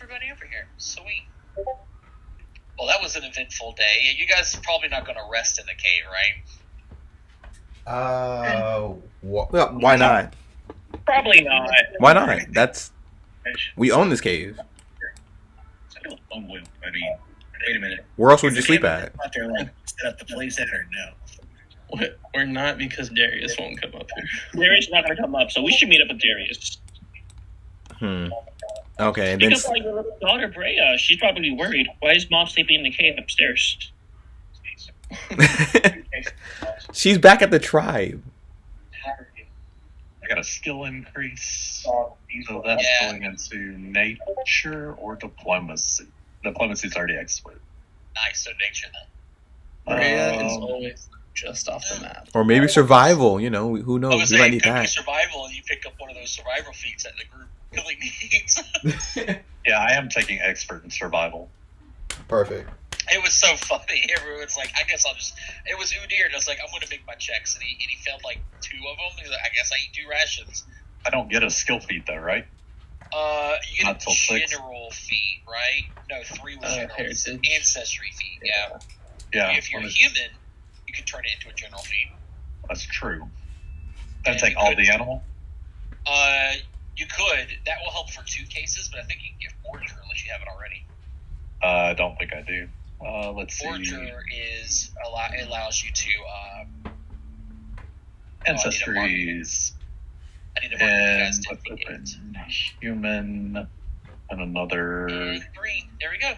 everybody over here. Sweet. Well, that was an eventful day. You guys are probably not going to rest in the cave, right? Why not? Probably not. Why not? We own this cave. I mean, wait a minute. Where else would you sleep at? Out there, like, set up the place at or no? We're not, because Darius won't come up here. Darius is not going to come up, so we should meet up with Darius. Okay, Think of your little daughter, Brea. She's probably worried. Why is Mom sleeping in the cave upstairs? She's back at the tribe. I got a skill increase. So that's going into nature or diplomacy. Diplomacy's already expert. Nice, so nature then. Brea is always just off the map. Or maybe survival, who knows? We might need that. Survival, and you pick up one of those survival feats that the group really needs. Yeah, I am taking expert in survival. Perfect. It was so funny. Everyone's like, I guess I'll just... It was Udir, and I was like, I'm going to make my checks. And he failed like 2 of them. He's like, I guess I eat 2 rations. I don't get a skill feat, though, right? You get a general feat, right? No, 3 was general. Ancestry feat, yeah. Yeah. If you're human, you can turn it into a general feat. That's true. That'd take all the animal? You could. That will help for 2 cases, but I think you can get Forger unless you have it already. I don't think I do. Let's see. Forger allows you to... Ancestries. I need to mark you guys to human and another... green. There we go.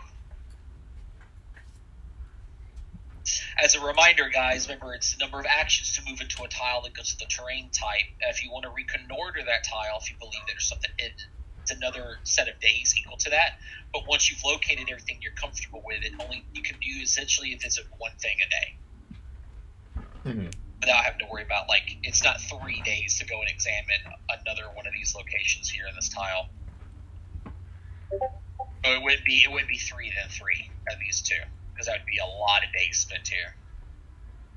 As a reminder, guys, remember it's the number of actions to move into a tile that goes to the terrain type. If you want to reconnoiter that tile, if you believe there's something hidden, it's another set of days equal to that. But once you've located everything you're comfortable with, you can do essentially if it's one thing a day. Without having to worry about, like, it's not 3 days to go and examine another one of these locations here in this tile. So it would be 3 then 3 of these 2. Because that would be a lot of days spent here.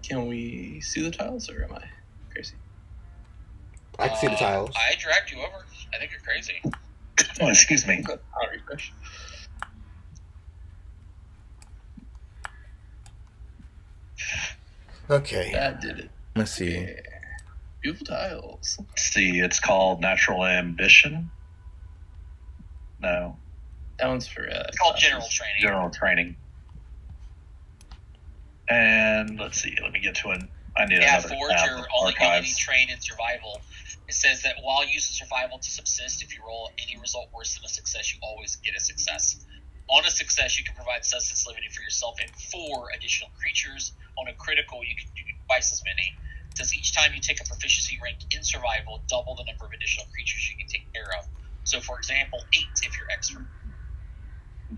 Can we see the tiles, or am I crazy? I can see the tiles. I dragged you over. I think you're crazy. Oh, excuse me. I'll refresh. Okay. That did it. Let's see. Yeah. Beautiful tiles. Let's see, it's called Natural Ambition. No. That one's for... it's called General Training. General Training. And let's see, let me get to I need another Forger, only train in survival. It says that while using survival to subsist, if you roll any result worse than a success, you always get a success. On a success, you can provide sustenance limited for yourself and 4 additional creatures. On a critical, you can do twice as many. It says each time you take a proficiency rank in survival, double the number of additional creatures you can take care of. So, for example, 8 if you're expert.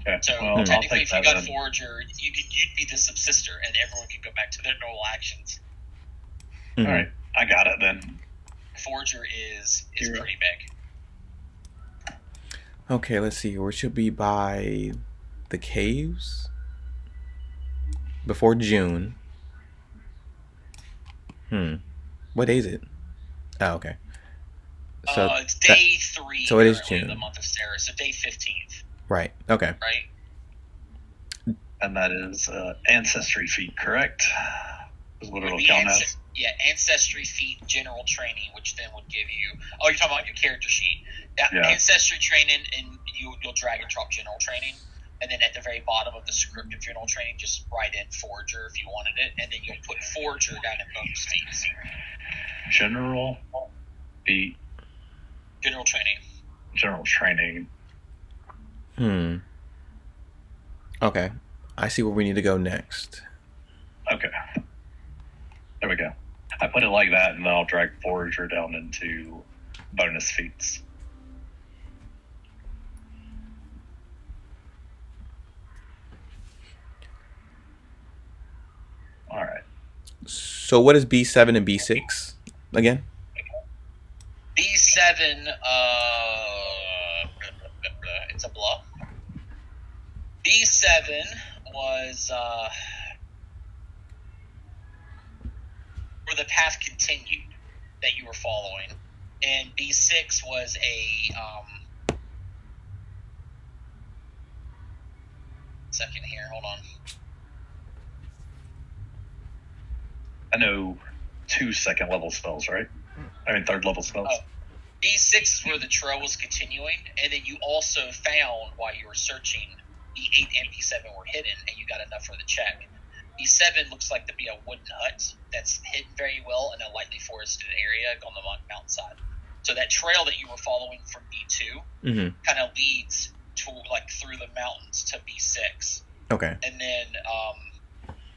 Okay. So technically, if you got Forager, you'd be the subsister, and everyone can go back to their normal actions. All right, I got it then. Forager is pretty big. Okay, let's see. We should be by the caves before June. What day is it? Oh, okay. So it's day 3. So it is June. In the month of Sarah, so day 15th. Right. Okay. Right. And that is ancestry feat, correct? Is what it'll count as. Yeah, ancestry feat, general training, which then would give you. Oh, you're talking about your character sheet. Yeah. Ancestry training, and you'll drag and drop general training, and then at the very bottom of the script of general training, just write in Forager if you wanted it, and then you'll put Forager down in bonus feats. General feat. General training. General training. Okay. I see where we need to go next. Okay. There we go. I put it like that, and then I'll drag Forager down into bonus feats. All right. So what is B7 and B6 again? B7, it's a bluff. B7 was where the path continued that you were following, and B6 was Second here, hold on. I know 2 second-level spells, right? I mean, third-level spells. Oh. D6 is where the trail was continuing, and then you also found, while you were searching, D8 and D7 were hidden, and you got enough for the check. D7 looks like to be a wooden hut that's hidden very well in a lightly forested area on the mountainside. So that trail that you were following from D2 kind of leads to through the mountains to B6. Okay. And then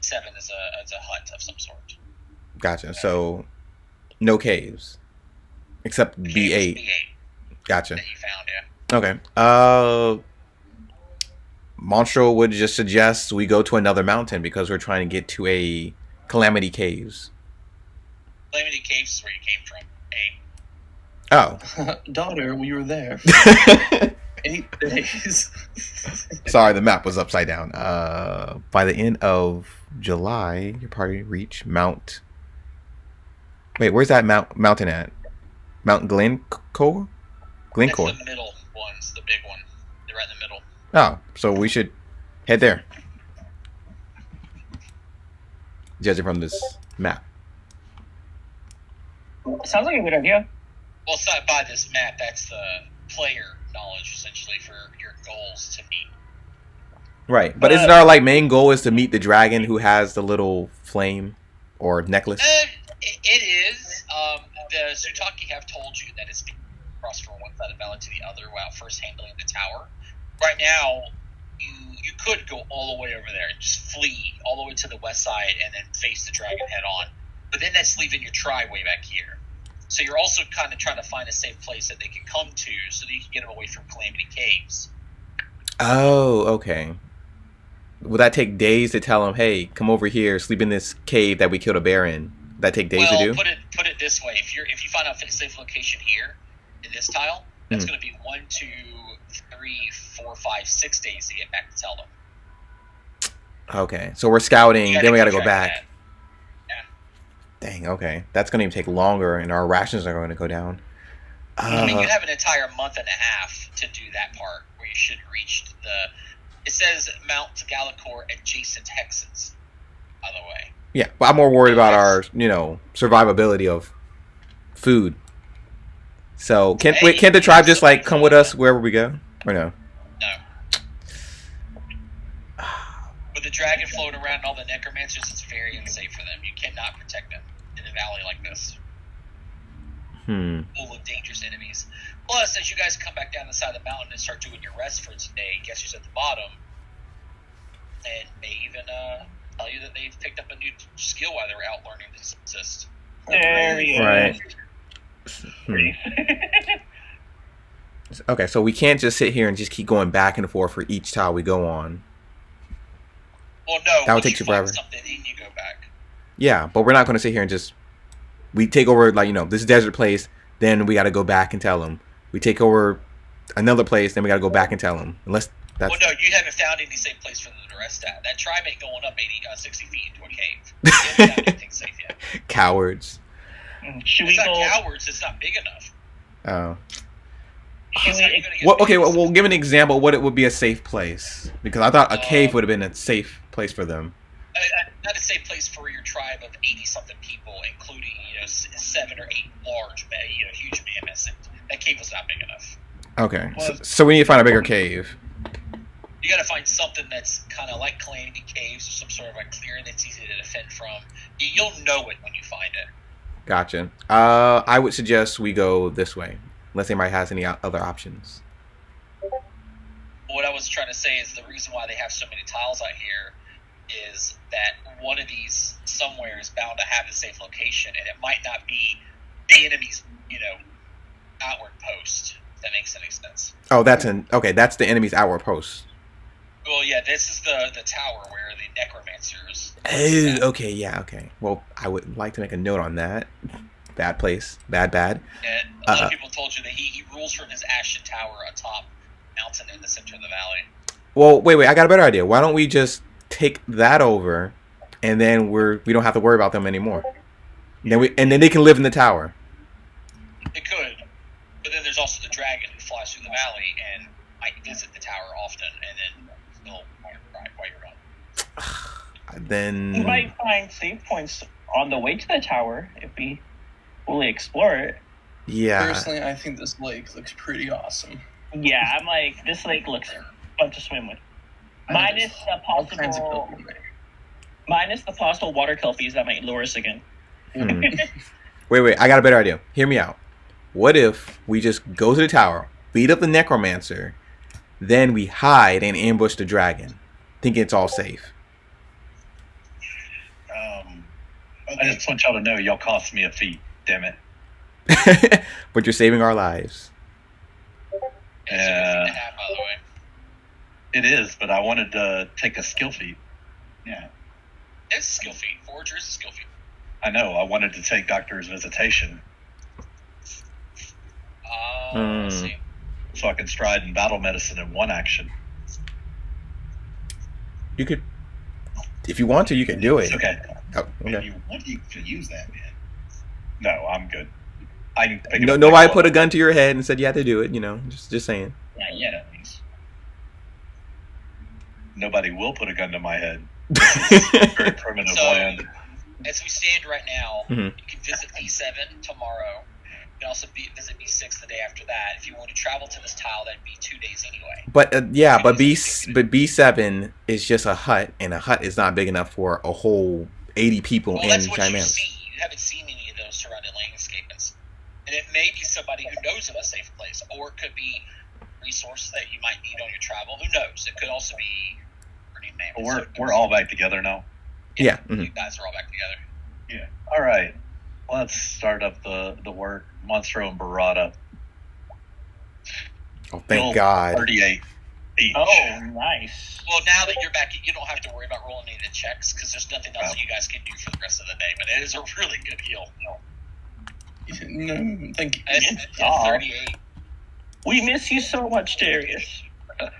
7 is a hut of some sort. Gotcha. So no caves, except B8. B8 Gotcha. that you found, yeah. Okay. Monstro would just suggest we go to another mountain because we're trying to get to a Calamity Caves. Calamity Caves is where you came from. Oh. Daughter, we were there for 8 days. Sorry, the map was upside down. By the end of July, your party reach Mount. Wait, where's that mountain at? Mount Glencore? Glencore. That's the middle ones, the big one. They're right in the middle. Oh, so we should head there. Judging from this map. Sounds like a good idea. Well, it's not by this map. That's the player knowledge, essentially, for your goals to meet. Right, but isn't our main goal is to meet the dragon who has the little flame or necklace? It is. The Sutaki have told you that it's being crossed from one side of the valley to the other without first handling the tower. Right now, you could go all the way over there and just flee all the way to the west side and then face the dragon head on. But then that's leaving your tribe way back here. So you're also kind of trying to find a safe place that they can come to so that you can get them away from Calamity Caves. Oh, okay. Will that take days to tell them, hey, come over here, sleep in this cave that we killed a bear in? Would that take days to do? Put it this way: if you find out a safe location here in this tile, that's going to be 1, 2, 3, 4, 5, 6 days to get back to tell them. Okay, so we're scouting, then we got to go back. Yeah. Dang, okay. That's going to even take longer, and our rations are going to go down. I mean, you have an entire month and a half to do that part, where you should reach the... It says Mount Gallicore adjacent hexes, by the way. Yeah, but I'm more worried about our, survivability of food. So, can't the tribe just, come with us wherever we go? Or no? No. With the dragon floating around and all the necromancers, it's very unsafe for them. You cannot protect them in a valley like this. Full of dangerous enemies. Plus, as you guys come back down the side of the mountain and start doing your rest for today, guess who's at the bottom? And may even tell you that they've picked up a new skill while they were out learning to assist. There you Right. Okay, so we can't just sit here and just keep going back and forth for each tile we go on. Well, no. That would take you forever. Something, then you go back. Yeah, but we're not going to sit here and just... We take over, this desert place, then we got to go back and tell them. We take over another place, then we got to go back and tell them. Unless that's... Well, no, you haven't found any safe place for them to rest at. That tribe ain't going up 60 feet into a cave. You haven't found anything safe yet. Cowards. Should It's we not go? cowards, it's not big enough. Oh. Should we? Okay, well, give an example of what it would be a safe place. Because I thought a cave would have been a safe place for them. Not a safe place for your tribe of 80-something people, including 7 or 8 large, huge mammoths. That cave was not big enough. Okay, so we need to find a bigger cave. You got to find something that's kind of like Calamity Caves, or some sort of clearing that's easy to defend from. You'll know it when you find it. Gotcha. I would suggest we go this way, unless anybody has any other options. What I was trying to say is the reason why they have so many tiles out here is that one of these somewhere is bound to have a safe location, and it might not be the enemy's, outward post. If that makes any sense. Oh, that's the enemy's outward post. Well, yeah, this is the tower where the necromancers. Oh, okay, yeah, okay. Well, I would like to make a note on that. Bad place. Bad. And a lot of people told you that he rules from his Ashen Tower atop mountain in the center of the valley. Well, wait, I got a better idea. Why don't we just take that over, and then we don't have to worry about them anymore. And then they can live in the tower. It could, but then there's also the dragon who flies through the valley and might visit the tower often, and then while you're on. Then We might find save points on the way to the tower if we fully explore it. yeah, Personally, I think this lake looks pretty awesome. Yeah, I'm like, this lake looks fun to swim with. Minus the All kinds of possible, people in there. minus the possible water kelpies that might lure us again. Wait, I got a better idea. Hear me out. What if we just go to the tower, beat up the necromancer, then we hide and ambush the dragon, thinking it's all safe? I Okay. just want y'all to know y'all cost me a feat. Damn it. But you're saving our lives. It's a good thing to have, by the way. It is, but I wanted to take a skill feat. Yeah. It's a skill feat. Forager is a skill feat. I know. I wanted to take Doctor's Visitation Let's see. so I can stride in battle medicine in one action. You could, if you want to, you can do it. It's okay. Oh, If okay. you want, you could use that, man. No, I'm good. I can pick it No, up nobody next put a level. gun to your head and said you had to do it. You know, just saying. Not yet, at least. Nobody will put a gun to my head. Very primitive So- land. As we stand right now, Mhm. you can visit B7 tomorrow. You can also visit B6 the day after that. If you want to travel to this tile, that'd be 2 days anyway. But B7 is just a hut, and a hut is not big enough for a whole 80 people Well, in that's what you Giant. see. You haven't seen any of those surrounding landscapes. And it may be somebody who knows of a safe place, or it could be resources that you might need on your travel. Who knows? It could also be burning man. We're all back together now. Yeah. You Mhm. guys are all back together. All right. Let's start up the work. Monstro and Barada. Oh, thank Kill God. 38 each. Oh, nice. Well, now that you're back, you don't have to worry about rolling any of the checks because there's nothing else that you guys can do for the rest of the day. But it is a really good heal. No, thank you. It's Aw. 38. We miss you so much, Darius. Yeah.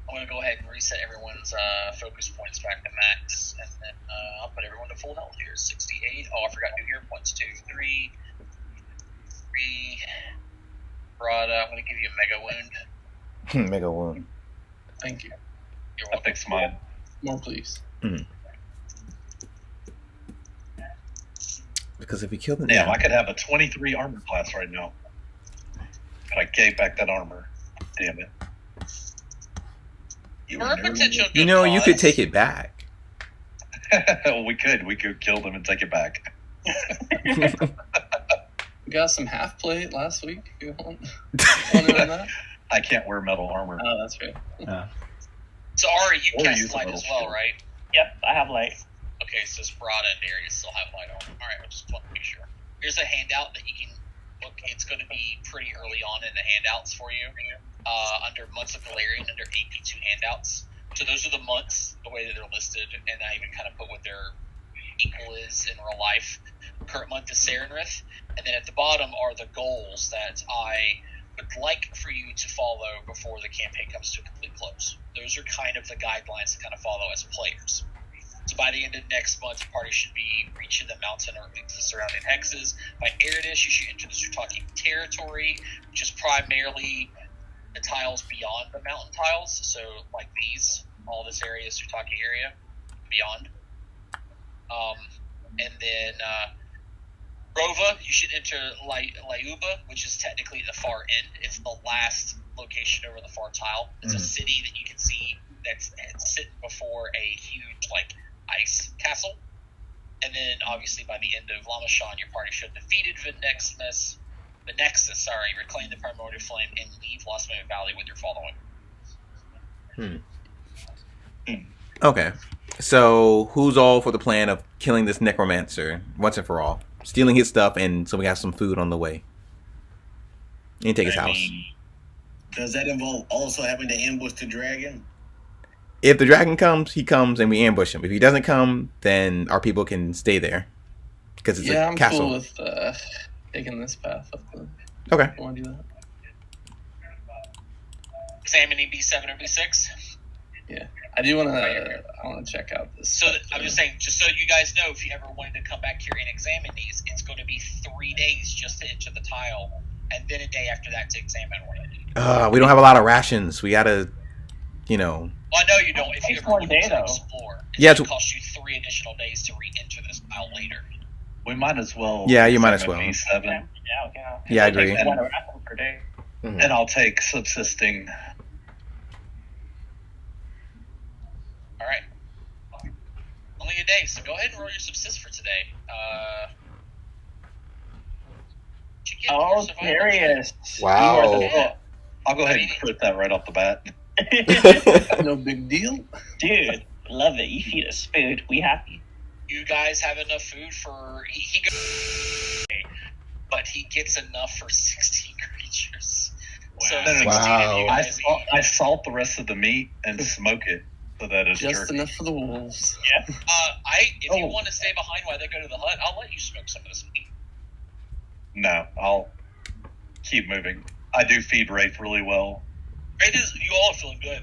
I'm going to go ahead and reset everyone's focus points back to max, and then I'll put everyone to full health here. 68. Oh, I forgot new hero points too. 3. Brada, I'm going to give you a mega wound. Mega wound. Thank you. You're I welcome. fixed mine. More, please. Because if you kill the Damn, I could have a 23 armor class right now. But I gave back that armor. Damn it. You For were a never- potential good you know, you could cause, take it back. We could kill them and take it back. We got some half plate last week. You want to know that? I can't wear metal armor. Oh, that's right. So, Ari, you Or cast use a light little as well, shield. right? Yep, I have light. Okay, so Brada and Darius still have light on. Alright, I just want to make sure. Here's a handout that you can look. It's going to be pretty early on in the handouts for you. Under months of Galarian, under AP2 handouts. So those are the months, the way that they're listed, and I even kind of put what their equal is in real life. Current month is Serenrith, and then at the bottom are the goals that I would like for you to follow before the campaign comes to a complete close. Those are kind of the guidelines to kind of follow as players. So by the end of next month, the party should be reaching the mountain or at least the surrounding hexes. By Eridus, you should enter the Zutaki territory, which is primarily the tiles beyond the mountain tiles. So like these, all this area is Zutaki area, beyond. And then Rova, you should enter Lyuba, which is technically the far end. It's the last location over the far tile. It's a city that you can see that's sitting before a huge ice castle. And then obviously by the end of Lamashan, your party should have defeated the Nexus, reclaim the Primordial Flame, and leave Lost Moon Valley with your following. Okay. So who's all for the plan of killing this necromancer once and for all? Stealing his stuff, and so we got some food on the way. And take his house. Does that involve also having to ambush the dragon? If the dragon comes, he comes and we ambush him. If he doesn't come, then our people can stay there. Because it's Yeah, a I'm castle. cool with taking this path up the. Okay. I want to do that. Examining B7 or B6. I do want to. I want to check out this. So stuff, I'm just saying, just so you guys know, if you ever wanted to come back here and examine these, it's going to be 3 days just to enter the tile, and then a day after that to examine one of them. We don't have a lot of rations. We gotta you know. Well, I know you don't. If you It's ever one want day, to though. explore, it's Yeah, going to cost you 3 additional days to re-enter this tile later. We might as well. Yeah, you might as examine well. B7, Yeah, I It takes agree. 1 raffle per day. and I'll take subsisting. All right. Only a day, so go ahead and roll your subsist for today. Did you get your Oh, survival check? Darius. Wow. Yeah. I'll go ahead and crit that right off the bat. No big deal. Dude, love it. You feed us food. We happy. You guys have enough food for he goes, but he gets enough for 16 creatures. So No, no, no. 16 of you Wow. guys I salt the rest of the meat and smoke it so that it's Just jerky. enough for the wolves. If you want to stay behind while they go to the hut, I'll let you smoke some of this meat. No, I'll keep moving. I do feed Wraith really well. Right, you all are feeling good.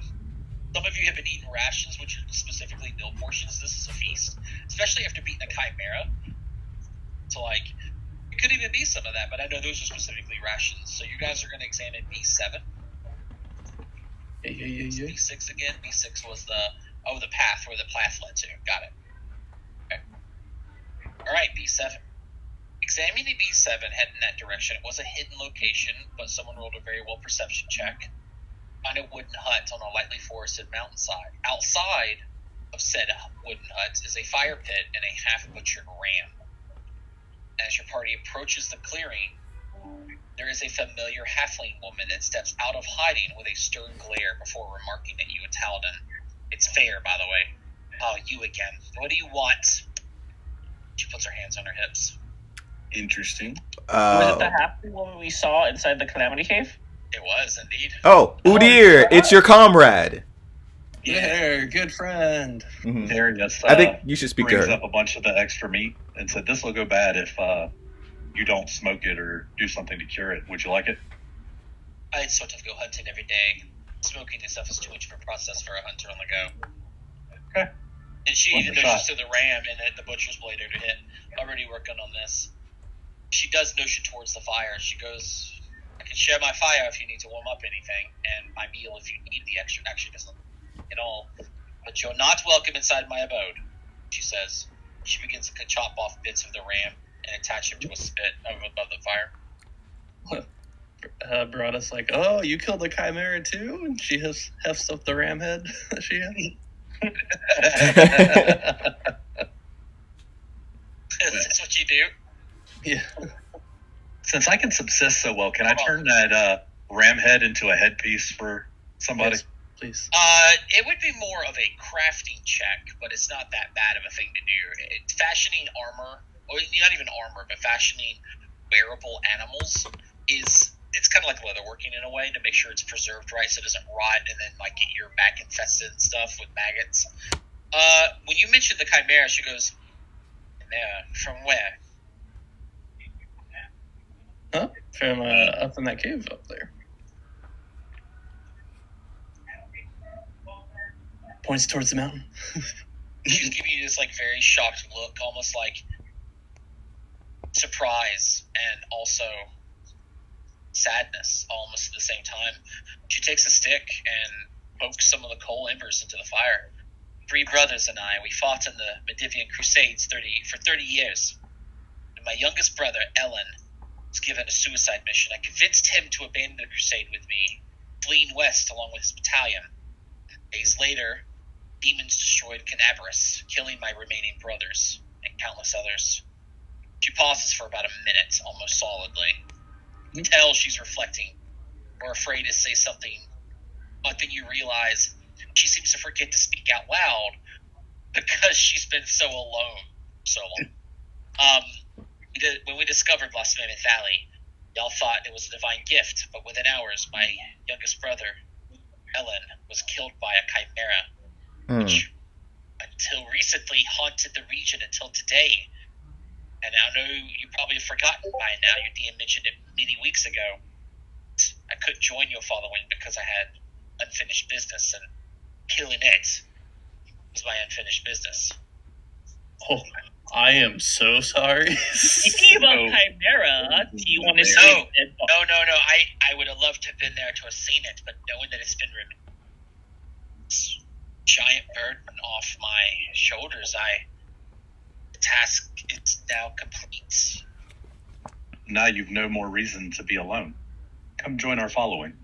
Some of you have been eating rations, which are specifically meal portions. This is a feast, especially after beating a chimera. So, like, it could even be some of that, but I know those are specifically rations. So you guys are going to examine B7. Yeah. B6 again. B6 was the path where the path led to. Got it. Okay. All right, B7. Examining B7 heading in that direction. It was a hidden location, but someone rolled a very well perception check. Find a wooden hut on a lightly forested mountainside. Outside of said wooden hut is a fire pit and a half-butchered ram. As your party approaches the clearing, there is a familiar halfling woman that steps out of hiding with a stern glare before remarking at you and Taladin. It's fair, by the way. Oh, you again. What do you want? She puts her hands on her hips. Interesting. Was it the happy woman we saw inside the Calamity Cave? It was, indeed. Oh, Udir, it's your comrade. Yeah, good friend. Mhm. Darius, I think you should speak to brings her. up a bunch of the extra meat and said, "This will go bad if you don't smoke it or do something to cure it. Would you like it?" I sort of go hunting every day. Smoking and stuff is too much of a process for a hunter on the go. Okay. And she One even for notions shot. to the ram and the butcher's blade to hit. Already working on this. She does notion towards the fire. She goes, I can share my fire if you need to warm up anything, and my meal if you need the extra. Actually, doesn't at all. But you're not welcome inside my abode, she says. She begins to chop off bits of the ram and attach them to a spit above the fire. Brought like, oh, you killed the chimera too? And she hefts up the ram head that she has. That's what you do? Yeah. Since I can subsist so well, can I turn that ram head into a headpiece for somebody? Yes, please. It would be more of a crafting check, but it's not that bad of a thing to do. Fashioning armor, or not even armor, but fashioning wearable animals it's kind of like leatherworking in a way to make sure it's preserved right so it doesn't rot and then like get your back infested and stuff with maggots. When you mentioned the chimera, she goes, from where? Huh? From up in that cave up there. Points towards the mountain. She's giving you this like very shocked look, almost like surprise and also sadness almost at the same time. She takes a stick and pokes some of the coal embers into the fire. 3 brothers and I, we fought in the Medivian Crusades for 30 years. And my youngest brother, Ellen, was given a suicide mission. I convinced him to abandon the crusade with me, fleeing west along with his battalion. Days later, demons destroyed Canaveras, killing my remaining brothers and countless others. She pauses for about a minute, almost solidly. You can tell she's reflecting, or afraid to say something, but then you realize she seems to forget to speak out loud because she's been so alone for so long. When we discovered Lost Mammoth Valley, y'all thought it was a divine gift, but within hours, my youngest brother, Ellen, was killed by a chimera, which until recently haunted the region until today. And I know you probably have forgotten by now. Your DM mentioned it many weeks ago. I couldn't join your following because I had unfinished business, and killing it was my unfinished business. Oh, I am so sorry. Speaking about Chimera, do you want to say No. I would have loved to have been there to have seen it, but knowing that it's been removed. giant burden off my shoulders. The task is now complete. Now you've no more reason to be alone. Come join our following.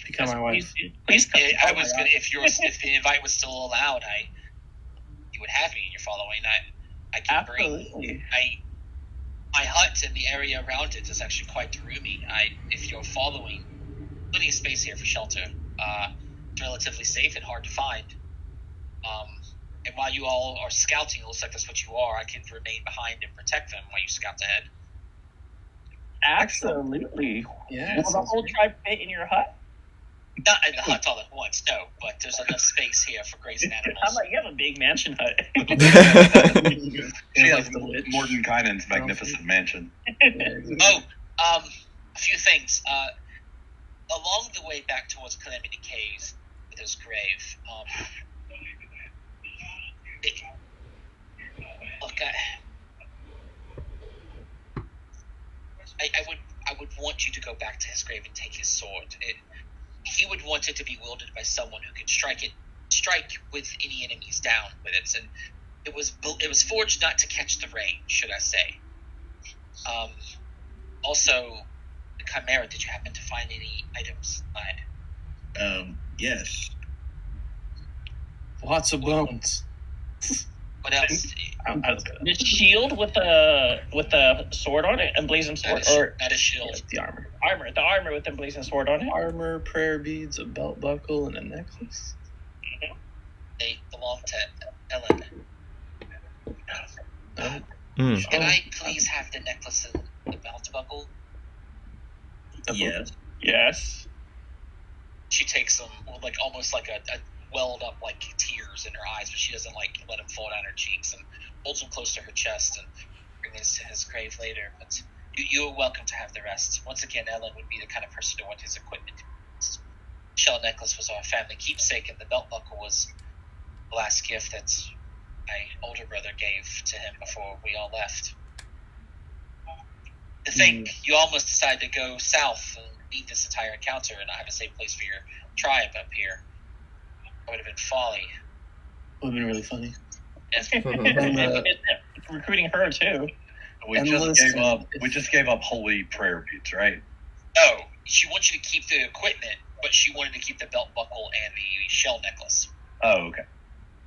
Become my wife. Please come. I was gonna, if the invite was still allowed, you would have me in your following. I can Absolutely. my hut and the area around it is actually quite roomy. If you're following, plenty of space here for shelter. It's relatively safe and hard to find. And while you all are scouting, it looks like that's what you are. I can remain behind and protect them while you scout ahead. Absolutely. Yeah. Will the whole tribe fit in your hut? Not in the hut all at once, no. But there's enough space here for grazing How animals. about you have a big mansion hut? She has Morton Kynan's magnificent mansion. Oh, a few things. Along the way back towards Calamity Caves, with his grave, look, I would want you to go back to his grave and take his sword. He would want it to be wielded by someone who could strike with any enemies down with it. And it was forged not to catch the rain, should I say. Also, the Chimera, did you happen to find any items inside? Yes. Lots of bones. What else? The shield with the sword on it, emblazoned sword, or not a shield. The armor. the armor with the emblazoned sword on it. Armor, prayer beads, a belt buckle, and a necklace. They belong to Ellen. Can I please have the necklace and the belt buckle? Yes. Yes. She takes them, like almost like a welled up like tears in her eyes, but she doesn't like let them fall down her cheeks, and holds them close to her chest and brings this to his grave later. But you are welcome to have the rest. Once again, Ellen would be the kind of person to want his equipment. His shell necklace was our family keepsake, and the belt buckle was the last gift that my older brother gave to him before we all left. To think you almost decided to go south and leave this entire encounter and not have a safe place for your tribe up here. That would have been folly. Would have been really funny. Recruiting her too. We just gave up holy prayer beads, right? No, she wants you to keep the equipment, but she wanted to keep the belt buckle and the shell necklace. Oh, okay.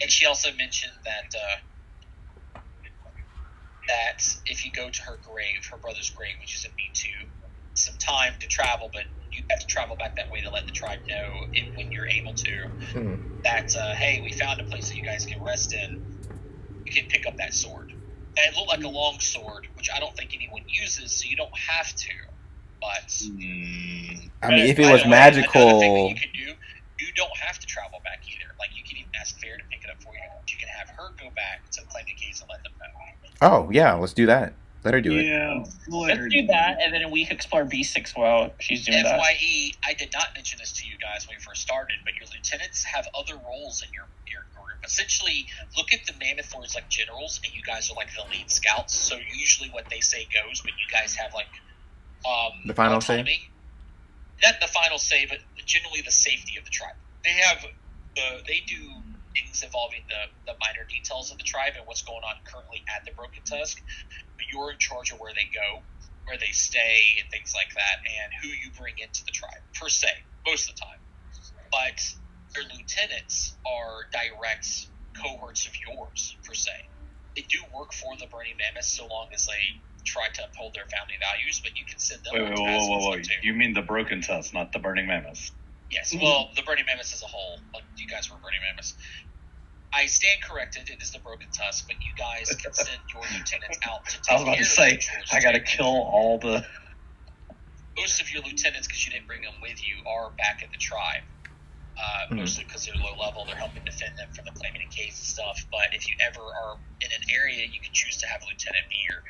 And she also mentioned that if you go to her grave, her brother's grave, which is in B2, some time to travel, but you have to travel back that way to let the tribe know when you're able to. That hey, we found a place that you guys can rest in. You can pick up that sword. And it looked like a long sword, which I don't think anyone uses, so you don't have to. But I mean, if it was magical, another thing that you can do, you don't have to travel back either. Like you can even ask Fair to pick it up for you. You can have her go back to claim the case and let them know. oh yeah, let's do that. Let her do it. Yeah. Let's do that, and then we can explore B6 while she's doing that. FYE, I did not mention this to you guys when we first started, but your lieutenants have other roles in your group. Essentially, look at the Mammoth Lords like generals, and you guys are like the lead scouts. So usually what they say goes, but you guys have like The final autonomy. say? Not the final say, but generally the safety of the tribe. They do things involving the minor details of the tribe and what's going on currently at the Broken Tusk. But you're in charge of where they go, where they stay, and things like that, and who you bring into the tribe, per se, most of the time. But their lieutenants are direct cohorts of yours, per se. They do work for the Burning Mammoth so long as they try to uphold their family values, but you can send them on tasks and stuff too. You mean the Broken Tusk, not the Burning Mammoth? Yes, well, the Burning Mammoth as a whole. Like, you guys were Burning Mammoths. I stand corrected. It is the Broken Tusk, but you guys can send your lieutenants out to take I was about to say, I gotta kill all the... Most of your lieutenants, because you didn't bring them with you, are back at the tribe. Mostly because they're low level. They're helping defend them from the claiming and case and stuff. But if you ever are in an area, you can choose to have a lieutenant be your...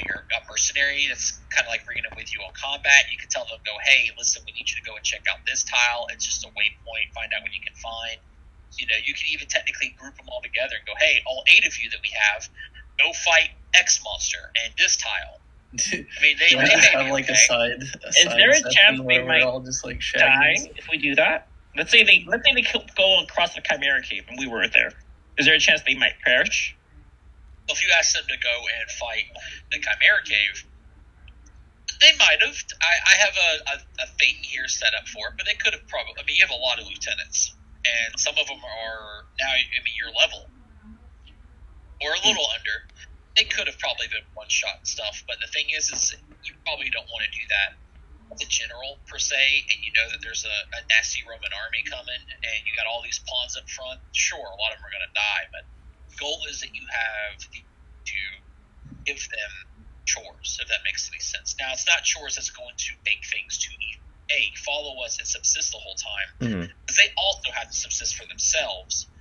you're a mercenary that's kind of like bringing them with you on combat. You can tell them, go, hey, listen, we need you to go and check out this tile. It's just a waypoint. Find out what you can find. You can even technically group them all together and go, hey, all 8 of you that we have, go fight X monster and this tile. I mean, they have like okay. a side. Is there a chance we might all just like die if we do that? Let's say they go across the Chimera Cave and we were there. Is there a chance they might perish? If you ask them to go and fight the Chimera Cave, they might have. I have a fate here set up for it, but they could have probably. I mean, you have a lot of lieutenants, and some of them are now. I mean, your level or a little under. They could have probably been one shot and stuff, but the thing is you probably don't want to do that as a general per se, and you know that there's a nasty Roman army coming, and you got all these pawns up front. Sure, a lot of them are going to die, but the goal is that you have to give them chores, if that makes any sense. Now, it's not chores that's going to make things too easy. Follow us and subsist the whole time, because they also have to subsist for themselves.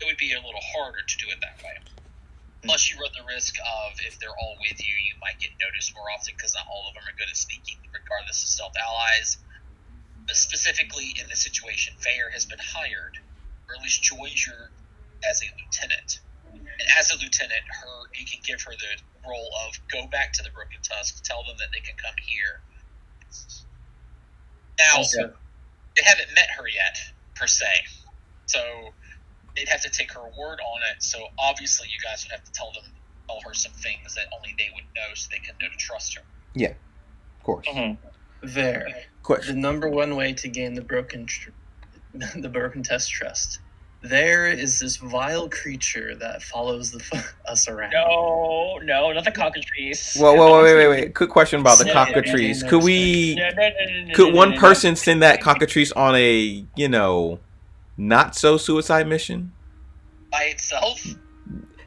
It would be a little harder to do it that way. Plus, you run the risk of, if they're all with you, you might get noticed more often because not all of them are good at sneaking, regardless of stealth allies. But specifically in this situation, Fair has been hired, or at least joins you as a lieutenant. And as a lieutenant, you can give her the role of go back to the Broken Tusk, tell them that they can come here. Now, they haven't met her yet, per se. So they'd have to take her word on it, so obviously you guys would have to tell her some things that only they would know so they can know to trust her. Yeah, of course. There. Question. The number one way to gain the broken test trust. There is this vile creature that follows us around. No, not the cockatrice. Well, wait. Quick question about the cockatrice. Could one person send that cockatrice on a, not so suicide mission? By itself?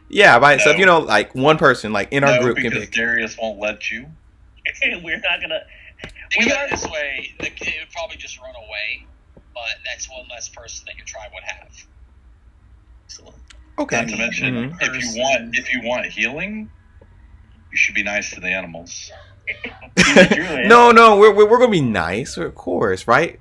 Yeah, by itself. Like one person, like in our group, because Darius won't let you. We're not gonna. Think about it this way: it would probably just run away, but that's one less person that your tribe would have. Okay. Not to mention, if you want healing, you should be nice to the animals. No, we're gonna be nice, of course, right?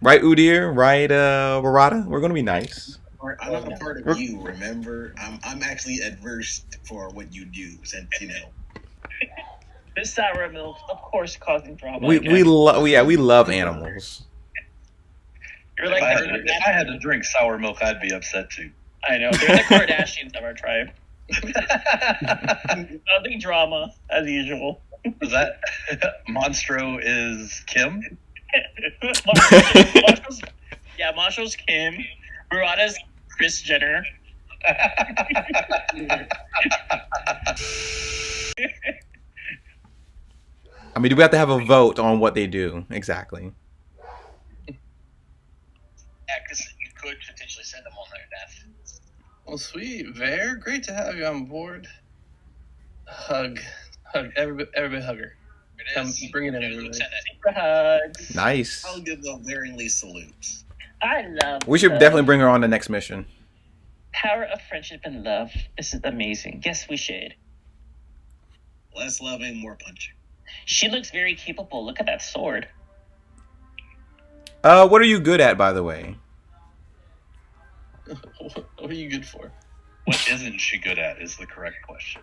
Right, Udir? Right, Barada? We're gonna be nice. I'm not a part of you, remember? I'm actually adverse for what you do, since This sour milk, of course, causing drama. We love animals. You're like if I had to drink sour milk, I'd be upset too. I know. They're the Kardashians of our tribe. Nothing drama, as usual. Is that Monstro is Kim? Marshall's Kim. Murata's Kris Jenner. I mean, do we have to have a vote on what they do? Exactly. Yeah, because you could potentially send them on their death. Well, sweet. Ver, great to have you on board. Hug. Everybody hug her. Come, bring it in, everybody. Hugs. Nice. I'll give them varyingly salutes. I love We should definitely bring her on the next mission. Power of friendship and love. This is amazing. Yes, we should. Less loving, more punching. She looks very capable. Look at that sword. What are you good at, by the way? What are you good for? What isn't she good at is the correct question.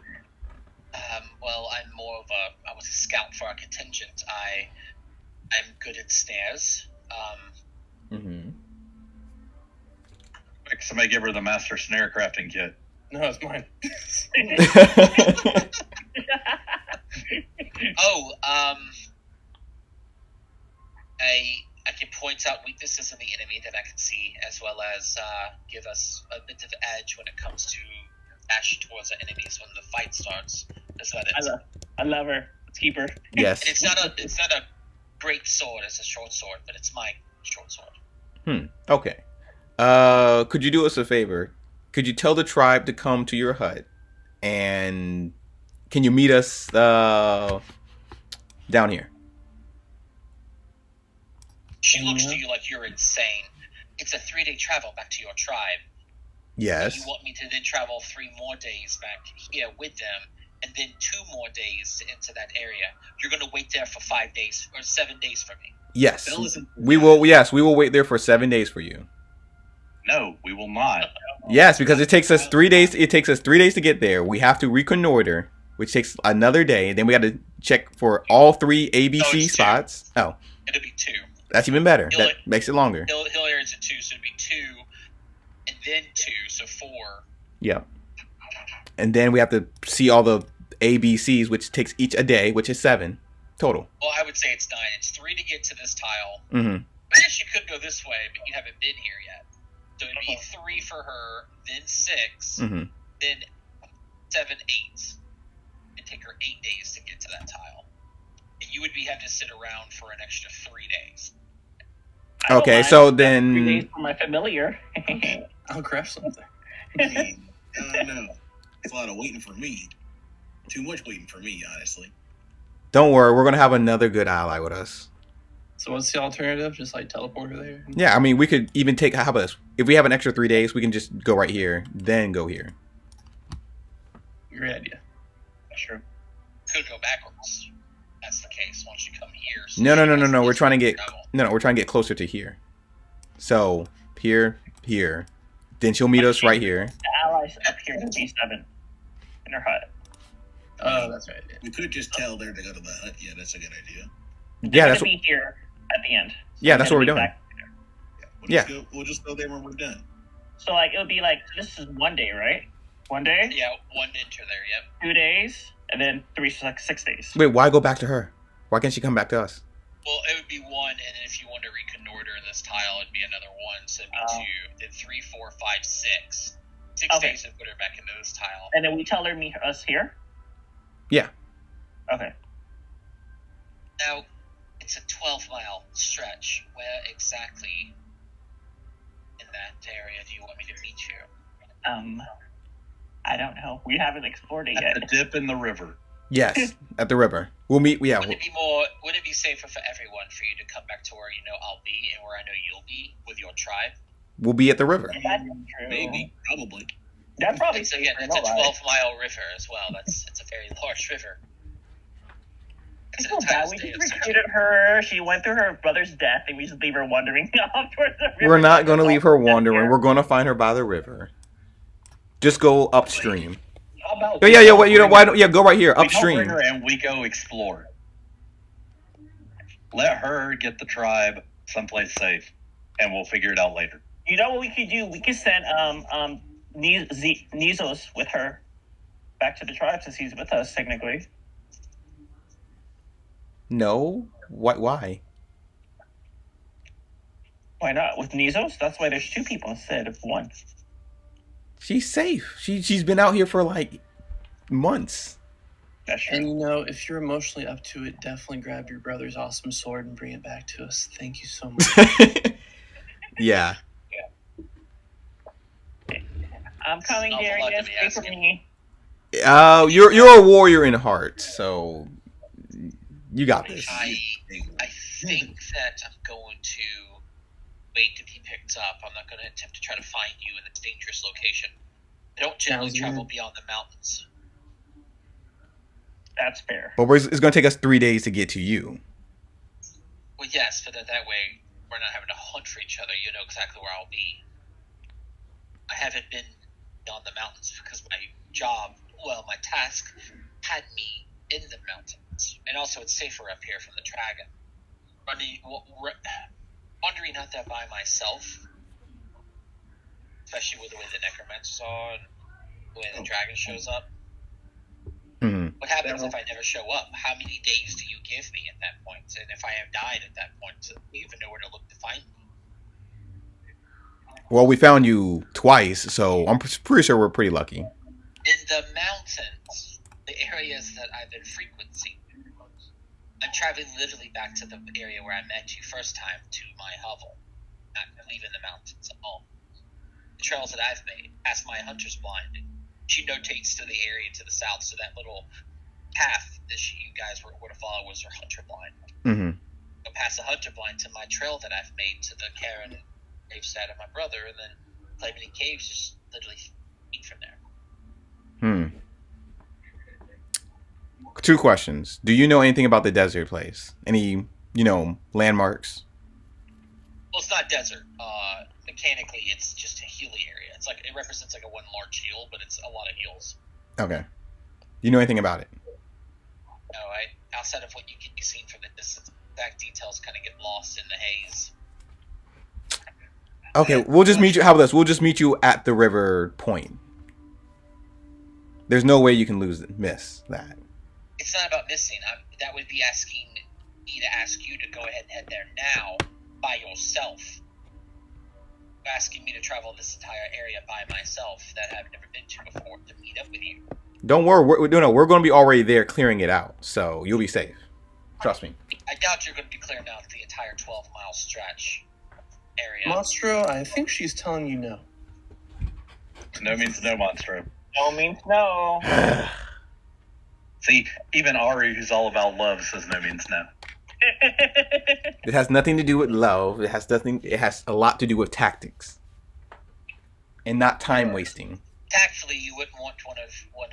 Well, I'm more of I was a scout for our contingent. I'm good at snares. Somebody give her the master snare crafting kit. No, it's mine. I can point out weaknesses in the enemy that I can see, as well as give us a bit of edge when it comes to dash towards our enemies when the fight starts. That's about it. I love her. Let's keep her. Yes. And it's not a great sword. It's a short sword, but it's my short sword. Okay. Could you do us a favor? Could you tell the tribe to come to your hut, and can you meet us down here? She looks to you like you're insane. It's a 3-day travel back to your tribe. Yes. You want me to then travel 3 more days back here with them, and then 2 more days into that area. You're going to wait there for 5 days or 7 days for me. Yes. We will. Yes, we will wait there for 7 days for you. No, we will not. Yes, because it takes us 3 days. It takes us 3 days to get there. We have to reconnoiter, which takes another day. Then we got to check for all 3 ABC spots. Oh. It'll be 2. That's even better. Hill- That makes it longer. Hill area's at 2, so it'd be 2, and then 2, so 4. Yeah. And then we have to see all the ABCs, which takes each a day, which is 7 total. Well, I would say it's 9. It's 3 to get to this tile. Mm-hmm. I guess you could go this way, but you haven't been here yet. So it'd be 3 for her, then 6, Mm-hmm. then 7, 8. It'd take her 8 days to get to that tile. And you would have to sit around for an extra 3 days. I don't Okay, mind. so 3 then days for my familiar. I'll crash something. I mean, no. It's a lot of waiting for me. Too much waiting for me, honestly. don't worry, we're gonna have another good ally with us. So what's the alternative? Just like teleport her there? Yeah, I mean, we could even take. How about this? If we have an extra 3 days, we can just go right here, then go here. Great idea. Sure. Could go backwards. That's the case. Once you come here. So No. you guys We're trying to get travel. we're trying to get closer to here. So here. Then she'll meet us right here. The allies up here to B7 in her hut. Oh, that's right. Yeah. We could just tell there to go to the hut. Yeah, that's a good idea. Yeah, that's Gonna be here at the end. So Yeah, that's we're what gonna we're be doing. back. We'll just go there when we're done. So like it would be like this is 1 day, right? 1 day, Yeah, 1 enter there, yep. 2 days, and then 6 days. Wait, why go back to her? Why can't she come back to us? Well, it would be 1, and then if you want to reconnoiter this tile, it'd be another 1. So it'd be 2, then 3, 4, 5, 6. 6 Okay. days to put her back into this tile. And then we tell her meet us here. Yeah. Okay. Now, it's a 12-mile stretch. Where exactly in that area do you want me to meet you? I don't know. We haven't explored it At yet. the dip in the river. Yes, at the river. We'll meet. Yeah, Would it be safer for everyone for you to come back to where you know I'll be and where I know you'll be with your tribe? we'll be at the river. That's true. Maybe, probably. That probably It's, again, it's a 12-mile river as well. It's a very large river. I It's feel an entire bad. We state just of search. recruited her. She went through her brother's death, and we just leave her wandering off towards the river. We're not going to leave her wandering. We're going to find her by the river. Just go upstream. How about Yeah. Why don't? Yeah, go right here, we don't upstream. bring her and we go explore. Let her get the tribe someplace safe, and we'll figure it out later. You know what we could do? We could send Nizos with her back to the tribe since he's with us technically. No. Why? Why not? With Nizos? That's why there's 2 people instead of 1. She's safe. She's been out here for like months. That's true. And you know, if you're emotionally up to it, definitely grab your brother's awesome sword and bring it back to us. Thank you so much. Yeah. I'm coming, Awful lot to Darius. be Wait for asking. me. You're a warrior in heart, so you got this. I think that I'm going to wait to be picked up. I'm not going to attempt to try to find you in this dangerous location. I don't generally Sounds travel good. beyond the mountains. That's fair. But it's going to take us 3 days to get to you. Well, yes, but that way we're not having to hunt for each other. You know exactly where I'll be. I haven't been beyond the mountains because my job, well, my task had me in the mountains. And also it's safer up here from the dragon. Wandering out there by myself, especially with the way the necromancers are and the way the dragon shows up. Mhm. What happens if I never show up? How many days do you give me at that point? And if I have died at that point, do you even know where to look to find me? Well, we found you twice, so I'm pretty sure we're pretty lucky. In the mountains, the areas that I've been frequenting, I'm traveling literally back to the area where I met you first time, to my hovel. Not leaving the mountains at all. The trails that I've made, past my hunter's blind, she notates to the area to the south, so that little path that you guys were to follow was her hunter blind. Mm-hmm. Go past the hunter blind to my trail that I've made to the Karen gravesite of my brother, and then Claymany Caves just literally feet from there. 2 questions. Do you know anything about the desert place? Any, landmarks? Well, it's not desert. Mechanically, it's just a hilly area. It's like it represents like a one large hill, but it's a lot of hills. Okay. You know anything about it? No, outside of what you can be seen from the distance, Exact details kind of get lost in the haze. Okay, we'll just meet you. How about this? We'll just meet you at the river point. There's no way you can miss that. It's not about missing. That would be asking me to ask you to go ahead and head there now by yourself. Asking me to travel this entire area by myself that I've never been to before to meet up with you. Don't worry. We're going to be already there clearing it out, so you'll be safe. Trust me. I doubt you're going to be clearing out the entire 12-mile stretch area. Monstro, I think she's telling you no. No means no, Monstro. No means no. See, even Ari, who's all about love, says no means no. It has nothing to do with love. It has a lot to do with tactics, and not time wasting. Tactfully, you wouldn't want one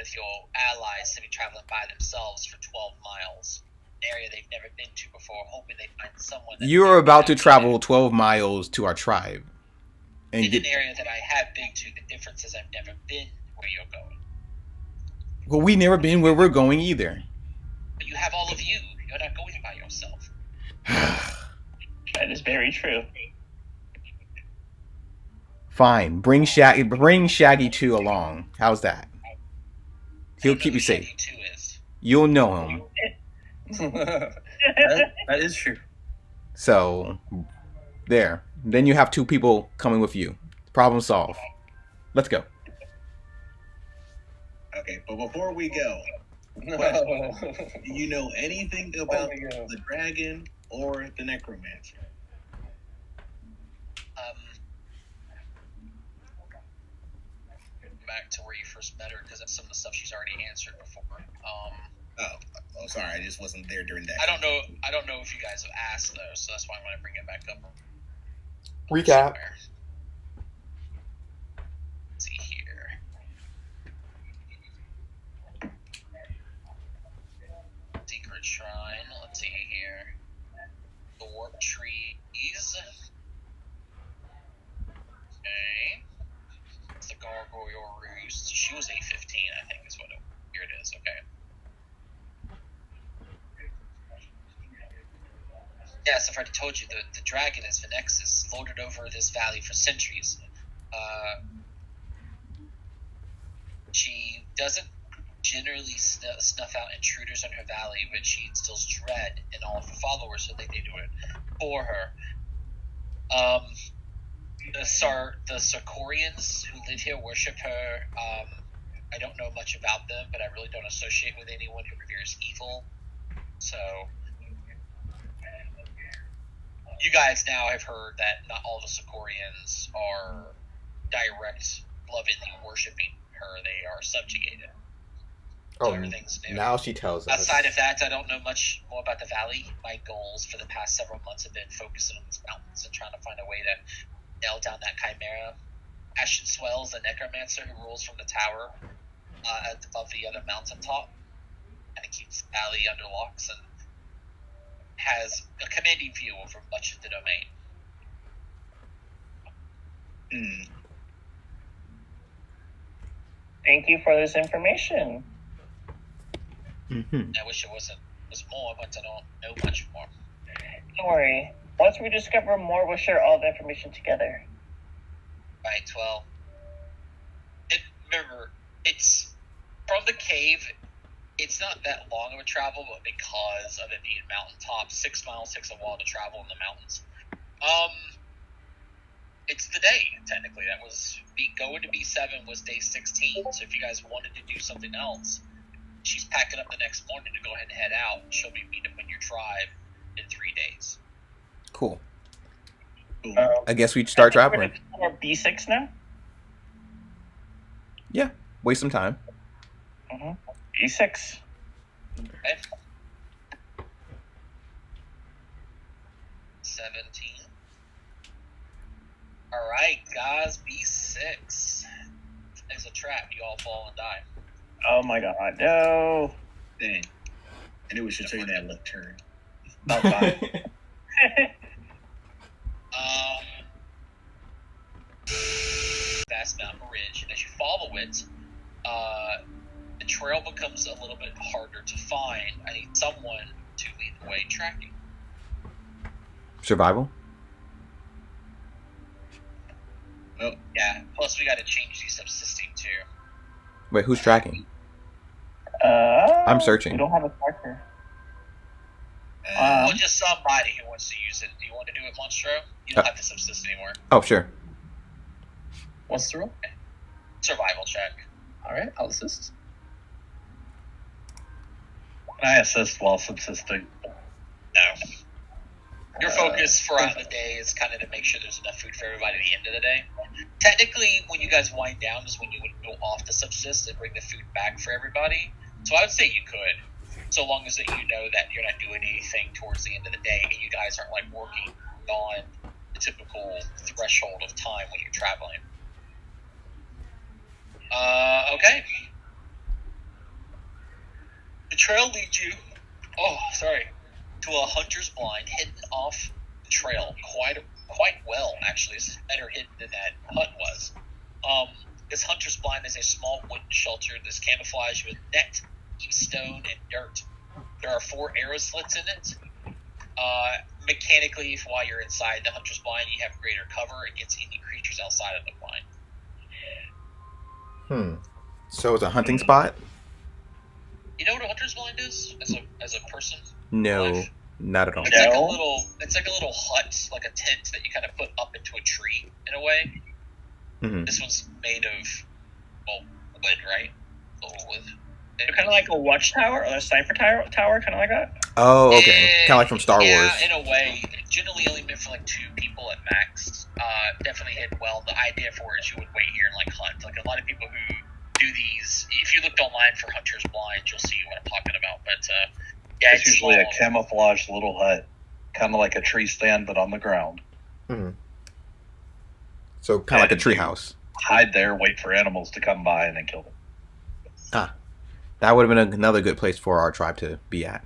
of your allies to be traveling by themselves for 12 miles, an area they've never been to before, hoping they find someone. You're about to travel 12 miles to our tribe, and in an area that I have been to. The difference is I've never been where you're going. Well, we've never been where we're going either. But you have all of you. You're not going by yourself. That is very true. Fine. Bring Shaggy 2 along. How's that? He'll keep you safe. Shaggy 2 is. You'll know him. that is true. So, there. Then you have 2 people coming with you. Problem solved. Let's go. Okay, but before we go, do you know anything about the dragon or the necromancer? Back to where you first met her, because that's some of the stuff she's already answered before. Oh, sorry, I just wasn't there during that. I don't know if you guys have asked though, so that's why I'm going to bring it back up. Recap. Somewhere. Let's see here. Secret shrine. Let's see here. The warp trees. Okay. It's the gargoyle roost. She was A15, I think is what here it is. Okay. Yes, I've already told you, the dragon is Venexis, lorded over this valley for centuries. She doesn't generally snuff out intruders in her valley, but she instills dread in all of her followers, so they do it for her. The Sarkorians who live here worship her. I don't know much about them, but I really don't associate with anyone who reveres evil. So, you guys now have heard that not all the Sarkorians are direct, lovingly worshiping her. They are subjugated. So everything's new. Now she tells us. Outside of that, I don't know much more about the valley. My goals for the past several months have been focusing on these mountains and trying to find a way to nail down that chimera. Ashen Swells, the necromancer who rules from the tower above the other mountaintop, and it keeps the valley under locks and has a commanding view over much of the domain. Thank you for this information. Mm-hmm. I wish it was more, but I don't know much more. Don't worry. Once we discover more, we'll share all the information together. Right, well, remember, it's from the cave. It's not that long of a travel, but because of it being mountaintop, 6 miles takes a while to travel in the mountains. It's the day, technically. That was going to B7 was day 16. So if you guys wanted to do something else, she's packing up the next morning to go ahead and head out. She'll be meeting up with your tribe in 3 days. Cool. I guess we start traveling. We're B6 now? Yeah. Waste some time. Mm-hmm. B6. Okay. 17. Alright, guys, B6. There's a trap. You all fall and die. Oh my god, no. Dang. I knew we should take that left turn. About time. Vast mountain ridge, and as you follow it, the trail becomes a little bit harder to find. I need someone to lead the way tracking. Survival? Oh, Yeah. Plus, we got to change the subsisting too. Wait, who's tracking? I'm searching. We don't have a tracker. Well, just somebody who wants to use it. Do you want to do it, Monstro? You don't have to subsist anymore. Oh, sure. What's the rule? Survival check. All right, I'll assist. Can I assist while subsisting? No. Your focus throughout the day is kind of to make sure there's enough food for everybody at the end of the day. Technically, when you guys wind down is when you would go off to subsist and bring the food back for everybody. So I would say you could, so long as that you know that you're not doing anything towards the end of the day and you guys aren't like working on the typical threshold of time when you're traveling. Okay. The trail leads you, to a hunter's blind hidden off the trail quite well, actually. It's better hidden than that hut was. This hunter's blind is a small wooden shelter that's camouflaged with net, stone, and dirt. There are 4 arrow slits in it. Mechanically, while you're inside the hunter's blind, you have greater cover against any creatures outside of the blind. So it's a hunting spot? You know what a hunter's blind is as a person? No, Life? not at all. It's like a little hut, like a tent that you kind of put up into a tree in a way. Mm-hmm. This one's made of wood, right? Wood. Kind of like a watchtower or a cipher tower, kind of like that. Oh, okay. Kind of like from Star Wars. Yeah, in a way. Generally only meant for like 2 people at max. Definitely hit well. The idea for it is you would wait here and like hunt. Like a lot of people who do these, if you looked online for Hunter's Blind, you'll see what I'm talking about. But yeah, It's usually a camouflaged little hut, kind of like a tree stand, but on the ground. Mm-hmm. So kind of like a treehouse. Hide there, wait for animals to come by, and then kill them. That would have been another good place for our tribe to be at,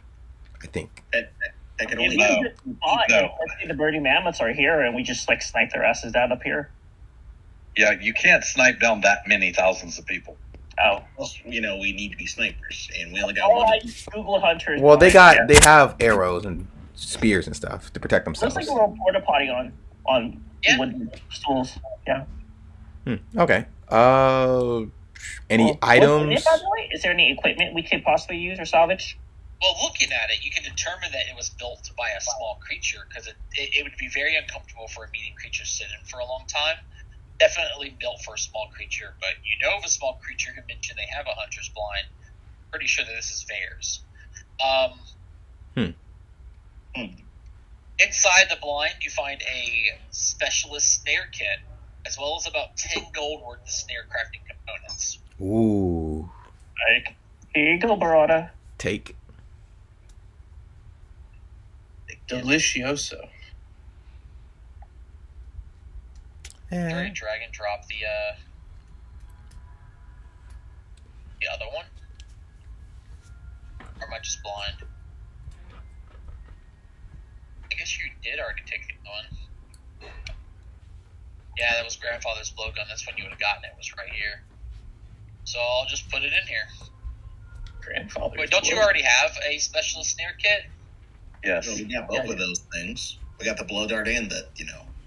I think. that could only No. Especially the birdie mammoths are here, and we just like snipe their asses down up here. Yeah, you can't snipe down that many thousands of people. Oh, we need to be snipers, and we only got I one. just Google hunters. Well, they have arrows and spears and stuff to protect Looks themselves. like a little porta potty on Yeah. wooden stools. Yeah. Okay. Any Well, items? by the way, is there any equipment we could possibly use or salvage? Well, looking at it, you can determine that it was built by a small creature because it would be very uncomfortable for a medium creature to sit in for a long time. Definitely built for a small creature, but you know of a small creature who mentioned they have a hunter's blind. Pretty sure that this is theirs. Inside the blind, you find a specialist snare kit, as well as about 10 gold worth of snare crafting components. Ooh. Like, here you go, Barada. Take. Delicioso. Drag and drop the other one. Or am I just blind? I guess you did already take the one. Yeah, that was grandfather's blowgun. That's when you would have gotten it. Was right here. So I'll just put it in here. Grandfather. Wait, don't you already have a specialist snare kit? Yes. So we got both of those things. We got the blow dart and the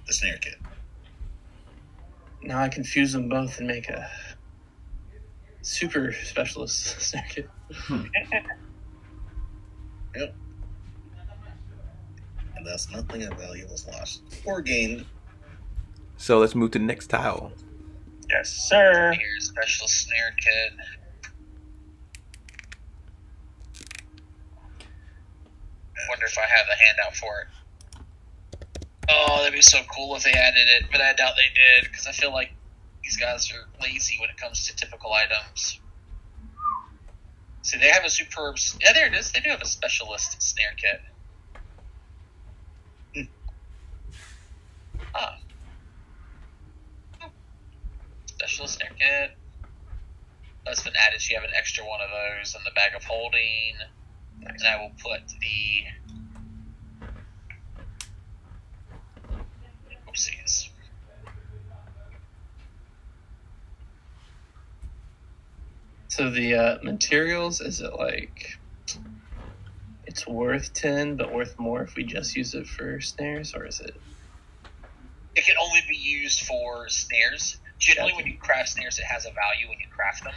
snare kit. Now I can fuse them both and make a super specialist snare kit. Yep. And thus nothing of value was lost or gained. So let's move to the next tile. Yes, sir. Here's specialist snare kit. Wonder if I have the handout for it. Oh, that'd be so cool if they added it, but I doubt they did because I feel like these guys are lazy when it comes to typical items. See, they have a superb. Yeah, there it is. They do have a specialist snare kit. Ah. Specialist snare kit. That's been added, so you have an extra one of those in the bag of holding. And I will put the. Oopsies. So the materials, is it like it's it's worth 10, but worth more if we just use it for snares, or is it? It can only be used for snares. Generally, Gotcha. when you craft snares, it has a value when you craft them,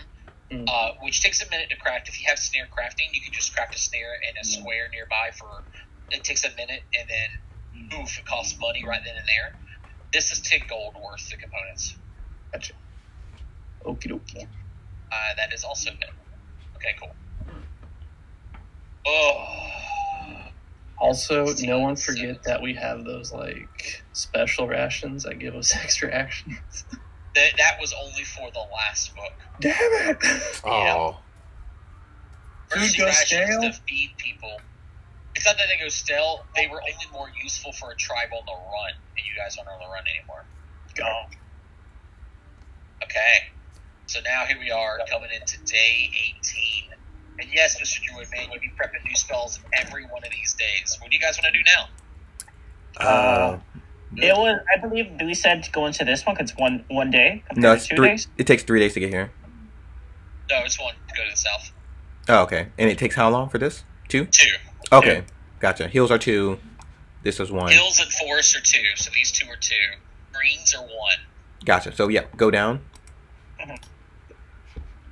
which takes a minute to craft. If you have snare crafting, you can just craft a snare in a square nearby for. It takes a minute, and then it costs money right then and there. This is 10 gold worth the components. Gotcha. Okie dokie. That is also good. Okay, cool. Oh. Also, no one forget that we have those like special rations that give us extra actions. That was only for the last book. Damn it! Oh. Mercy goes rations stale? to feed people. It's not that they go stale. They were only more useful for a tribe on the run, and you guys aren't on the run anymore. Go. Okay. So now here we are coming into day 18. And yes, Mr. Druid, man, you'll be prepping new spells every one of these days. What do you guys want to do now? It was, I believe, we said to go into this one because one day. No, it's 2 3. days. It takes 3 days to get here. No, it's one to go to the south. Oh, okay. And it takes how long for this? 2? 2. Okay, gotcha. Hills are 2. This is 1. Hills and forests are 2, so these 2 are 2. Greens are 1. Gotcha. So yeah, go down.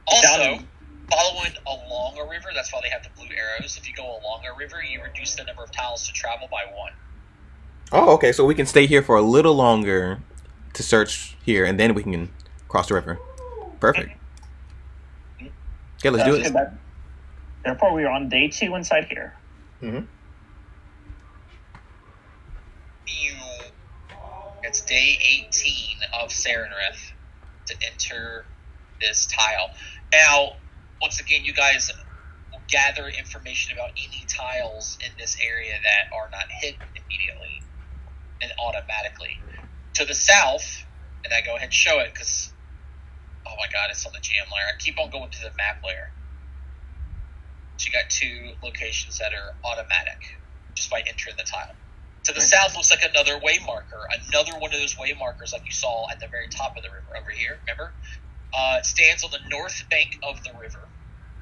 Also, following along a river, that's why they have the blue arrows. If you go along a river, you reduce the number of tiles to travel by 1. Oh, okay. So we can stay here for a little longer to search here, and then we can cross the river. Perfect. Okay, let's do it. Therefore, we are on day 2 inside here. It's day 18 of Serenrith to enter this tile. Now, once again, you guys will gather information about any tiles in this area that are not hidden immediately and automatically. To the south, and I go ahead and show it because, oh my god, it's on the GM layer. I keep on going to the map layer. So you got 2 locations that are automatic just by entering the tile. To the south looks like another way marker, another one of those way markers like you saw at the very top of the river over here, remember? It stands on the north bank of the river.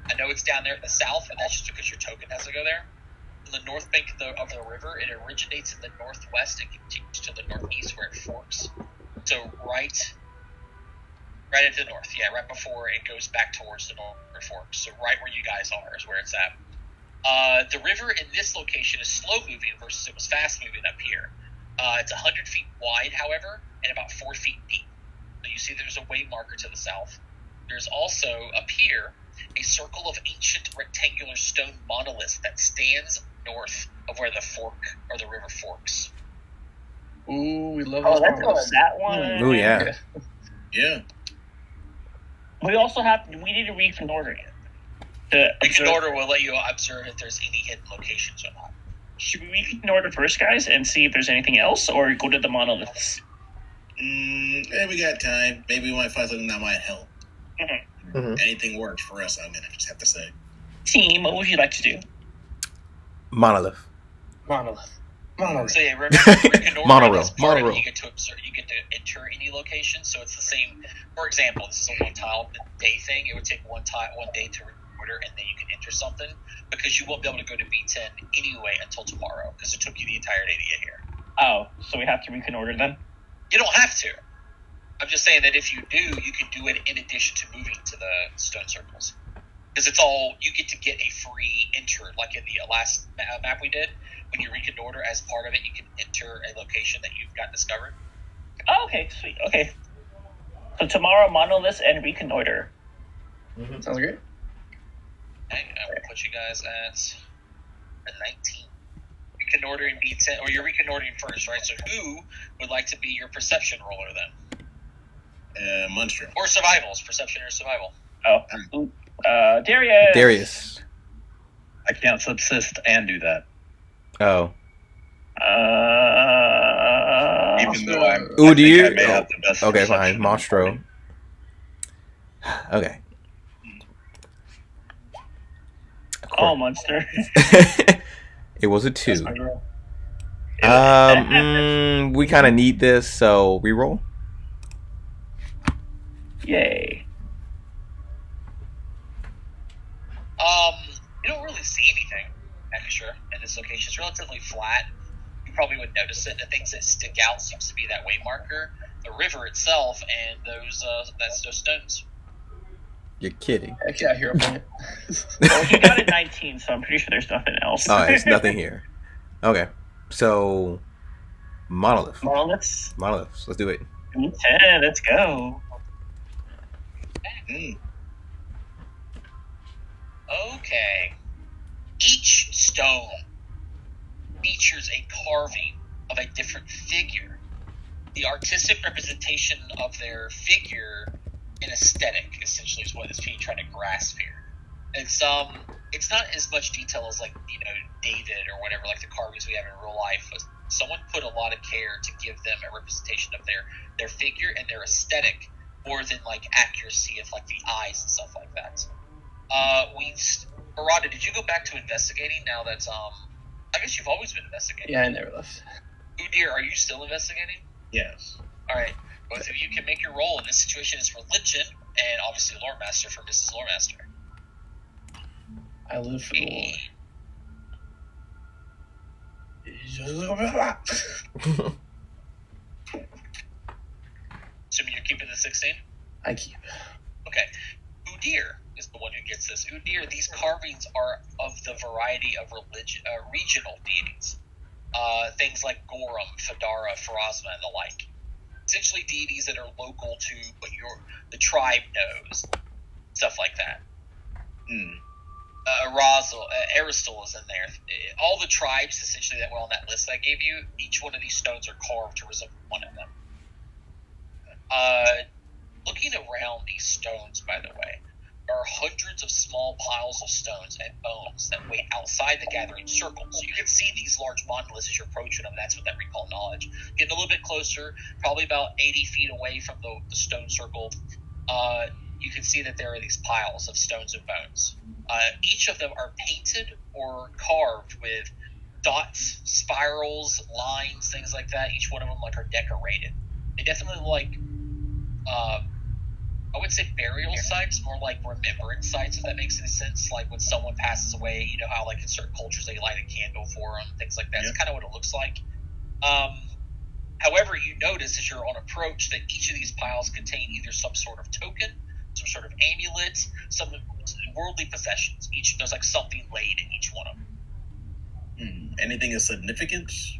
I know it's down there in the south, and that's just because your token has to go there. On the north bank of the river, it originates in the northwest and continues to the northeast where it forks. So right into the north, yeah, right before it goes back towards the north fork. So right where you guys are is where it's at. The river in this location is slow moving versus it was fast moving up here. It's 100 feet wide, however, and about 4 feet deep. So you see there's a way marker to the south. There's also, up here, a circle of ancient rectangular stone monoliths that stands north of where the fork or the river forks. Ooh, we love Oh, those let's go marbles. with that one. Ooh, yeah. Yeah. We also we need to reconnoiter it. Reconnoiter will let you observe if there's any hidden locations or not. Should we reconnoiter first, guys, and see if there's anything else, or go to the monoliths? Hey, we got time. Maybe we might find something that might help. Anything works for us, I'm gonna just have to say. Team, what would you like to do? Monolith. So yeah, reconnoiter Monorail. is part of it. Monorail. You get to observe, you get to enter any location. So it's the same. For example, this is a one tile day thing. It would take one day to reconnoiter, and then you can enter something because you won't be able to go to B10 anyway until tomorrow because it took you the entire day to get here. Oh, so we have to reconnoiter then? You don't have to. I'm just saying that if you do, you can do it in addition to moving to the stone circles. Because it's all, you get to get a free enter, like in the last map we did. When you reconnoiter, as part of it, you can enter a location that you've got discovered. Oh, okay, sweet. Okay. So tomorrow, monoliths and reconnoiter. Sounds great. Okay, I will put you guys at a 19. Reconnoiter in B10, or you're reconnoitering first, right? So who would like to be your perception roller then? Munster. Or survivals, perception or survival. Oh. Darius. Darius. I can't subsist and do that. Oh. Even though I'm. Ooh, I do think you? I may have the best Okay, perception fine. in the party. Monstro. Okay. Oh, monster. It was a 2. My girl. We kind of need this, so reroll. Yay. You don't really see anything extra in this location. It's relatively flat. You probably would notice it. The things that stick out seems to be that way marker, the river itself, and those stones. You're kidding. Heck yeah, hero point. Well, he got a 19, so I'm pretty sure there's nothing else. Oh, there's nothing here. Okay, so monolith. Monoliths. Monoliths. Let's do it. 10, let's go. Okay. Each stone features a carving of a different figure. The artistic representation of their figure and aesthetic, essentially, is what is being trying to grasp here. It's not as much detail as, like, you know, David or whatever, like the carvings we have in real life. Someone put a lot of care to give them a representation of their figure and their aesthetic more than, like, accuracy of, like, the eyes and stuff like that. Barada, did you go back to investigating now that, I guess you've always been investigating. Yeah, I never left. Udir, are you still investigating? Yes. Alright, both of you can make your roll. In this situation is religion, and obviously Lore Master for Mrs. Lore Master. I live for the Lord. Assuming you're keeping the 16? I keep. Okay. Udir is the one who gets this. Udir, these carvings are of the variety of regional deities. Things like Gorum, Fadara, Pharasma, and the like. Essentially deities that are local to what the tribe knows. Stuff like that. Aristal is in there. All the tribes, essentially, that were on that list I gave you, each one of these stones are carved to resemble one of them. Looking around these stones, by the way, there are hundreds of small piles of stones and bones that wait outside the gathering circle. So you can see these large monoliths as you're approaching them. That's what that recall knowledge. Getting a little bit closer, probably about 80 feet away from the stone circle, you can see that there are these piles of stones and bones. Each of them are painted or carved with dots, spirals, lines, things like that. Each one of them are decorated. They definitely look like, I would say burial sites, more like remembrance sites, if that makes any sense. Like when someone passes away, you know how like in certain cultures they light a candle for them, things like that. That's kind of what it looks like. However, you notice as you're on approach that each of these piles contain either some sort of token, some sort of amulet, some worldly possessions. There's like something laid in each one of them. Anything of significance?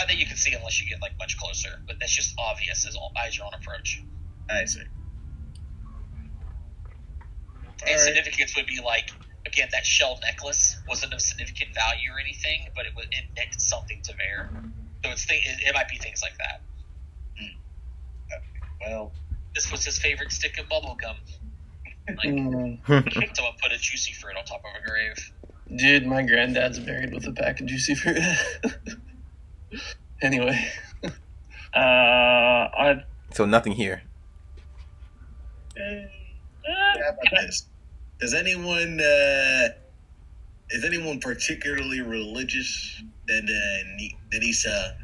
I think you can see unless you get like much closer, but that's just obvious as you're on approach. I see. And significance would be like, again, that shell necklace wasn't of significant value or anything, but it meant something to Bear. So it might be things like that. Well, this was his favorite stick of bubble gum. Someone put a juicy fruit on top of a grave. Dude, my granddad's buried with a pack of juicy fruit. Anyway. So nothing here. How about this? Is anyone particularly religious that needs to,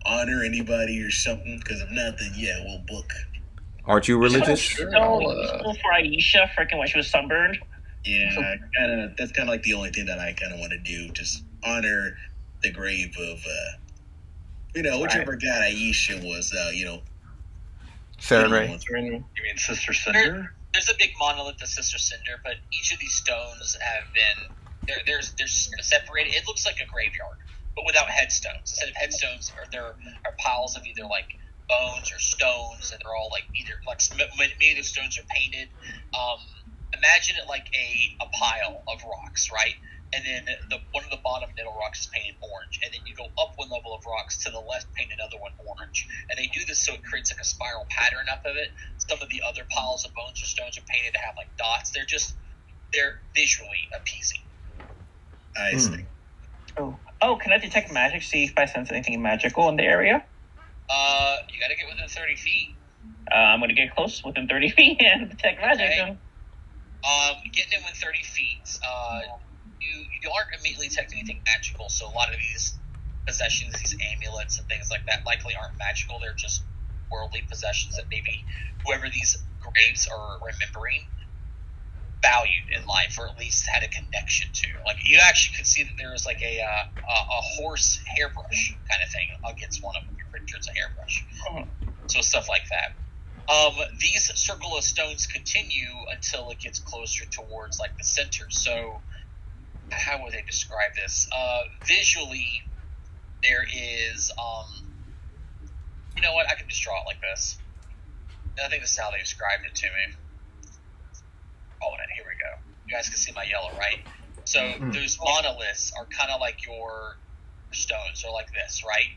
honor anybody or something? Because if not, then yeah, we'll book. Aren't you religious? Sure. For Aisha, freaking when she was sunburned. Yeah, that's kind of like the only thing that I kind of want to do. Just honor the grave of, whichever god Aisha was. Saren. You mean Sister Cinder? There's a big monolith of Sister Cinder, but each of these stones have been they're separated. It looks like a graveyard, but without headstones. Instead of headstones, there are piles of either like bones or stones, and they're all like either like many of the stones are painted. Imagine it like a pile of rocks, right? And then one of the bottom middle rocks is painted orange, and then you go up one level of rocks to the left, paint another one orange, and they do this so it creates like a spiral pattern up of it. Some of the other piles of bones or stones are painted to have like dots. They're visually appeasing. I see. Oh, can I detect magic? See if I sense anything magical in the area. You got to get within 30 feet. I'm gonna get close within 30 feet and detect magic. Okay. Getting in within 30 feet. You aren't immediately detecting anything magical, so a lot of these possessions, these amulets and things like that, likely aren't magical. They're just worldly possessions that maybe whoever these graves are remembering. valued in life, or at least had a connection to. Like you actually could see that there was like a horse hairbrush kind of thing against one of them. You're pretty sure it's a hairbrush. So stuff like that. These circle of stones continue until it gets closer towards like the center. So how would they describe this? Visually, there is you know what? I can just draw it like this. I think this is how they described it to me. Oh, and here we go. You guys can see my yellow, right? So those monoliths are kind of like your stones. They're like this, right?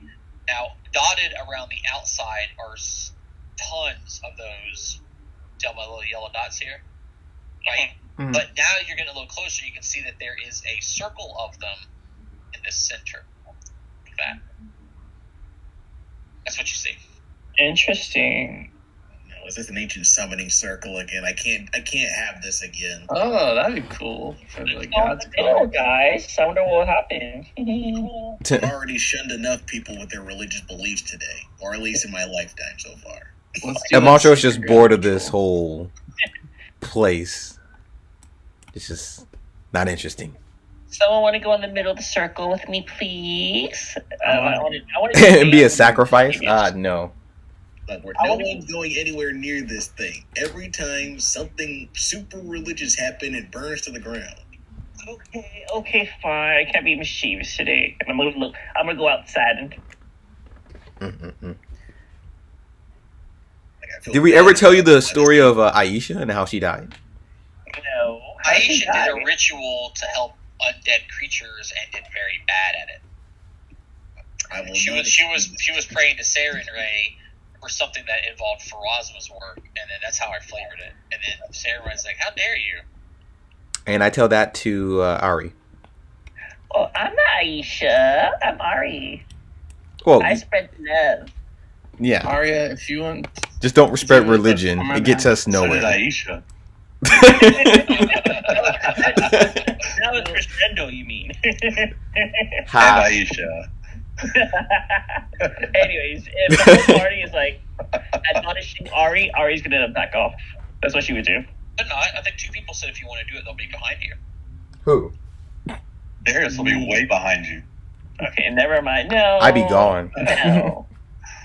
Now, dotted around the outside are tons of those. See all my little yellow dots here? Right? But now you're getting a little closer. You can see that there is a circle of them in the center. Like that. That's what you see. Interesting. No, is this an ancient summoning circle again? I can't have this again. Oh, that'd be cool. For like God's Oh, guys, I wonder what happened. I've already shunned enough people with their religious beliefs today, or at least in my lifetime so far. And Montro's just bored of this whole place. It's just not interesting. Someone want to go in the middle of the circle with me, please? I want And be a sacrifice? No. Look, no one's going anywhere near this thing. Every time something super religious happens, it burns to the ground. Okay, fine. I can't be mischievous today. I'm gonna go outside and. Did we ever tell you the story of Aisha and how she died? No. Aisha did a ritual to help undead creatures and did very bad at it. She was praying to Sarah and Ray for something that involved Farazma's work, and then that's how I flavored it. And then Sarah was like, "How dare you?" And I tell that to Ari. Well, I'm not Aisha. I'm Ari. Well, I spread love. Yeah. Arya, if you want, just don't respect religion. It gets us nowhere. So did Aisha. That was crescendo, you mean? Ha. And Aisha. Anyways, if the whole party is like admonishing Ari, Ari's gonna back off. That's what she would do. But not. I think two people said if you want to do it, they'll be behind you. Who? Darius will be way behind you. Okay, never mind. No. I be gone. No.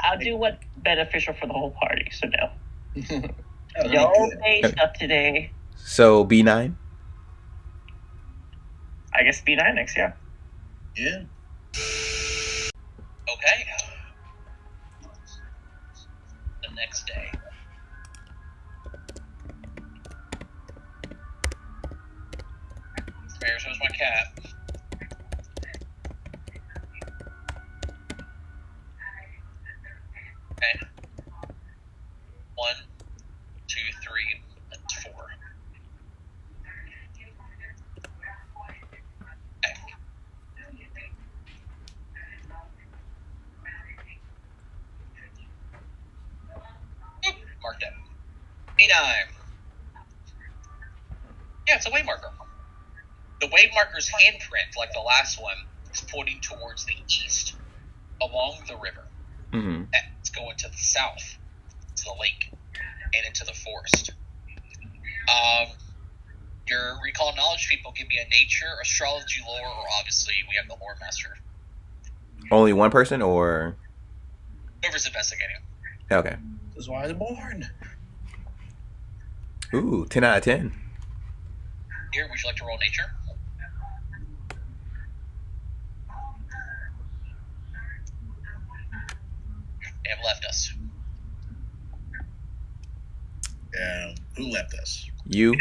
I'll do what's beneficial for the whole party, so no. No pay stuff today. So B9? I guess B9 next, yeah. Yeah. Okay. The next day. There goes my cat. Okay. 1, 2, 3, and 4. Okay. Marked it. B9. Yeah, it's a wave marker. The wave marker's handprint, like the last one, is pointing towards the east, along the river. Mm-hmm. It's going to the south, to the lake, and into the forest. Your recall knowledge people give me a nature, astrology, lore, or obviously we have the lore master. Only one person, or Whoever's investigating. okay? this is why I was born. Ooh, 10 out of 10. Here, would you like to roll nature? They have left us. Who left us? You?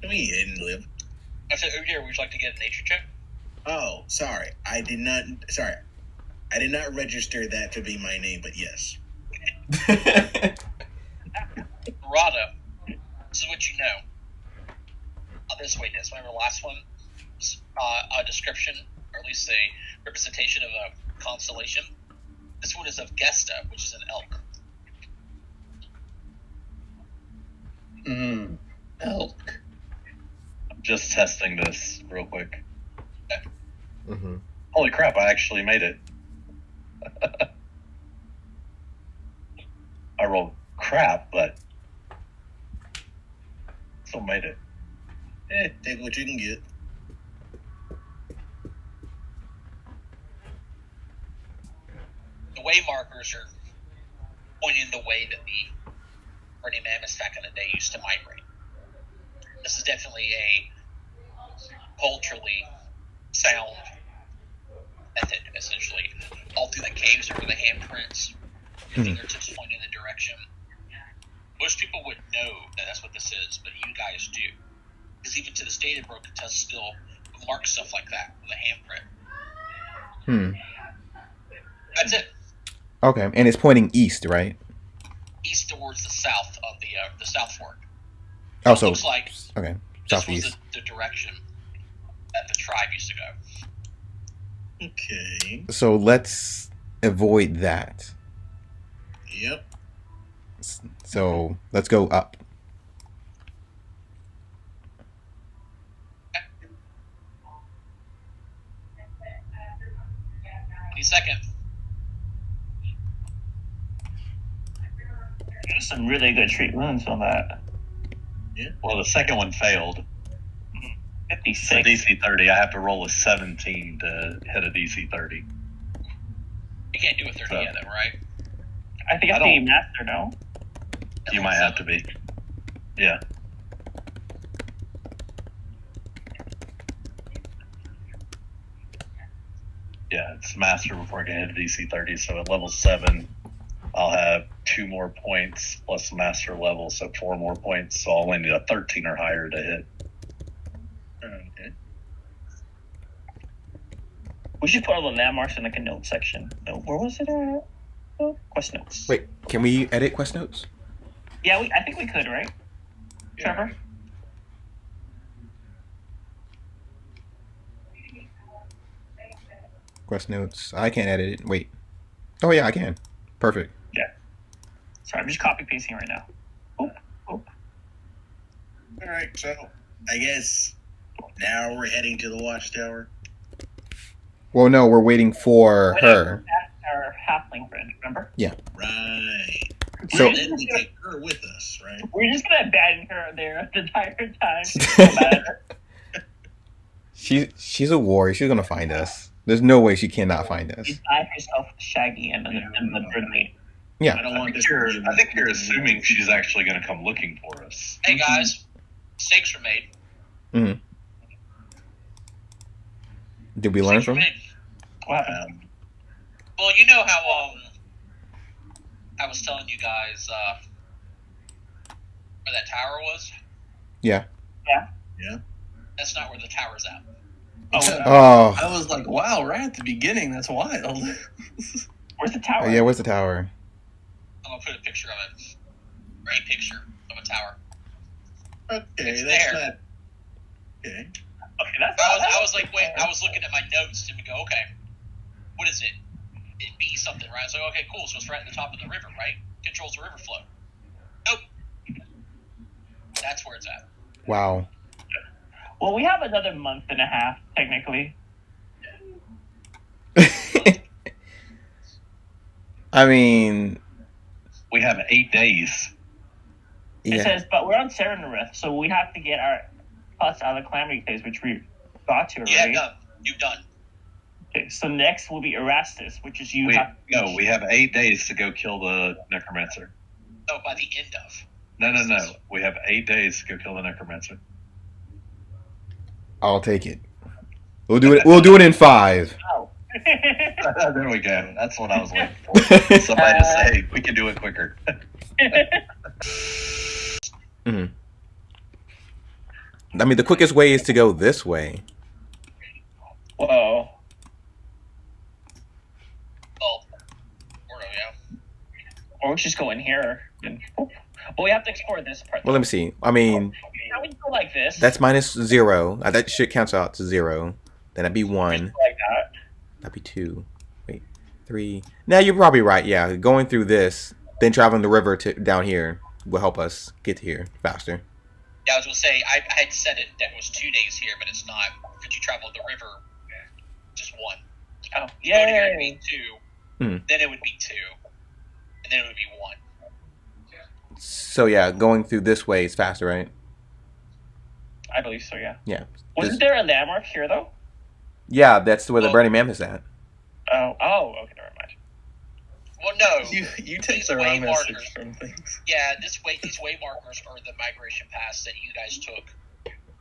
We didn't live. I said, Udir, would you like to get a nature check? Oh, sorry. I did not register that to be my name, but yes. Rada, this is what you know. This way, this. Remember the last one? A description, or at least a representation of a constellation. This one is of Gesta, which is an elk. Elk. I'm just testing this real quick. Mm-hmm. Holy crap, I actually made it. I rolled crap, but still made it. Take what you can get. The way markers are pointing the way that the Bernie mammoths back in the day used to migrate. This is definitely a culturally sound method, essentially. All through the caves are the handprints, your fingertips pointing in the direction. Most people wouldn't know that that's what this is, but you guys do. Because even to this day, the Broken Tusk still mark stuff like that with a handprint. That's it. Okay, and it's pointing east, right? East towards the south of the South Fork. Oh, It so looks like okay, this southeast. was the direction that the tribe used to go. Okay. So let's avoid that. Yep. So let's go up. Second. There's some really good treat wounds on that. Yeah. Well, the second one failed. 56. So DC 30, I have to roll a 17 to hit a DC 30. You can't do a 30 yet, though, right? I think I it's the don't- master, no? You might have to be. Yeah. Yeah, it's master before I can hit a DC 30. So at level 7, I'll have 2 more points plus master level, so 4 more points. So I'll only need a 13 or higher to hit. Okay. We should put all the landmarks in like a note section. No, where was it at? Oh, quest notes. Wait, can we edit quest notes? Yeah, I think we could, right? Yeah. Trevor? Quest notes. I can't edit it. Wait. Oh yeah, I can. Perfect. Sorry, I'm just copy pasting right now. All right. So I guess now we're heading to the watchtower. Well, no, we're waiting for her. Our halfling friend, remember? Right. So Then we take her with us, right? We're just gonna abandon her there the entire time. So bad. she's a warrior. She's gonna find us. There's no way she cannot find us. She tied herself with Shaggy and the third mate. Yeah. I don't I want think this. to be- I think you're assuming she's actually going to come looking for us. Hey, guys. Mistakes were made. Did we learn Mistakes were from? made. What happened? Well, you know how I was telling you guys where that tower was? Yeah. That's not where the tower's at. Oh. I was like, wow, right at the beginning. That's wild. Where's the tower? Yeah. Where's the tower? I'm gonna put a picture of it. Or a picture of a tower. Okay, It's that's there. not. Okay. Okay, that's I was like, wait. I was looking at my notes and we go, okay, what is it? It'd be something, right? So okay, cool. So it's right at the top of the river, right? Controls the river flow. Nope. That's where it's at. Wow. Well, we have another month and a half, technically. I mean, We have 8 days. It yeah. says, but we're on Serenarith, so we have to get our putts out of the Calamity phase, which we got to Yeah, already. done. You've done. Okay, so next will be Erastus, which is you We have. we have 8 days to go kill the necromancer. No, by the end of. No. We have 8 days to go kill the necromancer. I'll take it. We'll do it. We'll do it in 5. Oh. There we go. That's what I was waiting for. Somebody to say we can do it quicker. I mean, the quickest way is to go this way. Whoa. Well, yeah. Or we just go in here. And, well, we have to explore this part. Well, let me see. I mean, How we go like this? that's -0. That shit counts out to 0. Then that'd be 1. Like that. That'd be 2. Wait, 3. Now you're probably right. Yeah, going through this, then traveling the river to down here will help us get to here faster. Yeah, I was gonna say I had said it that it was 2 days here, but it's not. Because you travel the river, just 1. Oh, Go to yeah. here would be 2. Hmm. Then it would be 2, and then it would be 1. So yeah, going through this way is faster, right? I believe so, yeah. Yeah. Wasn't there a landmark here, though? Yeah, that's where the Burning Mammoth is at. Oh, okay, never mind. Well, no. You take These the wrong way message markers. from things. Yeah, these way markers are the migration paths that you guys took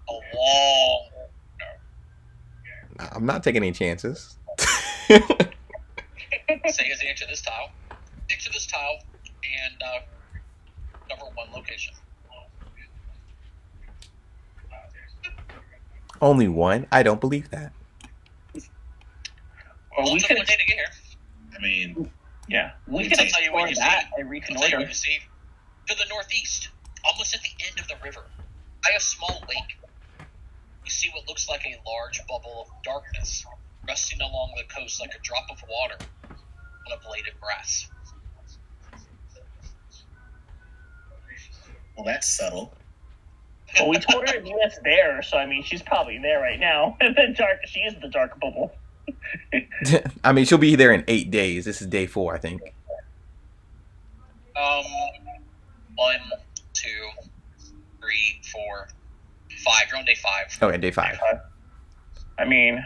a long. I'm not taking any chances. Say as the answer this tile. Answer this tile and number 1 location. Only one? I don't believe that. Well, we took could. one day to get here. I mean, Yeah, we I'll could tell you what explore you that see. and I'll tell you reconnoiter. what you see. To the northeast, almost at the end of the river, by a small lake, you see what looks like a large bubble of darkness resting along the coast like a drop of water on a blade of grass. well, that's subtle. Well, we told her to meet us there, so I mean, she's probably there right now. She is the dark bubble. I mean, she'll be there in 8 days. This is day 4, I think. 1, 2, 3, 4, 5. You're on day 5. Okay, day 5. I mean,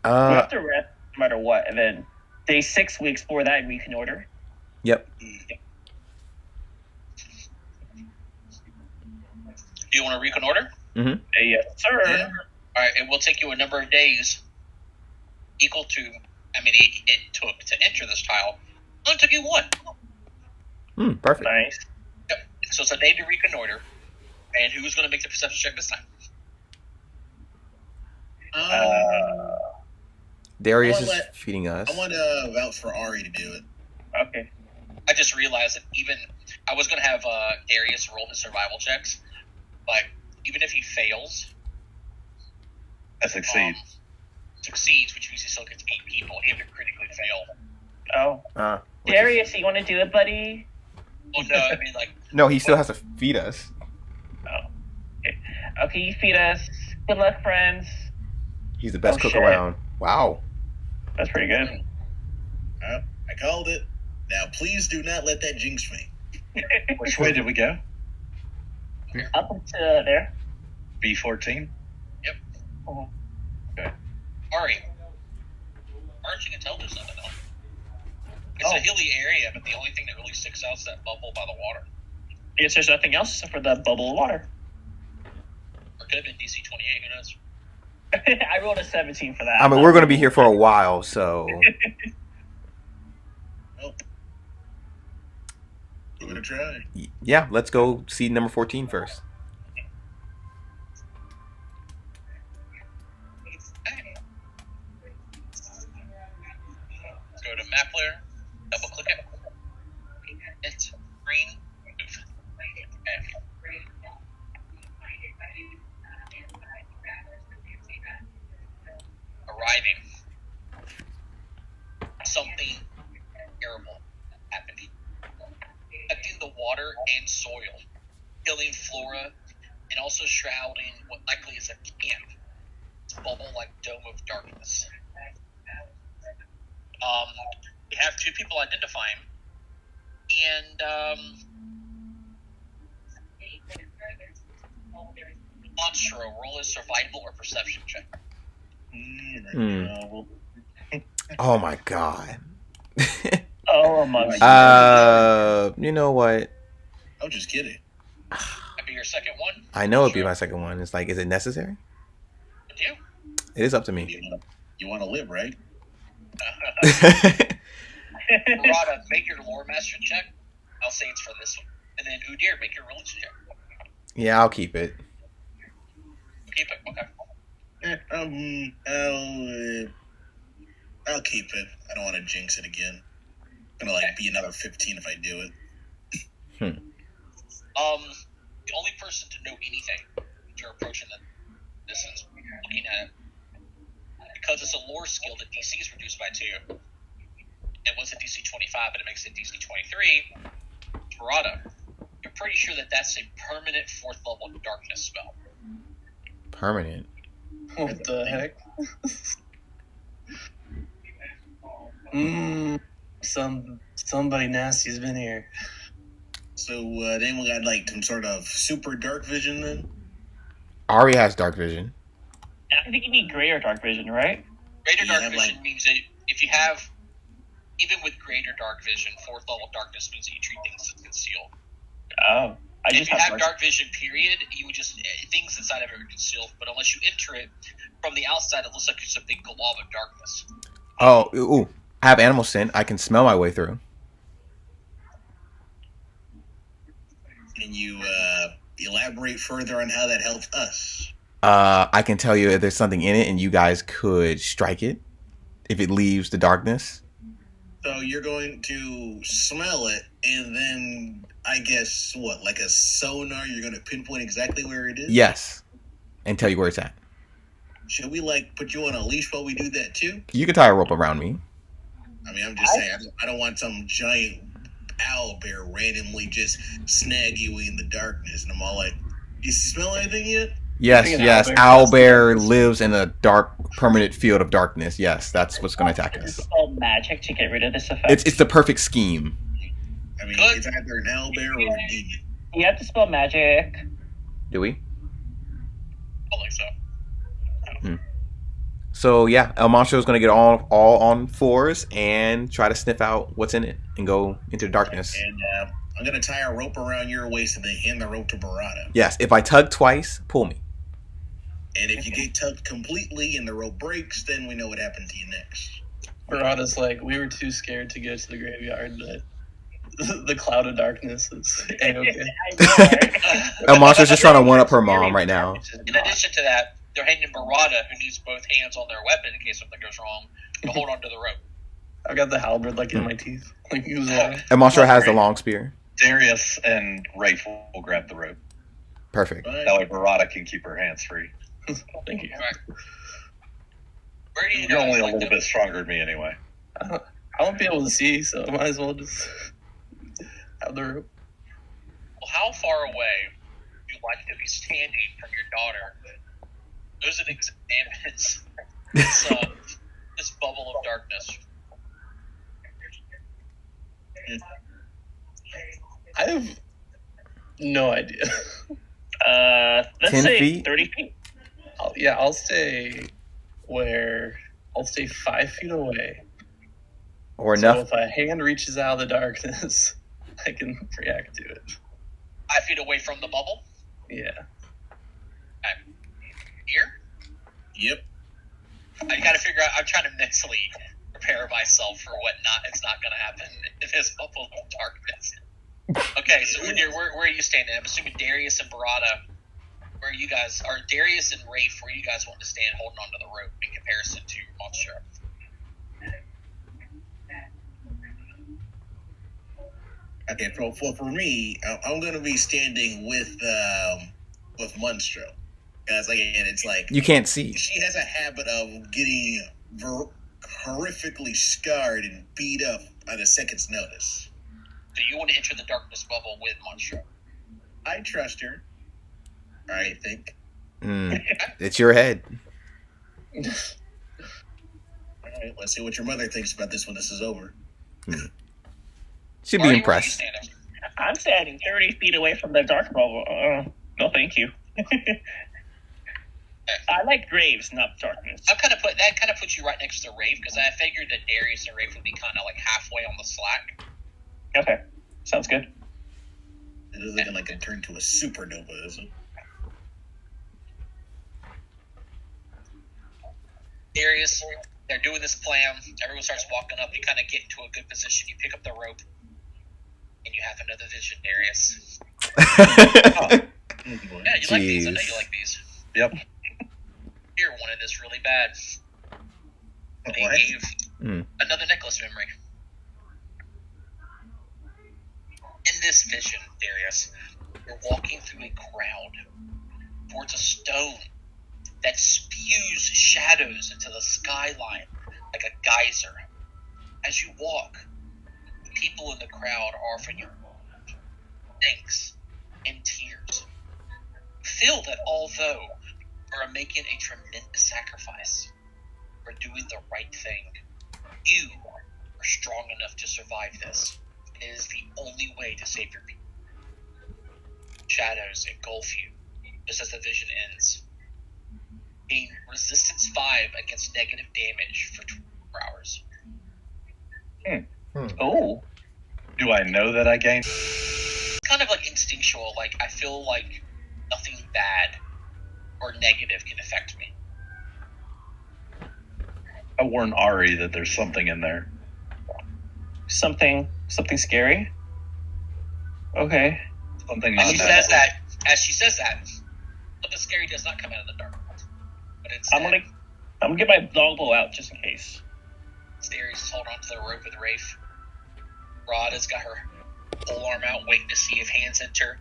we have to rest no matter what, and then day 6 we explore that and reconnoiter. Yep. Do you want to reconnoiter? Yes, sir. Yeah. All right, it will take you a number of days equal to, it took to enter this tile. It only took you 1. Perfect. Nice. Yep. So it's a day to reconnoiter. And who's going to make the perception check this time? Darius I is wanna feeding us. I want to vouch for Ari to do it. Okay. I just realized that I was going to have Darius roll his survival checks, but even if he fails, I succeed. succeeds, which means he still gets 8 people, he had to critically fail. Oh. Darius, you want to do it, buddy? Oh, no, No, he still has to feed us. Okay, you feed us. Good luck, friends. He's the best cook shit. around. Wow. That's pretty good. I called it. Now, please do not let that jinx me. Which way did we go? Up to there. B14? Ari, aren't you can tell there's nothing else? It's a hilly area, but the only thing that really sticks out is that bubble by the water. I guess there's nothing else except for the bubble of water. Or could have been DC 28, who knows? I rolled a 17 for that. I mean, we're going to be here for a while, so... We're going to try. Yeah, let's go see number 14 first. Go to map layer, double click it. It's green, move. Okay. Arriving. Something terrible happened. Affecting the water and soil, killing flora, and also shrouding what likely is a camp. It's a bubble-like dome of darkness. We have 2 people identifying, and Monstro, roll a survival or perception check. Oh my god. Oh my You know what? I'm just kidding. That'd be your second one. I know it'd be my second one. It's like, is it necessary? With you? It is up to me. You want to live, right? Rada, make your lore master check. I'll say it's for this one. And then Udir, make your religion check. Yeah, I'll keep it. Keep it. Okay. I'll keep it. I don't want to jinx it again. I'm gonna be another 15 if I do it. The only person to know anything as you're approaching this is looking at it. Because it's a lore skill, the DC is reduced by 2. It was a DC 25, but it makes it DC 23. Rada, you're pretty sure that that's a permanent 4th level darkness spell. Permanent. What the heck? Somebody nasty's been here. So anyone got some sort of super dark vision then? Ari has dark vision. I think you need gray or dark vision, right? Greater Yeah, dark vision means that if you have, even with greater dark vision, 4th level darkness means that you treat things as concealed. Oh, I If just you have have dark vision, period, you would just things inside of it are concealed. But unless you enter it from the outside, it looks like it's a big glob of darkness. Oh, ooh. I have animal scent. I can smell my way through. Can you elaborate further on how that helps us? I can tell you if there's something in it, and you guys could strike it if it leaves the darkness. So you're going to smell it, and then I guess what, like a sonar? You're going to pinpoint exactly where it is. Yes, and tell you where it's at. Should we like put you on a leash while we do that too? You can tie a rope around me. I mean, I'm just saying, I don't want some giant owl bear randomly just snag you in the darkness, and I'm all like, "You smell anything yet?" Yes, think an yes. owlbear Owlbear does. lives in a dark, permanent field of darkness. Yes, that's what's going to attack Is us. it called magic to get rid of this effect? It's the perfect scheme. I mean, Good. it's either an owl bear or a demon. You have to spell magic. Do we? I don't think so. So yeah, El Monstro is going to get all on fours and try to sniff out what's in it and go into the darkness. And I'm going to tie a rope around your waist and then hand the rope to Barada. Yes, if I tug twice, pull me. And if you get tugged completely and the rope breaks, then we know what happened to you next. Barada's like, we were too scared to go to the graveyard, but the cloud of darkness is A-okay. I know, right? El Monstro's just trying to one up her mom right now. In addition to that, they're handing Barada, who needs both hands on their weapon in case something goes wrong, to hold onto the rope. I've got the halberd like in my teeth. Like he was lying. El Monstro has the long spear. Darius and Rafe will grab the rope. Perfect. But That way Barada can keep her hands free. Thank you. Where do you You're only guys a like little to- bit stronger than me anyway. I won't be able to see, so I might as well just have the rope. Well, how far away would you like to be standing from your daughter? Those are examines this bubble of darkness. I have no idea. Let's 10 say feet? 30 feet. I'll stay where I'll stay 5 feet away. Or So enough. if a hand reaches out of the darkness, I can react to it. 5 feet away from the bubble. Yeah. Here, yep. I got to figure out. I'm trying to mentally prepare myself for what it's not going to happen in this bubble of darkness. Okay, so where are you standing? I'm assuming Darius and Barada. Where you guys are, Darius and Rafe, where you guys want to stand holding onto the rope in comparison to Monstro? Okay, for me, I'm going to be standing with Monstro. Because, again, it's like, You can't see. she has a habit of getting horrifically scarred and beat up on a second's notice. So you want to enter the darkness bubble with Monstro? I trust her. I think. It's your head. All right, let's see what your mother thinks about this when this is over. She'd Where be are you impressed. standing? I'm standing 30 feet away from the dark bubble. No, thank you. I like graves, not darkness. That kind of puts you right next to Rafe because I figured that Darius and Rafe would be kind of like halfway on the slack. Okay, sounds good. It is looking like it turned to a supernova, isn't it? Darius, they're doing this plan. Everyone starts walking up. You kind of get into a good position. You pick up the rope, and you have another vision, Darius. Yeah, you like these. I know you like these. Yep. Here, wanted this really bad. And he What? gave Mm. another necklace memory. In this vision, Darius, you're walking through a crowd towards a stone that spews shadows into the skyline like a geyser. As you walk, the people in the crowd are offering you thanks and tears. Feel that although you are making a tremendous sacrifice for doing the right thing, you are strong enough to survive this. It is the only way to save your people. Shadows engulf you, just as the vision ends. gain resistance 5 against negative damage for 24 hours. Oh. Do I know that I gained? It's kind of like instinctual. Like, I feel like nothing bad or negative can affect me. I warned Ari that there's something in there. Something scary? Okay. Something As not she natural. says that, something scary does not come out of the dark. But instead, I'm gonna get my longbow out just in case. Darius is holding onto the rope with Rafe. Rod has got her whole arm out, waiting to see if hands enter.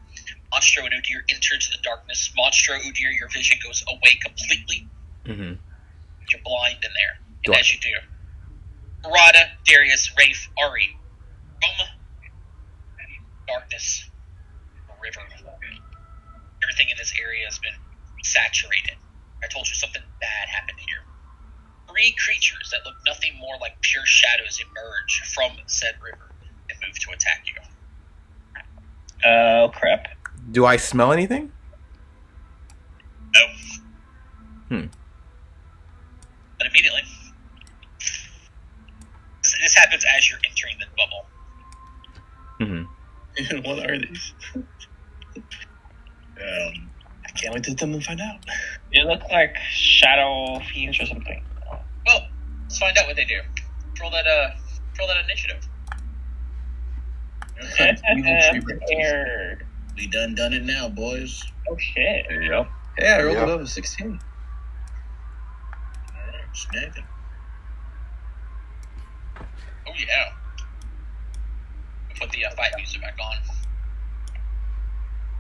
Monstro and Udir enter into the darkness. Monstro, Udir, your vision goes away completely. Mm-hmm. You're blind in there. And as you do, Rada, Darius, Rafe, Ari, from darkness, the river. Everything in this area has been saturated. I told you something bad happened here. 3 creatures that look nothing more like pure shadows emerge from said river and move to attack you. Oh crap. Do I smell anything? No. But immediately, this happens as you're entering the bubble. Mm-hmm. And what are these? I can't wait to them and find out. They look like shadow fiends or something. Well, let's find out what they do. Roll that initiative. Scared. We done it now, boys. Oh shit. Yep. Yeah, I rolled Yep. above a 16. All right, snagging. Oh yeah. Put the fight music back on.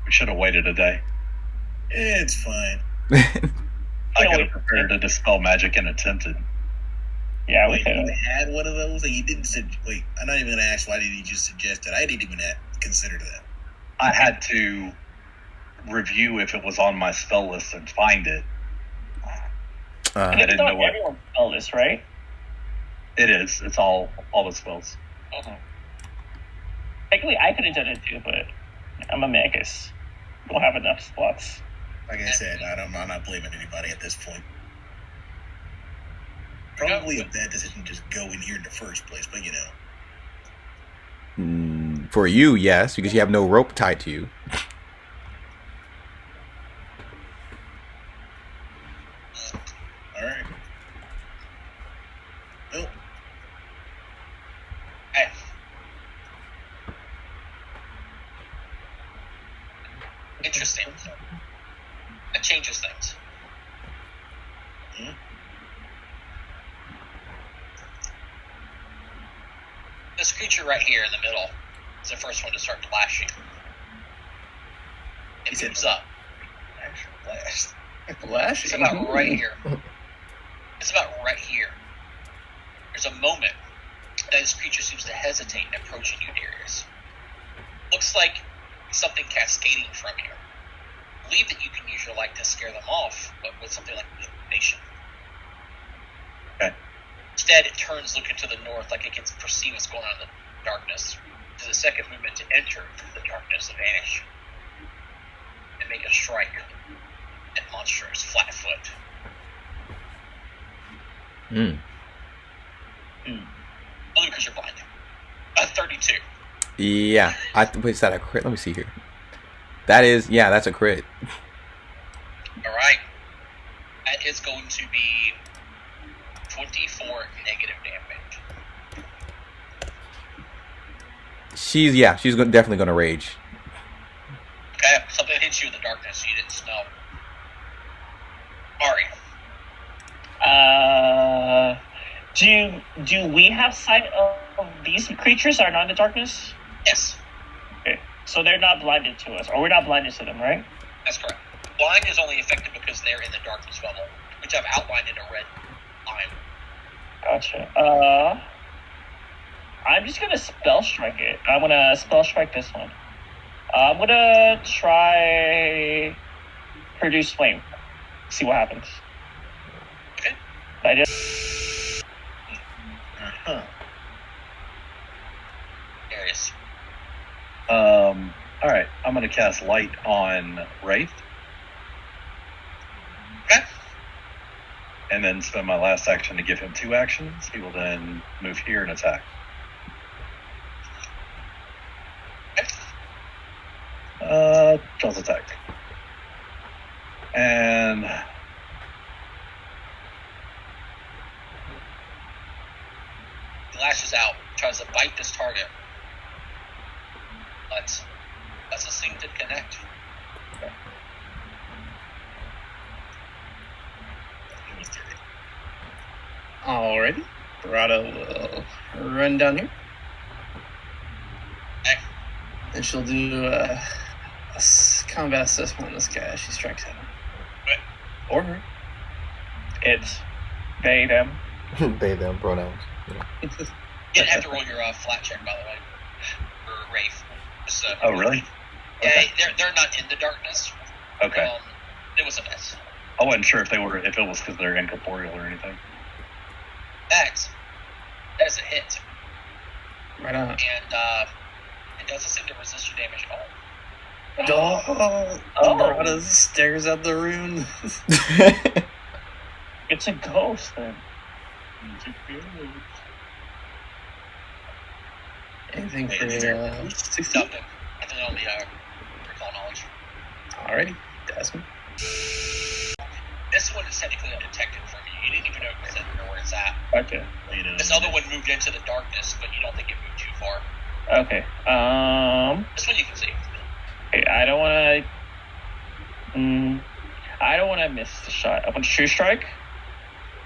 We should have waited a day. It's fine. I could have prepared to dispel magic and attempted. Yeah, we Wait, could. you had one of those, and you didn't. Wait, I'm not even gonna ask why did you just suggest it. I didn't even consider that. I had to review if it was on my spell list and find it. I It's didn't not know what everyone spell this, right? it is. It's all the spells. Okay. Technically, I could have done it too, but I'm a Magus. Don't have enough slots. Like I said, I'm not blaming anybody at this point. Probably a bad decision to just go in here in the first place, but you know. For you, yes, because you have no rope tied to you. All right. Well, Hey. Interesting. That changes things. Hmm? This creature right here in the middle is the first one to start flashing. It moves up. actual blast. Flash? It's about right here. It's about right here. There's a moment that this creature seems to hesitate in approaching you, Darius. Looks like something cascading from you. Believe that you can use your light to scare them off, but with something like illumination. Okay. Instead, it turns looking to the north like it can perceive what's going on in the darkness. Does a second movement to enter the darkness and vanish. And make a strike at Monster's flat foot. Only because you're blind. 32. Yeah. Wait, is that a crit? Let me see here. That is, yeah, that's a crit. Alright. That is going to be 24 negative damage. She's definitely gonna rage. Okay, something hits you in the darkness you didn't smell. Ari. Do we have sight of these creatures that are not in the darkness? Yes, Okay, so they're not blinded to us, or we're not blinded to them, right? that's correct. Blind is only effective because they're in the darkness bubble, which I've outlined in a red line. Gotcha. I'm just gonna spell strike it. I'm gonna spell strike this one. I'm gonna try produce flame. See what happens. Okay. I just Uh-huh. Darius. All right, I'm going to cast light on Wraith. Okay. and then spend my last action to give him 2 actions. He will then move here and attack. Jaws attack. And He lashes out, tries to bite this target. But that's a thing to connect. Alrighty. Barada will run down here. Okay. And she'll do a combat assessment on this guy as she strikes at him. Right. Or her. It's they, them. They, them, pronouns. You didn't have to roll your flat check, by the way, for Wraith. Just, oh, really? Yeah, Okay. they're not in the darkness. Okay. It was a mess. I wasn't sure if it was because they're incorporeal or anything. That is a hit, Right on. and it doesn't seem to resist your damage at all. Oh, Barada stares at the rune. It's a ghost then. Anything for Wait, is there- 16? Nothing. Nothing on the recall knowledge. Alrighty. Desmond. This one is technically undetected from you. You didn't even know it was in there where it's at. Okay. This other one moved into the darkness, but you don't think it moved too far. Okay. This one you can see. I don't want to miss the shot. I'm gonna true strike,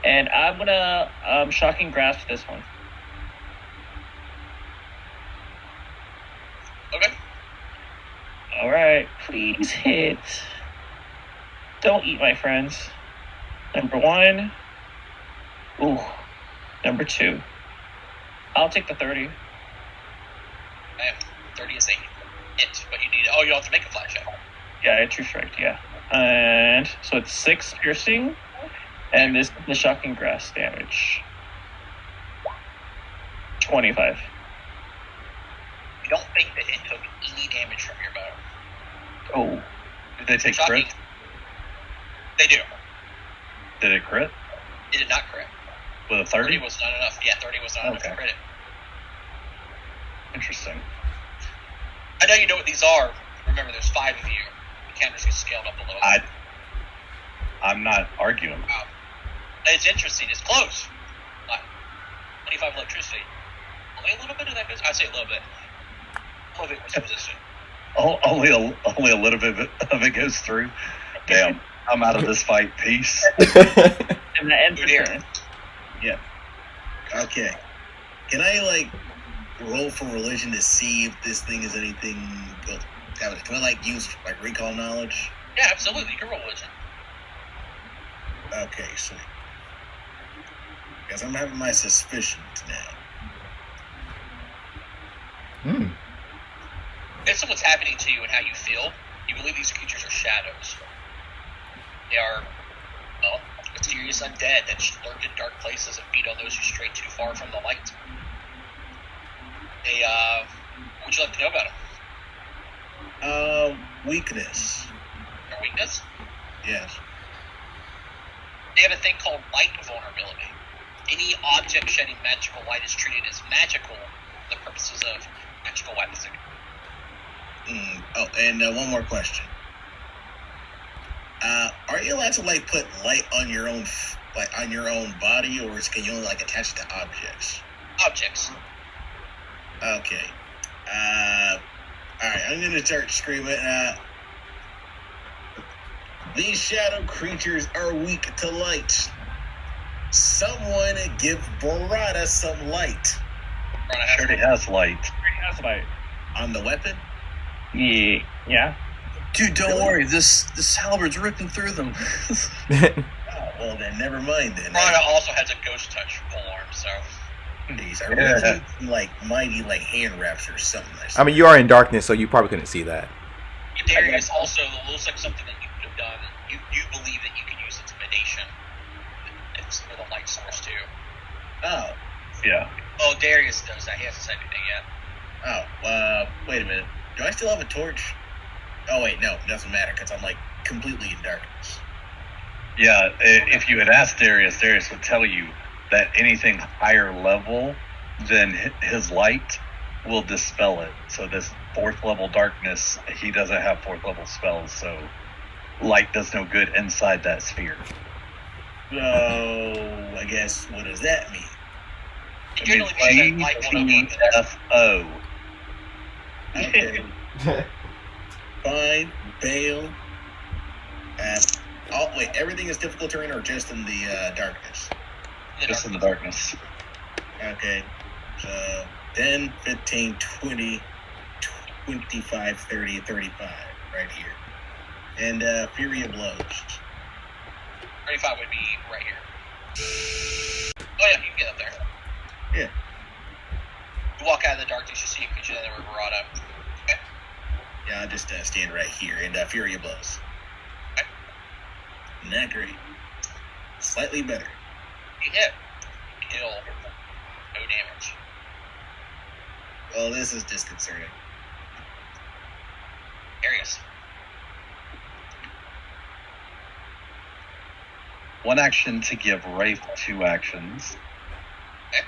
and I'm gonna shocking grasp this one. Okay. All right, please hit. Don't eat, my friends. Number 1. Ooh. Number 2. I'll take the 30. 30 is a hit, but you need. Oh, you don't have to make a flat check. Yeah, I true strike. Yeah, and so it's 6 piercing, and this the shocking grasp damage. 25. You don't think that it took any damage from your bow. Oh, Did they take Shocking. crit? They do. Did it crit? It did not crit. With a 30 30? was not enough. Yeah, 30 was not enough Okay. to crit it. Interesting. I know you know what these are. Remember, there's 5 of you. The counters get scaled up a little. I'm not arguing. Wow. It's interesting. It's close. 25 electricity. Only a little bit of that goes. I'd say a little bit. Some of it was resistant. Only a little bit of it goes through. Damn, I'm out of this fight. Peace. and that ends the Dear. turn. Okay. Can I roll for religion to see if this thing is anything? Can I use recall knowledge? Yeah, absolutely. You can roll religion. Okay, sweet. Because I'm having my suspicions now. Based on what's happening to you and how you feel, you believe these creatures are shadows. They are, well, mysterious undead that lurk in dark places and feed on those who stray too far from the light. They, what would you like to know about them? Weakness. Their weakness? Yes. They have a thing called light vulnerability. Any object shedding magical light is treated as magical for the purposes of magical weapons. Oh, and one more question. Are you allowed to put light on your own, on your own body, or can you only attach it to objects? Objects. Okay. All right. I'm gonna start screaming. These shadow creatures are weak to light. Someone give Barada some light. Rana Already has light. That's right. On the weapon? Yeah. Dude, don't worry. This halberd's ripping through them. Oh, well then, never mind then. Rana also has a ghost touch polearm, so These are really mighty hand wraps or something. I mean, you are in darkness, so you probably couldn't see that. Darius also looks like something that you could have done. You believe that you could use intimidation. It's for the light source too. Oh. Yeah. Oh, Darius does that. He hasn't said anything yet. Oh, wait a minute. Do I still have a torch? Oh, wait, no, it doesn't matter because I'm completely in darkness. Yeah, if you had asked Darius, Darius would tell you that anything higher level than his light will dispel it. So this 4th level darkness, he doesn't have 4th level spells, so light does no good inside that sphere. So I guess what does that mean? It generally means that light won't open the next. GTFO. Okay. Fine. Bail. Wait, everything is difficult terrain or just in the darkness? Just in the darkness. Okay. So 10, 15, 20, 25, 30, 35 right here. And Fury of Blows. 35 would be right here. Oh yeah, you can get up there. Yeah. You walk out of the darkness, you see a creature in the Riverado. Okay. Yeah, I'll just stand right here and Fury of Blows. Okay. Not great. Slightly better. You hit. Kill. No damage. Well, this is disconcerting. Darius. One action to give Wraith 2 actions. Okay.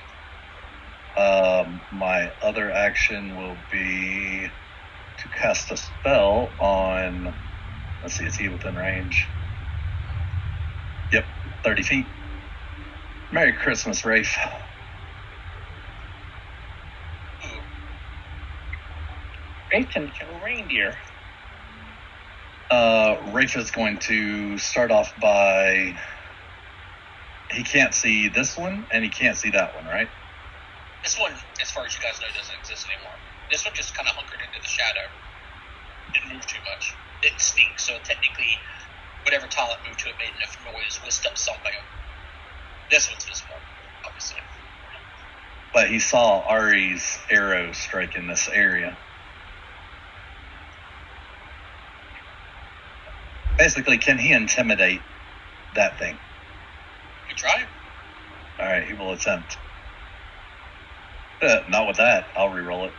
My other action will be to cast a spell on. Let's see, is he within range? Yep, 30 feet. Merry Christmas, Wraith. Ooh. Wraith can kill reindeer. Wraith is going to start off by. He can't see this one, and he can't see that one, right? This one, as far as you guys know, doesn't exist anymore. This one just kind of hunkered into the shadow. Didn't move too much. Didn't sneak, so technically, whatever tile it moved to, it made enough noise, whisked up something. This one's visible, obviously. But he saw Ari's arrow strike in this area. Basically, can he intimidate that thing? You try. All right, he will attempt. Not with that. I'll re-roll it.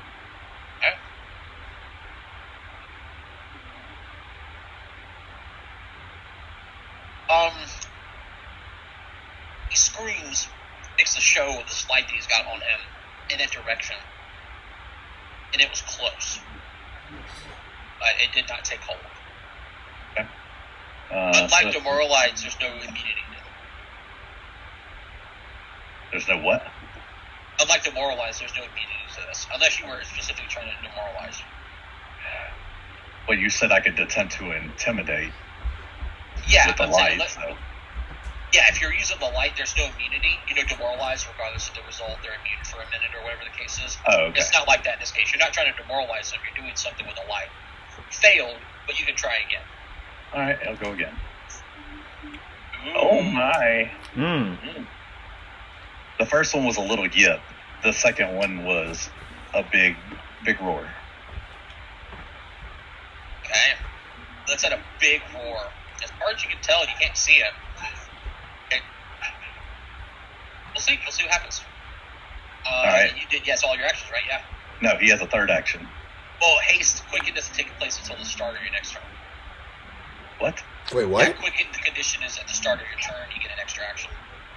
He screams, makes a show of the slide that he's got on him in that direction. And it was close. But it did not take hold. Unlike Demoralize, there's no immunity to them. There's no what? Unlike Demoralize, there's no immunity to this. Unless you were specifically trying to demoralize. Well, you said I could attempt to intimidate Yeah, with the I'm light. saying, yeah, if you're using the light, there's no immunity. You know, demoralize, regardless of the result, they're immune for a minute or whatever the case is. Oh, okay. It's not like that in this case. You're not trying to demoralize them. You're doing something with a light. Failed, but you can try again. All right, I'll go again. Oh my. The first one was a little yip. The second one was a big roar. Okay. That's at a big roar. As far as you can tell, you can't see it. Okay. We'll see. We'll see what happens. All right. You did, yes, all your actions, right? Yeah. No, he has a third action. Well, haste, quicken doesn't take place until the start of your next turn. What? Wait, what? Yeah, quicken, the condition is at the start of your turn, you get an extra action.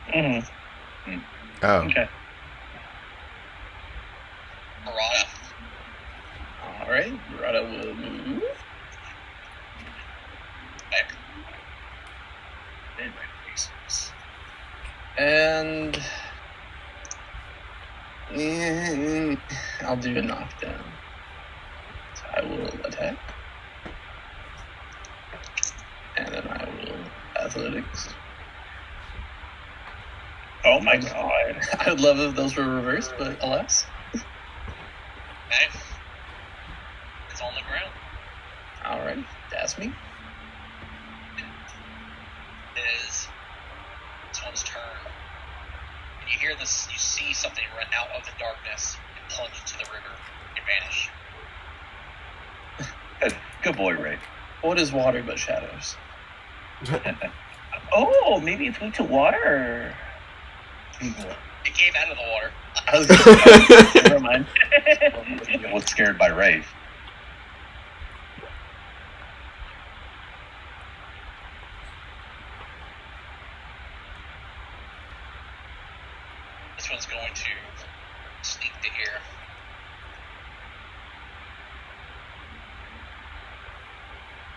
Mm-hmm. Oh. Okay. Murata. Alright, Murata will move. Okay. And I'll do a knockdown. So I will attack. And then I will athletics. Oh my god. I would love if those were reversed, but alas. Okay. It's on the ground. Alright, that's me. It is this one's turn. And you hear this, you see something run out of the darkness and plunge into the river and vanish. Good boy, Ray. What is water but shadows? Oh, maybe it's weak to water. It came out of the water. I was gonna Never mind. It was scared by Ray. one's going to sneak to here.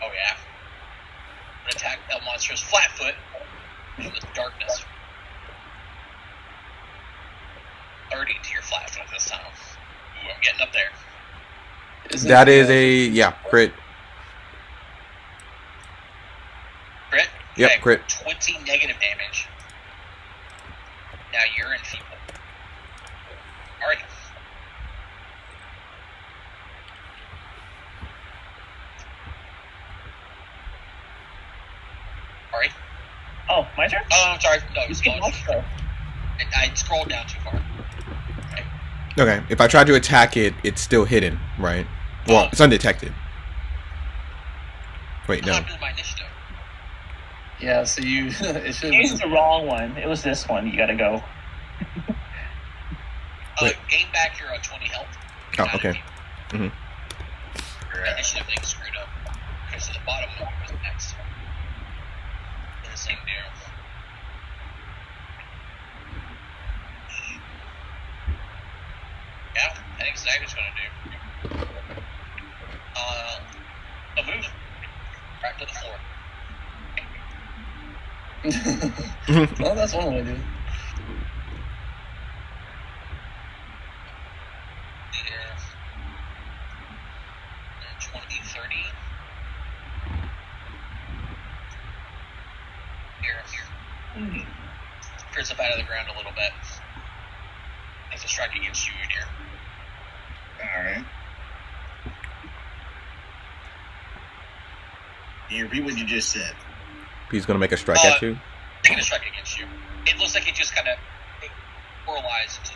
Oh yeah. I'm gonna attack El Monster's Flatfoot from the darkness. 30 to your Flatfoot this time. Ooh, I'm getting up there. That is a crit. Crit? Yep, Okay, crit. 20 negative damage. Now you're enfeebled. Alright. Alright. Oh, my turn? Oh, I'm sorry. No, You it's can gone. also. I scrolled down too far. Okay, if I try to attack it, it's still hidden, right? Well, it's undetected. Wait, no. I'm doing my initiative. Yeah, so you it should You used the wrong one. It was this one. You gotta go. Wait. Gain back your 20 health. Oh, okay. The initiative thing screwed up. Okay, so the bottom one was next. The same deal. Yeah, I think Zagger's gonna do. A move. Right to the floor. well, that's one way to do it. Yeah. 20, 30. Here. Clears up out of the ground a little bit. Makes a strike against you, dear. Alright. Can you repeat what you just said? He's gonna make a strike at you. Taking a strike against you. It looks like it just kind of paralyzed.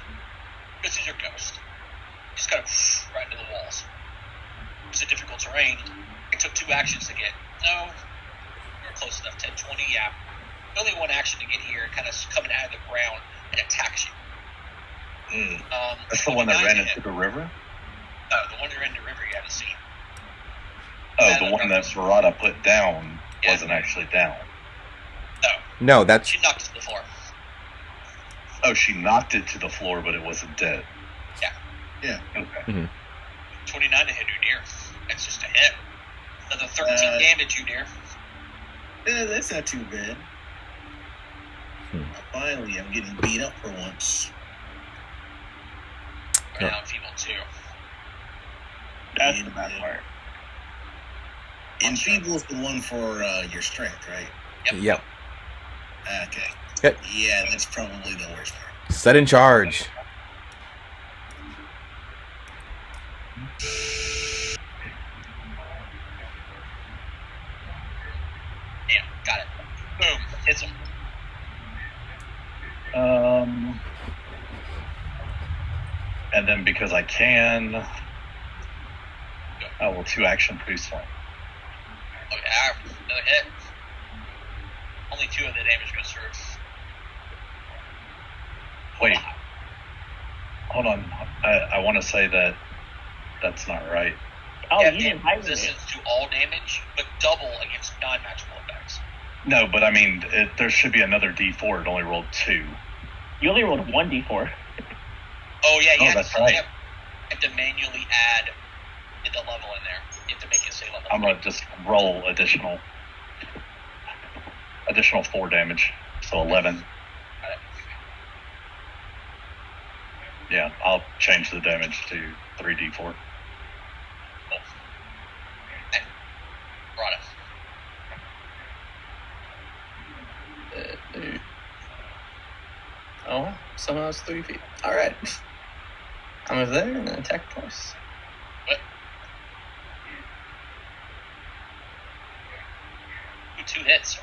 This is your ghost. Just kind of right into the walls. It's a difficult terrain. It took 2 actions to get. No, you're close enough. 10, 20, yeah. Only 1 action to get here, kind of coming out of the ground and attacks you. That's the one that ran into the river? Oh, the one that ran into the river you haven't seen. Oh, the one that Verada put down wasn't actually down. No, that's She knocked it to the floor. Oh, she knocked it to the floor, but it wasn't dead. Yeah. Okay. 29 to hit you, dear. That's just a hit. Another 13 damage, you dear. Yeah, that's not too bad. Finally, I'm getting beat up for once. Right now I'm feeble too. That's the bad part. Enfeeble's the one for your strength, right? Yep. Okay. Okay. Yeah, that's probably the worst part. Set in charge. Yeah, got it. Boom. Hits him. And then because I can, I will 2 action pre-swing. Okay, another hit. Only 2 of the damage goes through. Wait. Hold on. I want to say that that's not right. Oh, Yeah, you didn't hide it. resistance to all damage, but double against non-magical effects. No, but I mean, there should be another D4. It only rolled 2. You only rolled 1d4. Oh yeah, you that's right. You have to manually add the level in there. You have to make it say level. I'm gonna just roll additional 4 damage, so 11. Got it. Yeah, I'll change the damage to 3d4. Cool. Okay. Brought it. Oh, somehow it's 3 feet. All right. I'm over there and then attack twice. What? 2 hits.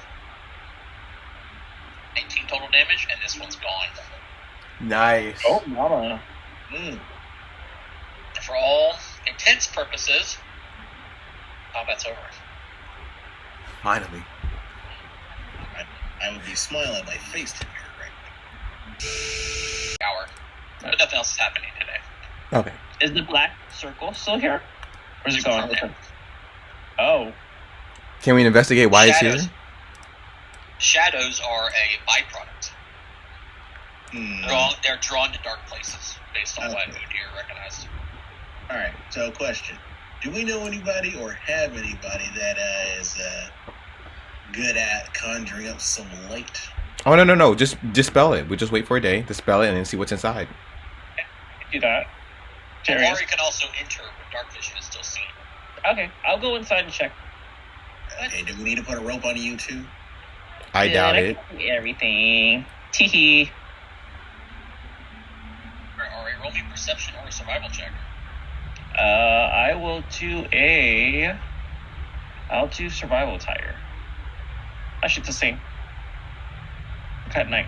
19 total damage, and this one's gone. Nice. Oh, mama. For all intents purposes, combat's over. Finally. I would be smiling at my face to hear right Hour. But nothing else is happening today. Okay. Is the black circle still here? Or is it It's gone? gone. Oh. Can we investigate why it's Shadows. here? Shadows are a byproduct. They're drawn to dark places based on what Udyr recognized. All right. So, question: do we know anybody or have anybody that is good at conjuring up some light? Oh no! Just dispel it. We just wait for a day, dispel it, and then see what's inside. Do that. Or you can also enter where dark vision is still seen. Okay, I'll go inside and check. Okay. Do we need to put a rope on you too? I doubt it. can do everything. Teehee. All right, roll me perception or a survival check. I'll do survival tire. Actually, it's the same. Cut night.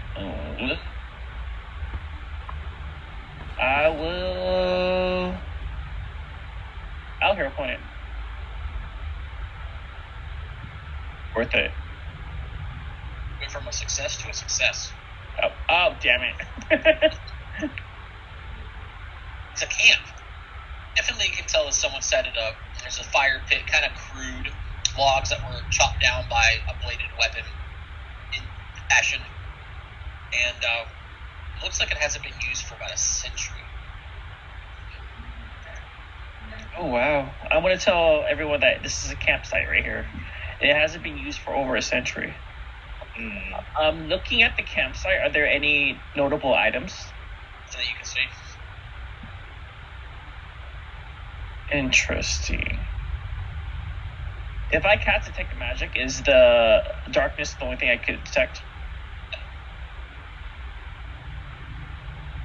I'll hero point it. Worth it. Went from a success to a success. Oh damn it. It's a camp. Definitely you can tell that someone set it up. There's a fire pit, kind of crude logs that were chopped down by a bladed weapon in passion. And looks like it hasn't been used for about a century. Oh wow. I want to tell everyone that this is a campsite right here. It hasn't been used for over a century. Looking at the campsite, are there any notable items So that you can see. Interesting. If I cast detect magic, is the darkness the only thing I could detect?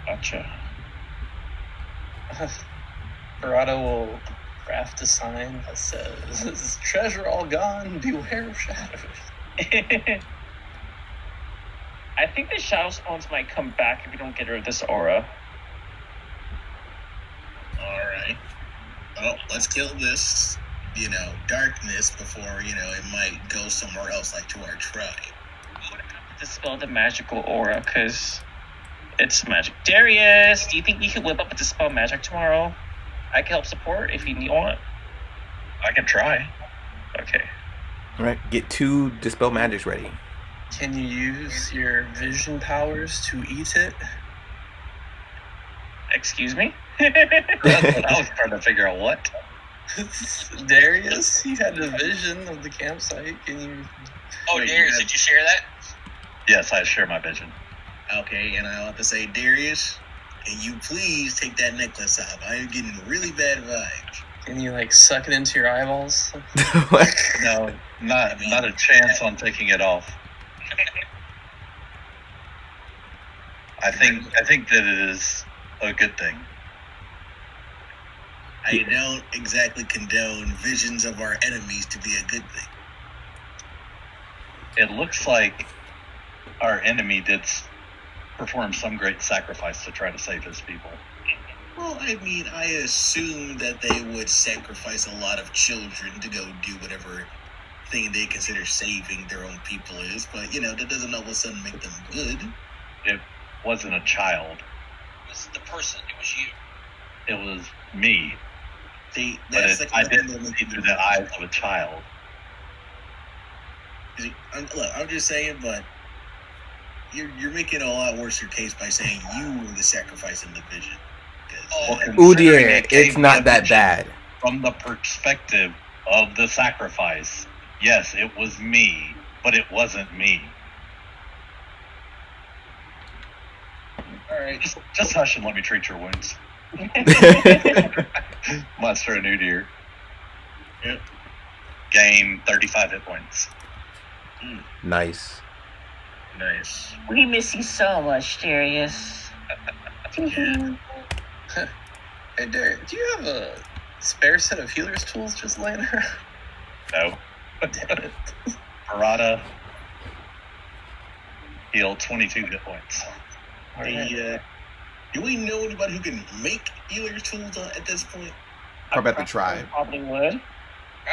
Gotcha. Verado will craft a sign that says, "Treasure all gone, beware of shadows." I think the shadow spawns might come back if you don't get rid of this aura. All right. Well, let's kill this, darkness before, it might go somewhere else, like to our tribe. Dispel the magical aura, because it's magic. Darius, do you think you could whip up a dispel magic tomorrow? I can help support if you want. I can try. Okay. All right, get 2 dispel magics ready. Can you use your vision powers to eat it? Excuse me? That's what I was trying to figure out. What? Darius, he had a vision of the campsite. Can you? Oh, Wait, Darius, you have- did you share that? Yes, I share my vision. Okay, and I'll have to say, Darius, can you please take that necklace off? I am getting really bad vibes. Can you suck it into your eyeballs? No, not a chance on taking it off. I think that it is a good thing. I don't exactly condone visions of our enemies to be a good thing. It looks like our enemy did perform some great sacrifice to try to save his people. Well, I mean, I assume that they would sacrifice a lot of children to go do whatever thing they consider saving their own people is, but, that doesn't all of a sudden make them good. It wasn't a child. It was the person. It was you. It was me. See, But that's the I kind of thing didn't that see makes through them the eyes of a child. Look, I'm just saying, but you're making a lot worse your case by saying you were the sacrifice in the vision. Oh, Udyr, it's not that bad. From the perspective of the sacrifice, yes, it was me, but it wasn't me. All right. Just hush and let me treat your wounds. Monster and Udyr. Yep. Gain 35 hit points. Nice. Nice. We miss you so much, Darius. Hey, Darius, do you have a spare set of healer's tools just laying around? No. Damn it. Parada healed 22 hit points. All right. Do we know anybody who can make healer's tools at this point? How about the tribe? Probably would.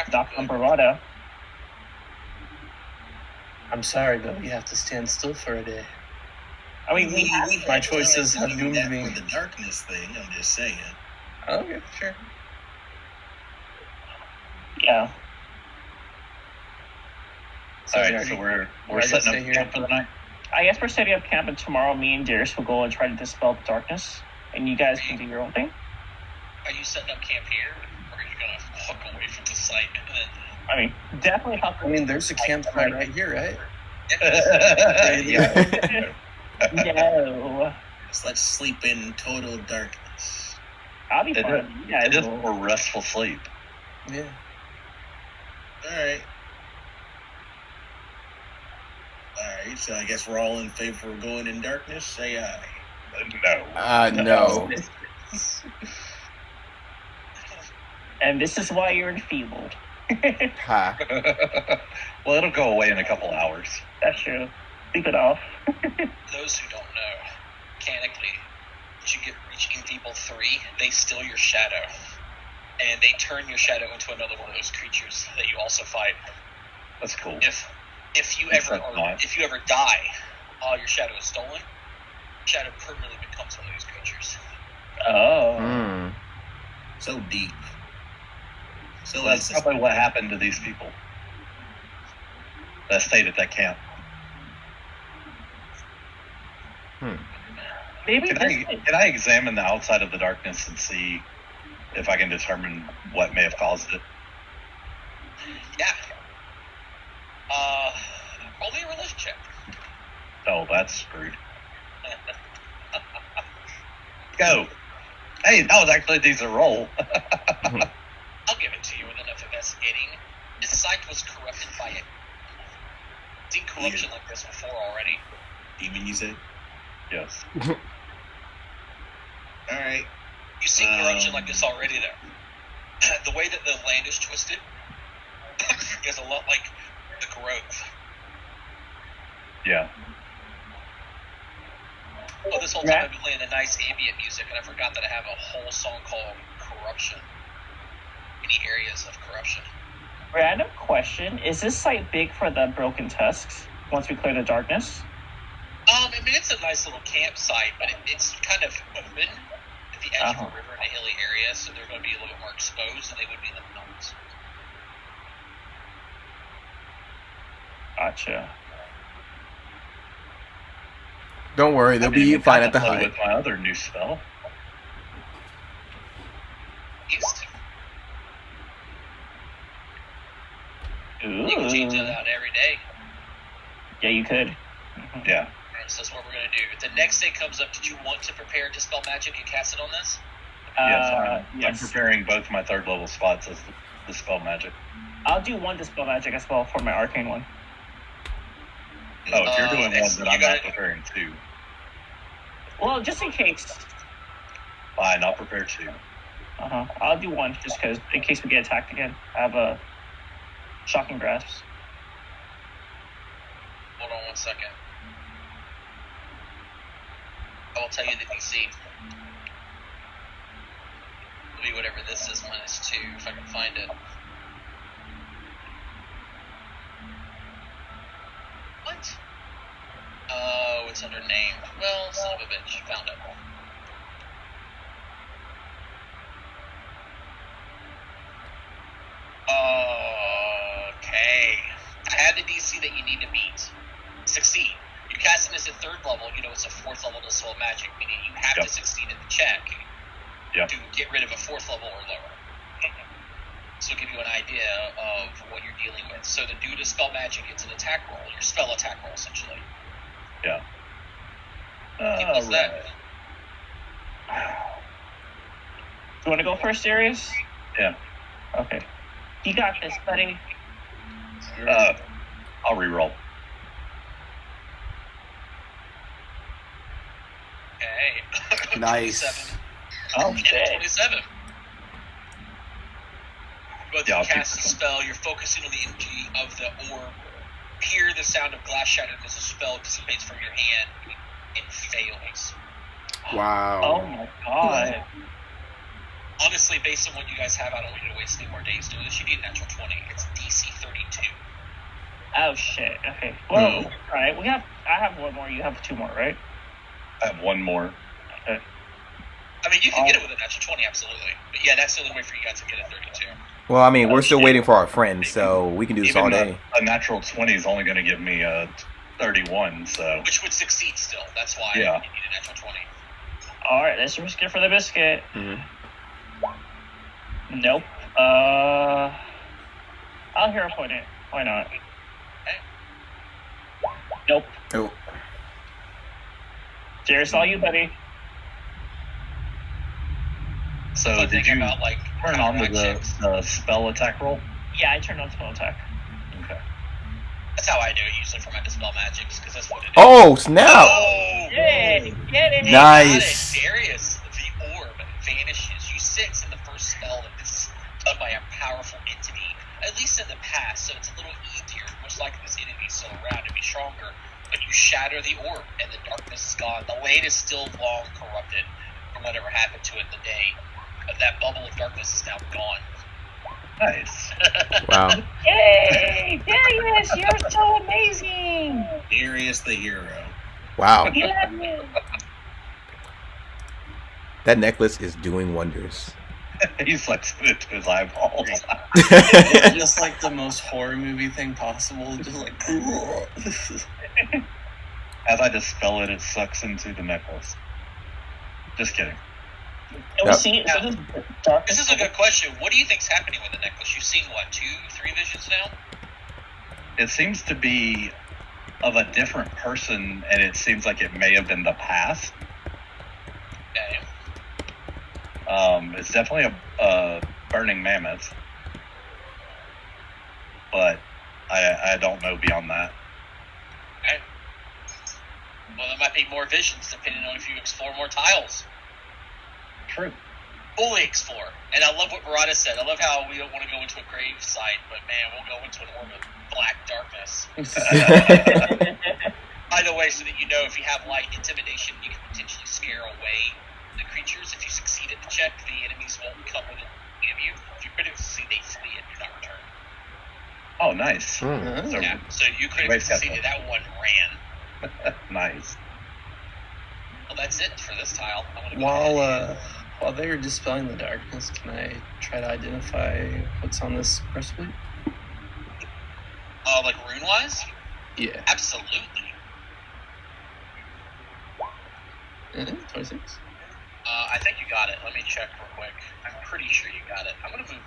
Doc Parada. I'm sorry, but we have to stand still for a day. I mean, we have. My choices have doomed that me. for the darkness thing. I'm just saying. Okay, sure. Yeah. All right, so we're I setting stay up here? camp for the night. I guess we're setting up camp, and tomorrow me and Darius will go and try to dispel the darkness, and you guys can do your own thing. Are you setting up camp here, or are you gonna walk away from the site? I mean, definitely help. I mean, there's a campsite right here, right? Yeah. No. So let's sleep in total darkness. I'll be It fine. is- You guys It is will. for restful sleep. Yeah. Alright. Alright, so I guess we're all in favor of going in darkness. Say aye. No. No. And this is why you're enfeebled. Ha. Well, it'll go away in a couple hours. That's true. Sleep it off. Those who don't know, mechanically, once you reach Enfeeble 3, they steal your shadow. And they turn your shadow into another one of those creatures that you also fight. That's cool. If you ever die while your shadow is stolen, shadow permanently becomes one of these creatures. Oh. Mm. So deep. So That's that's probably what happened to these people that stayed at that camp. Maybe Can I examine the outside of the darkness and see if I can determine what may have caused it? Yeah. Roll me a religion check. Oh, that's screwed. Go. Hey, that was actually a decent roll. I'll give it to you with enough investigating. This site was corrupted by it. Seen corruption like this before already. demon, you said? Yes. Alright. You've seen corruption like this already, though. The way that the land is twisted is a lot like the Grove. Yeah. Oh, this whole time I've been playing the nice ambient music, and I forgot that I have a whole song called Corruption. Many areas of corruption. Random question: is this site big for the broken tusks? Once we clear the darkness. I mean, it's a nice little campsite, but it's kind of open at the edge of a river in a hilly area, so they're going to be a little bit more exposed than they would be in the mountains. Gotcha. Don't worry, they'll be fine at the play high. with my other new spell. Used to. Ooh. You can change that out every day. Yeah, you could. Yeah. Alright, so that's what we're going to do. If the next day comes up, did you want to prepare Dispel Magic and cast it on this? Yes, I'm yes. preparing both my third level spots as the spell magic. I'll do one dispel magic as well for my arcane one. Oh, if you're doing one, Next, then you I'm gotta- not preparing two. Well, just in case. Fine, I'll prepare two. I'll do one just because, in case we get attacked again. I have a shocking grasp. Hold on one second. I will tell you the DC. It'll be whatever this is -2, if I can find it. What? Oh, it's under name. Well, son of a bitch. Found it. Okay. I have the DC that you need to meet. Succeed. You're casting this at 3rd level, you know it's a 4th level Dispel Magic, meaning you have to succeed in the check to get rid of a 4th level or lower. So it'll give you an idea of what you're dealing with. So to do Dispel Magic, it's an attack roll, your spell attack roll, essentially. Yeah. What's that? Do you want to go first, Darius? Yeah. Okay. You got this, buddy. I'll reroll. Okay. Nice. 27. Oh, And shit. 27. Both Yeah, you I'll keep cast the this spell, you're focusing on the energy of the orb. Hear the sound of glass shattering as the spell dissipates from your hand. It fails. Wow. Oh my god. Honestly, based on what you guys have, I don't want you to waste any more days doing this. You need a natural 20. It's DC 32. Oh shit. Okay. Well, alright. I have one more. You have 2 more, right? I have one more. Okay. I mean, you can get it with a natural 20, absolutely. But yeah, that's the only way for you guys to get a 32. Well, I mean, we're still waiting for our friends, so we can do this all Even day. a natural 20 is only going to give me 31, so which would succeed still. That's why Yeah. you need a natural 20. All right, let's risk it for the biscuit. Mhm. Nope. I'll hero point it. Why not? Nope. Oh, Cheers, all you, buddy. so So did think you about like turn on counteract the, checks. the spell attack roll? Yeah, I turned on spell attack. Okay. That's how I do it usually for my dispel magics because that's what it is. oh snap! Oh! Yay! Get it! Nice. Got it. Darius, the orb vanishes. You sense in the first spell that this is done by a powerful entity, at least in the past, so it's a little easier. Most likely this entity is still around to be stronger, but you shatter the orb and the darkness is gone. The land is still long corrupted from whatever happened to it in the day, but that bubble of darkness is now gone. Nice. Wow. Yay! Darius, you're so amazing! Darius the hero. Wow. We love you. That necklace is doing wonders. He's flexing it to his eyeballs. It's just like the most horror movie thing possible. Just like, As I dispel it, it sucks into the necklace. Just kidding. And we see so this dark. This is a good question. What do you think's happening with the necklace? You've seen, what, 2, 3 visions now? It seems to be of a different person, and it seems like it may have been the past. Okay. It's definitely a burning mammoth, but I don't know beyond that. Okay. Well, there might be more visions depending on if you explore more tiles. True. Fully explore. And I love what Barada said. I love how we don't want to go into a grave site, but man, we'll go into an orb of black darkness. By the way, so that you know, if you have light intimidation, you can potentially scare away the creatures. If you succeed at the check, the enemies won't come within of you. If you critically succeed, they flee and do not return. Oh, nice. Hmm. So, Yeah. So you critically Nice catch. succeeded. That one ran. nice. Well, that's it for this tile. I'm gonna go ahead while they were dispelling the darkness, can I try to identify what's on this breastplate? like rune wise? Yeah. Absolutely. 26. I think you got it. Let me check real quick. I'm pretty sure you got it. I'm gonna move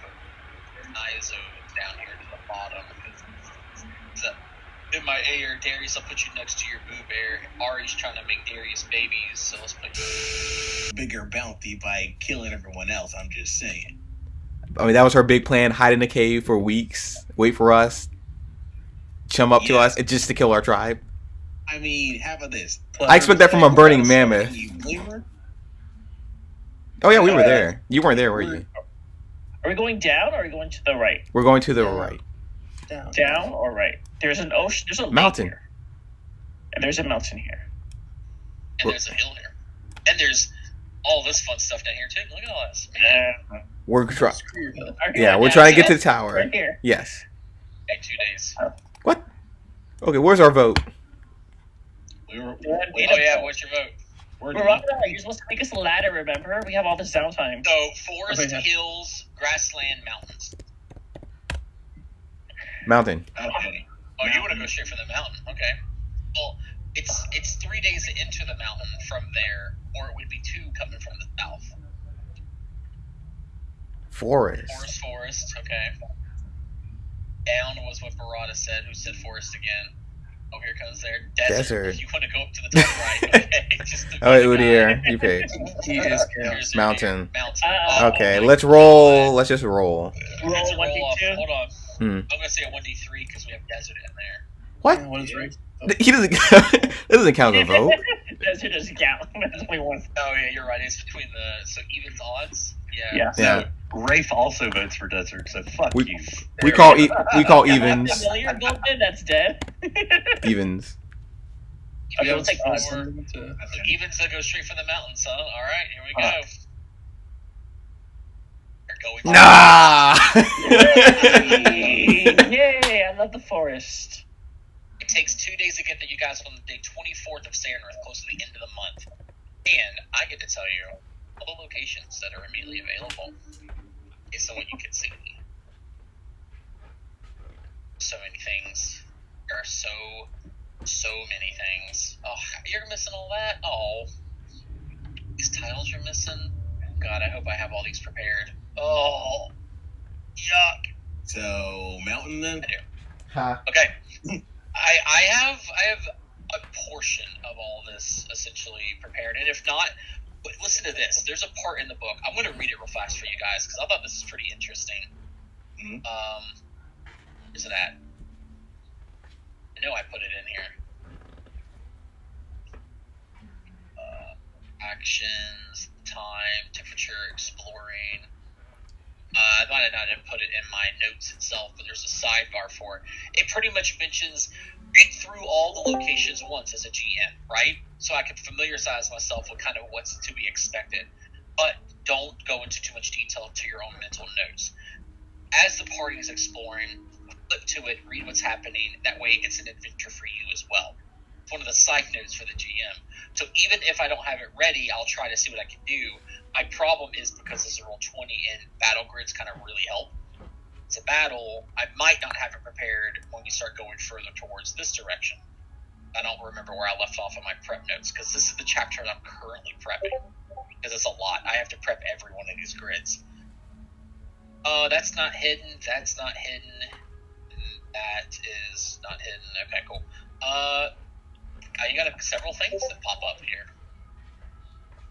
Izo down here to the bottom because in my air, Darius, I'll put you next to your boo bear. Ari's trying to make Darius babies, so let's put Bigger bounty by killing everyone else. I'm just saying. I mean, that was her big plan: hide in the cave for weeks, wait for us, chum up to Yeah. us, just to kill our tribe. I mean, how about this? I expect that from a burning mammoth. You blame her? Oh yeah, we were there. You weren't there, were you? Are we going down or are we going to the right? We're going to the right. Down or right? There's an ocean. There's a lake Mountain. here. And there's a mountain here. and there's a hill here. And there's all this fun stuff down here too. Look at all this. Man. We're trying. Screw your hill. Yeah, we're trying to get to the tower. Right here. Yes. Hey, 2 days. What? Okay, where's our vote? We were. Yeah, Oh yeah, what's your vote? We're Miranda, you're supposed to make us a ladder, remember? We have all this downtime. So forest, Okay, yeah. hills, grassland, mountains. Mountain. Okay. Oh, you want to go straight for the mountain? Okay. Well, it's 3 days into the mountain from there, or it would be 2 coming from the south. Forest. Forest. Okay. Down was what Barada said. Who said forest again? Oh, here comes there. Desert. You want to go up to the top right? Okay. Just to Oh, be the guy. Udir, you picked. He is chaos. Here's Mountain. Mountain. Okay, my let's God. roll. Let's just roll. Roll It's a roll off. 1d2. Hold on. Hmm. I'm gonna say a 1d3 because we have desert in there. What? Yeah, what is right? He doesn't. That doesn't count as a vote. Desert doesn't count. That's only one. Oh yeah, you're right. It's between the even odds. Yeah. Yeah. Yeah. Rafe also votes for desert, so fuck We- you. We call The evens. familiar voted, that's dead. Evens. Okay, we'll take Four. this. So evens that go straight for the mountains, huh? All right, here we go. They're going. Nah. Yay, I love the forest. It takes 2 days to get there. You guys on the day 24th of Sarenrath, close to the end of the month, and I get to tell you all the locations that are immediately available. Based on what you can see. So many things. There are so So many things. Oh, you're missing all that? Oh. These tiles you're missing? God, I hope I have all these prepared. Oh. Yuck. So, mountain then? I do. Huh. Okay. I have a portion of all this essentially prepared, and if not, but listen to this. There's a part in the book. I'm going to read it real fast for you guys because I thought this is pretty interesting. Mhm. Where's it at? I know I put it in here. Actions, time, temperature, exploring. I thought I didn't put it in my notes itself, but there's a sidebar for it. It pretty much mentions read through all the locations once as a GM, right? So I can familiarize myself with kind of what's to be expected. But don't go into too much detail to your own mental notes. As the party is exploring, flip to it, read what's happening. That way it's an adventure for you as well. It's one of the side notes for the GM. So even if I don't have it ready, I'll try to see what I can do. My problem is because this is a roll 20 and battle grids kind of really help. It's a battle. I might not have it prepared when we start going further towards this direction. I don't remember where I left off on my prep notes because this is the chapter that I'm currently prepping. Because it's a lot. I have to prep every one of these grids. That's not hidden. That's not hidden. That is not hidden. Okay, cool. You got several things that pop up here.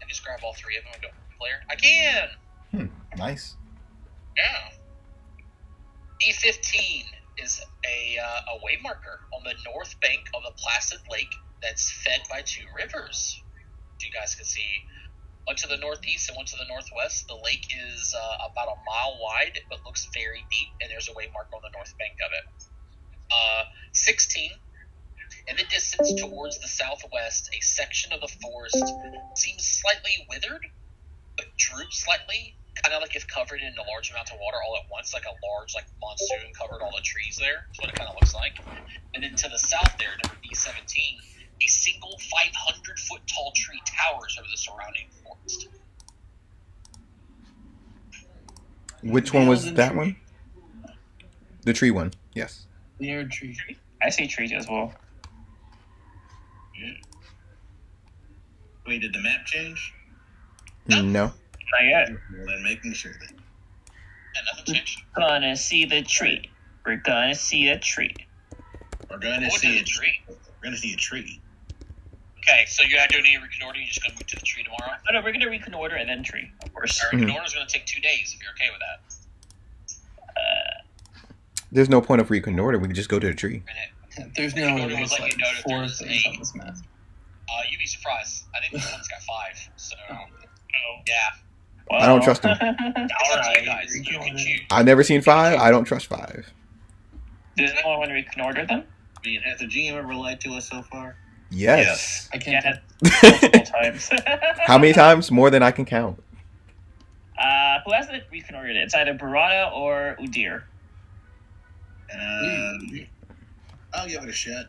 I just grab all three of them and go, player? I can! Nice. Yeah. E15 is a waymarker on the north bank of the Placid Lake that's fed by two rivers. You guys can see one to the northeast and one to the northwest. The lake is about a mile wide, but looks very deep, and there's a waymarker on the north bank of it. 16, in the distance towards the southwest, a section of the forest seems slightly withered, but droops slightly, kind of like if covered in a large amount of water all at once, like a large monsoon covered all the trees there. That's what it kind of looks like. And then to the south there, number B17, a single 500-foot tall tree towers over the surrounding forest. Which one was that one? The tree one. Yes. Near tree. I see trees as well. Wait, did the map change? No. Not yet. Well, then making sure that. And nothing changed. Gonna see the tree. We're gonna see a tree. We're gonna What see is a a tree? We're gonna see a tree. Okay, so you're not doing any reconnoitering, you're just going to move to the tree tomorrow? Oh, no, we're gonna reconnoiter and then tree, of course. Our reconnoiter's going to take 2 days, if you're okay with that. There's no point of reconnoiter. We can just go to the tree. There's no Reconnoiter will there's let like you know that 4 there's things a- on this map. You'd be surprised. I think this one's got 5, so... Oh. Yeah. I don't trust him. It's up to you Alright. guys. You can choose. I've never seen 5. I don't trust 5. Does anyone want to reconnoiter them? I mean, has the GM ever lied to us so far? Yes. I can't. Yeah, multiple times. How many times? More than I can count. Who hasn't reconnoitered it? It's either Barada or Udir. I'll give it a shot.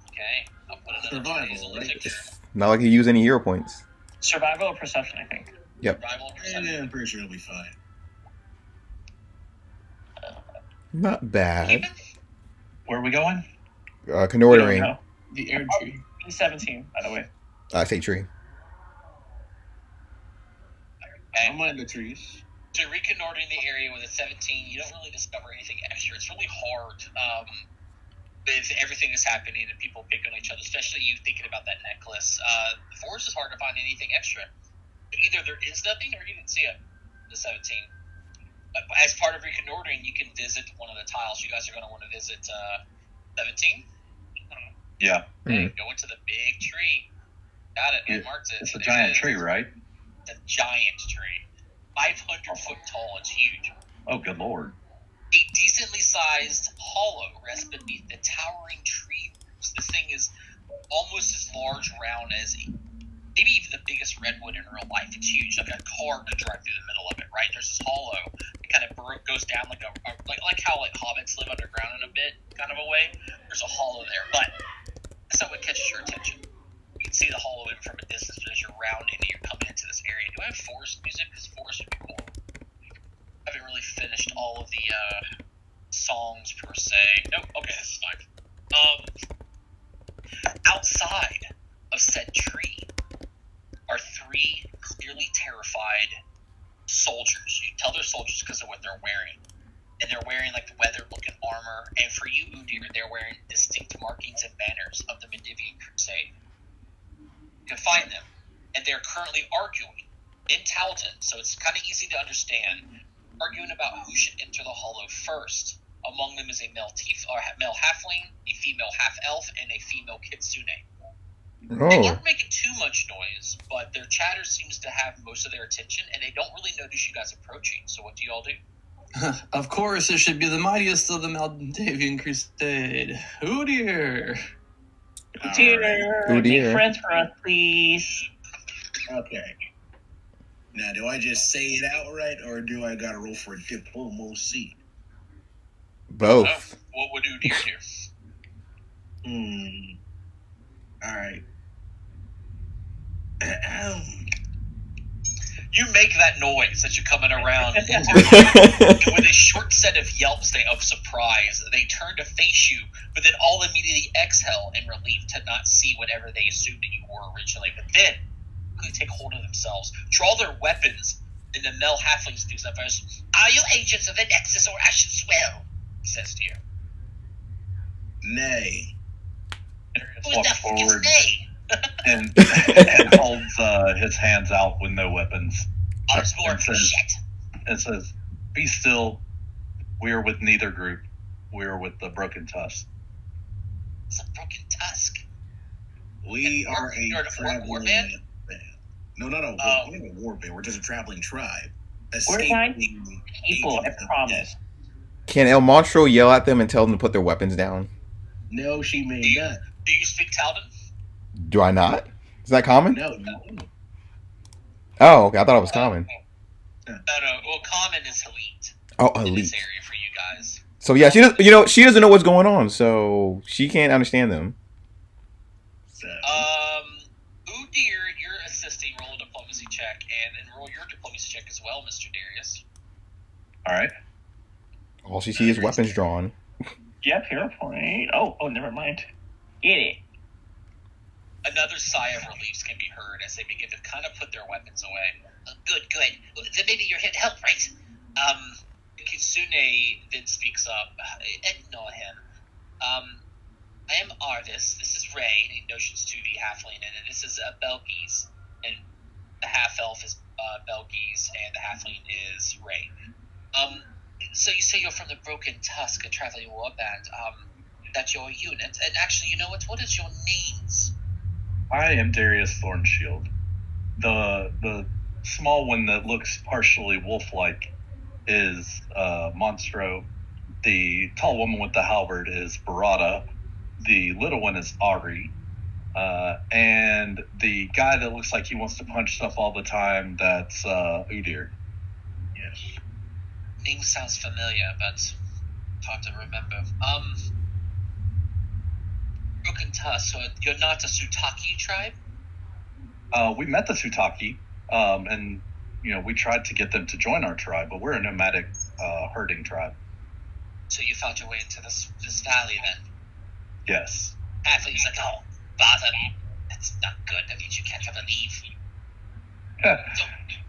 Okay. I'll put another Survival, on the right? ticket. Not like you use any hero points. Survival or perception, I think. Rival percentage. Yeah, I'm pretty sure it'll be fine. Not bad. Even? Where are we going? Connoitering. No. The air tree. B17, by the way. I say tree. I don't mind the trees. So reconnoitering the area with a 17, you don't really discover anything extra. It's really hard with everything that's happening and people pick on each other, especially you thinking about that necklace. The forest is hard to find anything extra. Either there is nothing or you didn't see it, the 17. But as part of reconnoitering, you can visit one of the tiles. You guys are going to want to visit 17. Yeah. Okay, go into the big tree. Got it. I marked it. It's a There giant it is. tree, right? It's a giant tree. 500 foot tall. It's huge. Oh, good lord. A decently sized hollow rests beneath the towering tree roots. This thing is almost as large round as maybe even the biggest redwood in real life. It's huge, like a car could drive through the middle of it, right? There's this hollow. It kind of goes down like how hobbits live underground in a bit, kind of a way. There's a hollow there, but that's not what catches your attention. You can see the hollow in from a distance, but as you're rounding and you're coming into this area, do I have forest music? Because forest would be cool. I haven't really finished all of the songs per se. Nope. Okay, this is fine. Outside of said tree are 3 clearly terrified soldiers. You can tell they're soldiers because of what they're wearing. And they're wearing like the weathered-looking armor. And for you, Udir, they're wearing distinct markings and banners of the Mendivian Crusade. You can find them. And they're currently arguing in Talton, so it's kind of easy to understand, arguing about who should enter the Hollow first. Among them is a male halfling, a female half-elf, and a female kitsune. They Oh, aren't making too much noise, but their chatter seems to have most of their attention, and they don't really notice you guys approaching. So what do y'all do? Of course, it should be the mightiest of the Moldavian Crusade. Oh dear. Dear, Oh, dear. make friends for us, please. Okay. Now, do I just say it outright, or do I gotta roll for diplomacy? both. What would Udir do? All right. You make that noise that you're coming around with a short set of yelps of surprise. They turn to face you, but then all immediately exhale in relief to not see whatever they assumed that you were originally. But then quickly take hold of themselves, draw their weapons, and the male halflings do stuff first. Are you agents of the Nexus, or I should swear? He says to you. Nay. Who the Walks fuck is forward they? and holds his hands out with no weapons. Osborne, and says, shit. and says, "Be still. We are with neither group. We are with the Broken Tusk." It's a broken tusk. We are a You're a traveling war band? No. Oh. We're not a war band. We're just a traveling tribe. We're nine Escaping people, I agents of promise. Can El Monstro yell at them and tell them to put their weapons down? No, she may Do not. you speak Talbot? Do I not? Is that common? No. Oh, okay. I thought it was common. No. Well, common is elite. Oh, In this elite. area for you guys. So yeah, she does. She doesn't know what's going on, so she can't understand them. So, Udir, you're assisting. Roll a diplomacy check, and roll your diplomacy check as well, Mr. Darius. All right. All she sees is weapons drawn. Yep, hero point. Oh, never mind. Get it. Another sigh of relief can be heard as they begin to kind of put their weapons away. Good. Then maybe you're here to help, right? Kitsune then speaks up. Ignore him. I am Arvis. This is Ray. He notions to the halfling, and this is Belgies. And the half-elf is Belgies, and the halfling is Ray. So you say you're from the Broken Tusk, a traveling war band. That's your unit. And actually, you know what? What is your names? I am Darius Thornshield. The small one that looks partially wolf-like is Monstro. The tall woman with the halberd is Barada. The little one is Ari. And the guy that looks like he wants to punch stuff all the time, that's Udir. yes. Name sounds familiar, but hard to remember. Broken Tusk, so you're not a Sutaki tribe? We met the Sutaki, and we tried to get them to join our tribe, but we're a nomadic herding tribe. So you found your way into this valley then? Yes. Halfling's like, oh, bother. That's not good. That means you can't ever leave.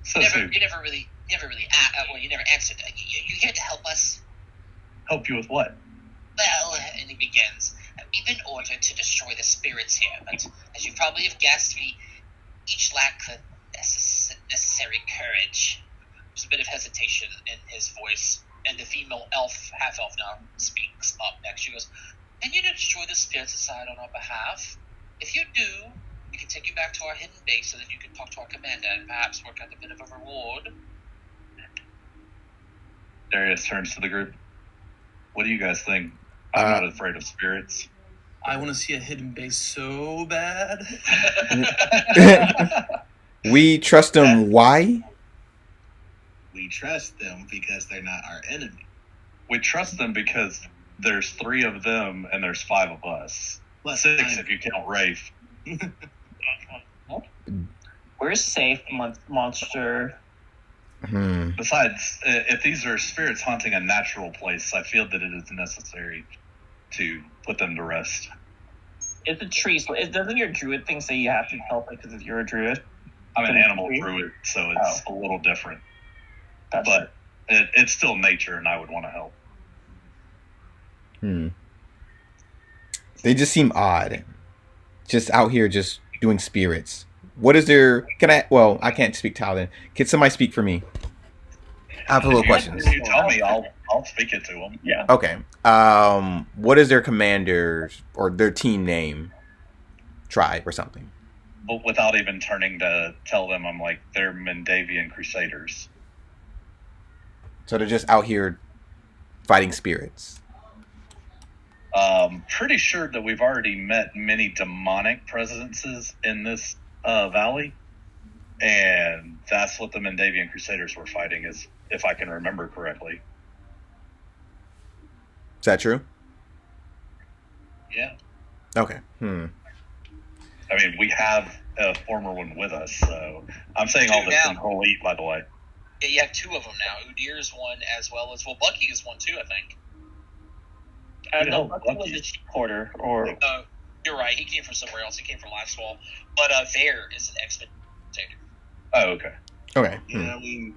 So you never really you never answered. You here to help us? Help you with what? Well, and he begins. We've been ordered to destroy the spirits here, but as you probably have guessed, we each lack the necessary courage. There's a bit of hesitation in his voice, and the female half-elf now speaks up next. She goes, "Can you destroy the spirits aside on our behalf? If you do, we can take you back to our hidden base so that you can talk to our commander and perhaps work out a bit of a reward." Darius turns to the group. What do you guys think? I'm not afraid of spirits. I want to see a hidden base so bad. We trust them. Why? We trust them because they're not our enemy. We trust them because there's 3 of them and there's 5 of us. Plus 6 9. if you count Rafe. We're safe, monster. Besides, if these are spirits haunting a natural place, I feel that it is necessary to put them to rest. It's a tree, so doesn't your druid thing say you have to help it because you're a druid? I'm an animal druid, so it's a little different. But it's still nature, and I would want to help. They just seem odd. Just out here, just doing spirits. What is their? Can I? Well, I can't speak Talon. Can somebody speak for me? I have a little questions. If you tell me, I'll speak it to them. Yeah. Okay. What is their commander's or their team name? Tribe or something. But without even turning to tell them, I'm like, they're Mendavian Crusaders. So they're just out here fighting spirits. Pretty sure that we've already met many demonic presences in this valley, and that's what the Mendavian Crusaders were fighting, is if I can remember correctly. Is that true? Yeah. Okay. I mean, we have a former one with us, so I'm saying all this in whole eat, by the way. Yeah, you have 2 of them now. Udir's one, as well as Bucky is one too, I think. No, Bucky was the chief porter, or you're right. He came from somewhere else. He came from Lastwall, but Vare is an X-Men. Oh, okay. Okay. Yeah, I mean,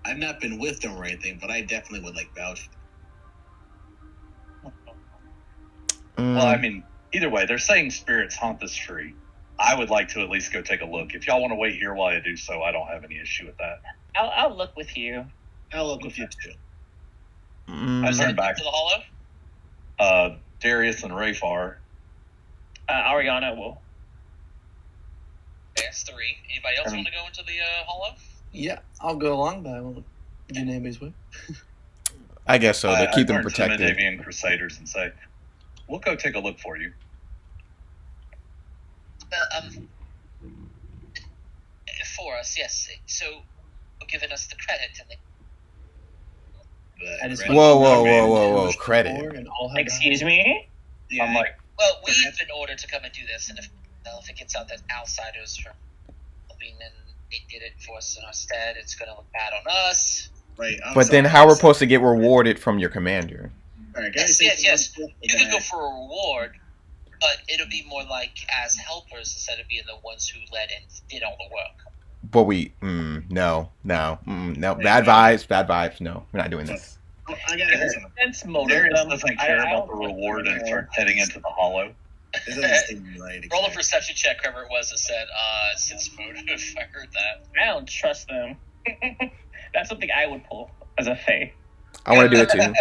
I've not been with them or anything, but I definitely would vouch for them. Well, I mean, either way, they're saying spirits haunt this tree. I would like to at least go take a look. If y'all want to wait here while I do so, I don't have any issue with that. I'll look with you. I'll look with you too. I turn back to the hollow. Darius and Rayfar. Ariana will. That's 3. Anybody else want to go into the hollow? Yeah, I'll go along, but I won't get in anybody's way. I guess so. To keep them I turn protected. to the Mendavian Crusaders and say, we'll go take a look for you. For us, yes. So, giving us the credit, and Whoa! Credit. Excuse me? Yeah, I'm like, well, we've been ordered to come and do this, and if it gets out that outsiders from helping and they did it for us in our stead, it's going to look bad on us. right. But then, how we're supposed to get rewarded from your commander? All right, Yes. You can go for a reward, but it'll be more like as helpers instead of being the ones who led and did all the work. But no. Bad vibes. No, we're not doing this. I got it. That's motive. Darius doesn't care about the reward and start heading into the hollow. Roll a perception check, whoever it was that said, since motive. I heard that. I don't trust them. That's something I would pull as a fae. I want to do it too.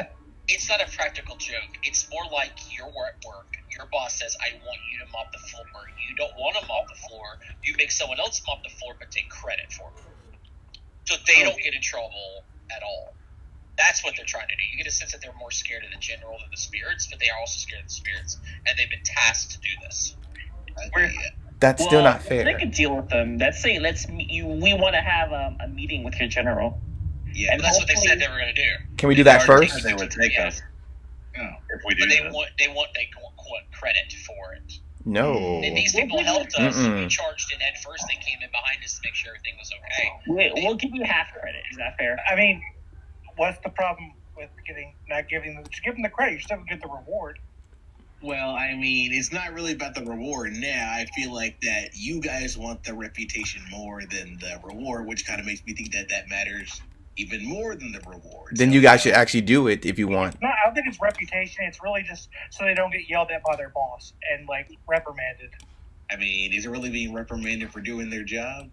It's not a practical joke. It's more like you're at work. Your boss says, I want you to mop the floor. You don't want to mop the floor. You make someone else mop the floor, but take credit for it. So they don't get in trouble at all. That's what they're trying to do. You get a sense that they're more scared of the general than the spirits, but they are also scared of the spirits. And they've been tasked to do this. That's still not fair. They could deal with them. Let's say we want to have a meeting with your general. Yeah, and that's what they said they were going to do. Can we do that first? They would take us if we do. But they want credit for it. No. And these people helped us. We charged in head first. They came in behind us to make sure everything was okay. We'll give you half credit. Is that fair? I mean, what's the problem with not giving them? Just give them the credit. You still get the reward. Well, I mean, it's not really about the reward now. I feel like that you guys want the reputation more than the reward, which kind of makes me think that matters even more than the reward. Then you guys should actually do it if you want. No, I don't think it's reputation. It's really just so they don't get yelled at by their boss and reprimanded. I mean, is it really being reprimanded for doing their job?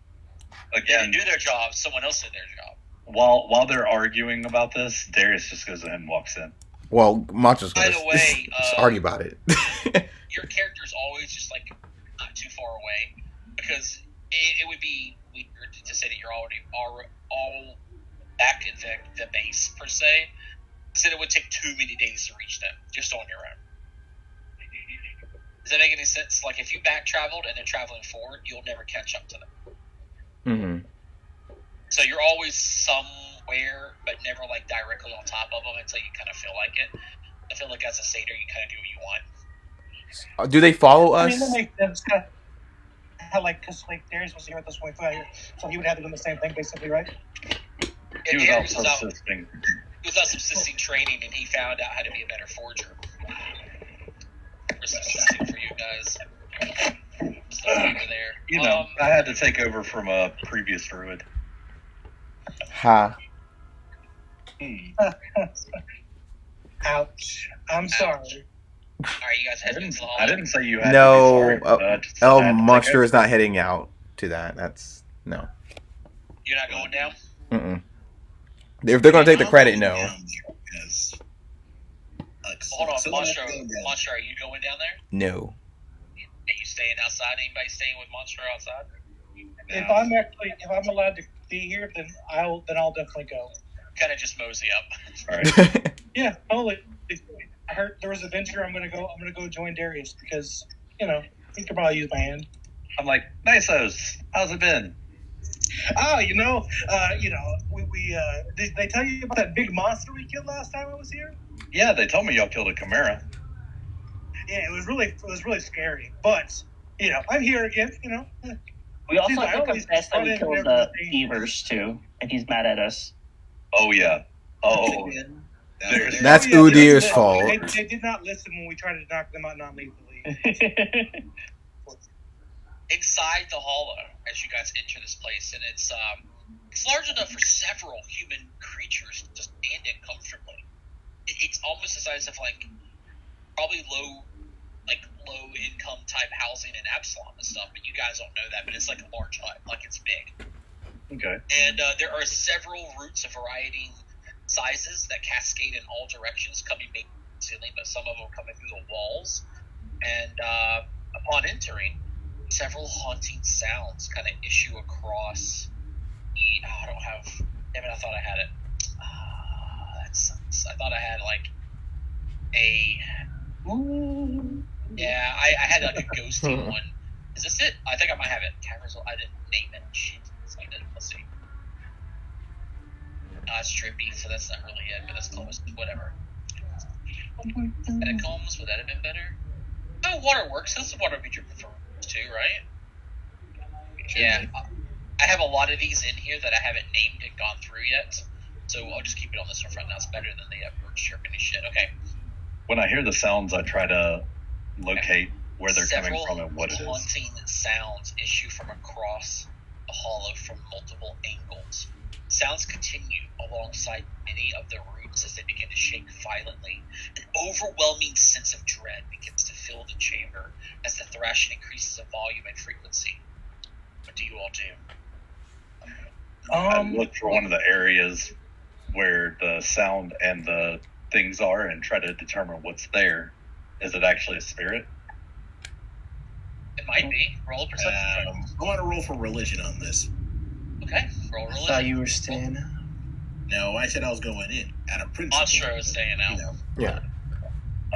Again, they do their job. Someone else did their job. While they're arguing about this, Darius just goes in and walks in. Well, Montage's by the way, argue about it. Your character's always just not too far away, because it would be weird to say that you're all back in the base per se. Said it would take too many days to reach them just on your own. Does that make any sense? Like if you back traveled and they're traveling forward, you'll never catch up to them. Mm-hmm. So you're always somewhere, but never directly on top of them until you kind of feel like it. I feel like as a satyr, you kind of do what you want. Do they follow us? I mean, that makes sense. Because Darius was here at this point, so he would have to do the same thing, basically, right? He was Darius out was subsisting. He was out subsisting training, and he found out how to be a better forger. risk assisting for you guys. So over there. You know, I had to take over from a previous druid. Ha. Ouch. I'm sorry. Are you guys heading into the hall? I didn't say you had No. to be sorry. Just said I had to take Monster over. is not heading out to that. That's no. You're not going down? Mm-mm. If they're gonna take the credit, no. Hold on, So Monster. let's go down. Monster, are you going down there? No. Are you staying outside? Anybody staying with Monster outside? If I'm allowed to be here, then I'll definitely go. Kind of just mosey up. All right. Yeah, totally. I heard there was a venture. I'm gonna go join Darius because he could probably use my hand. I'm like, Nisos, how's it been? Oh, we did they tell you about that big monster we killed last time I was here? Yeah, they told me y'all killed a chimera. Yeah, it was really scary. But I'm here again. We also I have to always confess that we run in killed and the everything. beavers too, and he's mad at us. Oh yeah. Oh, there's That's Oh, yeah, Udir's they- fault. They did not listen when we tried to knock them out non-lethally. Inside the hollow, as you guys enter this place, and it's large enough for several human creatures to stand in comfortably. It's almost the size of probably low income type housing in Absalom and stuff, but you guys don't know that. But it's like a large hut, like it's big. okay. And there are several roots of varying sizes that cascade in all directions, coming maybe from the ceiling, but some of them coming through the walls. And upon entering, several haunting sounds kind of issue across. I don't have. Damn it! I thought I had it. That sucks. I thought I had a. Yeah, I had a ghosty one. Is this it? I think I might have it. Cameras. I didn't name it. Shit. Let's see. It's trippy, so that's not really it, but that's close. Whatever. Catacombs, would that have been better? Oh, waterworks. That's the water feature prefer too, right? Yeah. I have a lot of these in here that I haven't named and gone through yet, so I'll just keep it on this one front. Now it's better than the birds chirping and shit. Okay. When I hear the sounds, I try to locate where they're Several coming from and what it is. haunting sounds issue from across the hollow from multiple angles. Sounds continue alongside many of the roots as they begin to shake violently. An overwhelming sense of dread begins to fill the chamber as the thrashing increases in volume and frequency. What do you all do? I look for one of the areas where the sound and the things are and try to determine what's there. Is it actually a spirit? It might be. Roll a perception. I want to roll for religion on this. Okay. Roll I religion. thought you were staying. No, I said I was going in out of principle. Monstro is staying out. Yeah.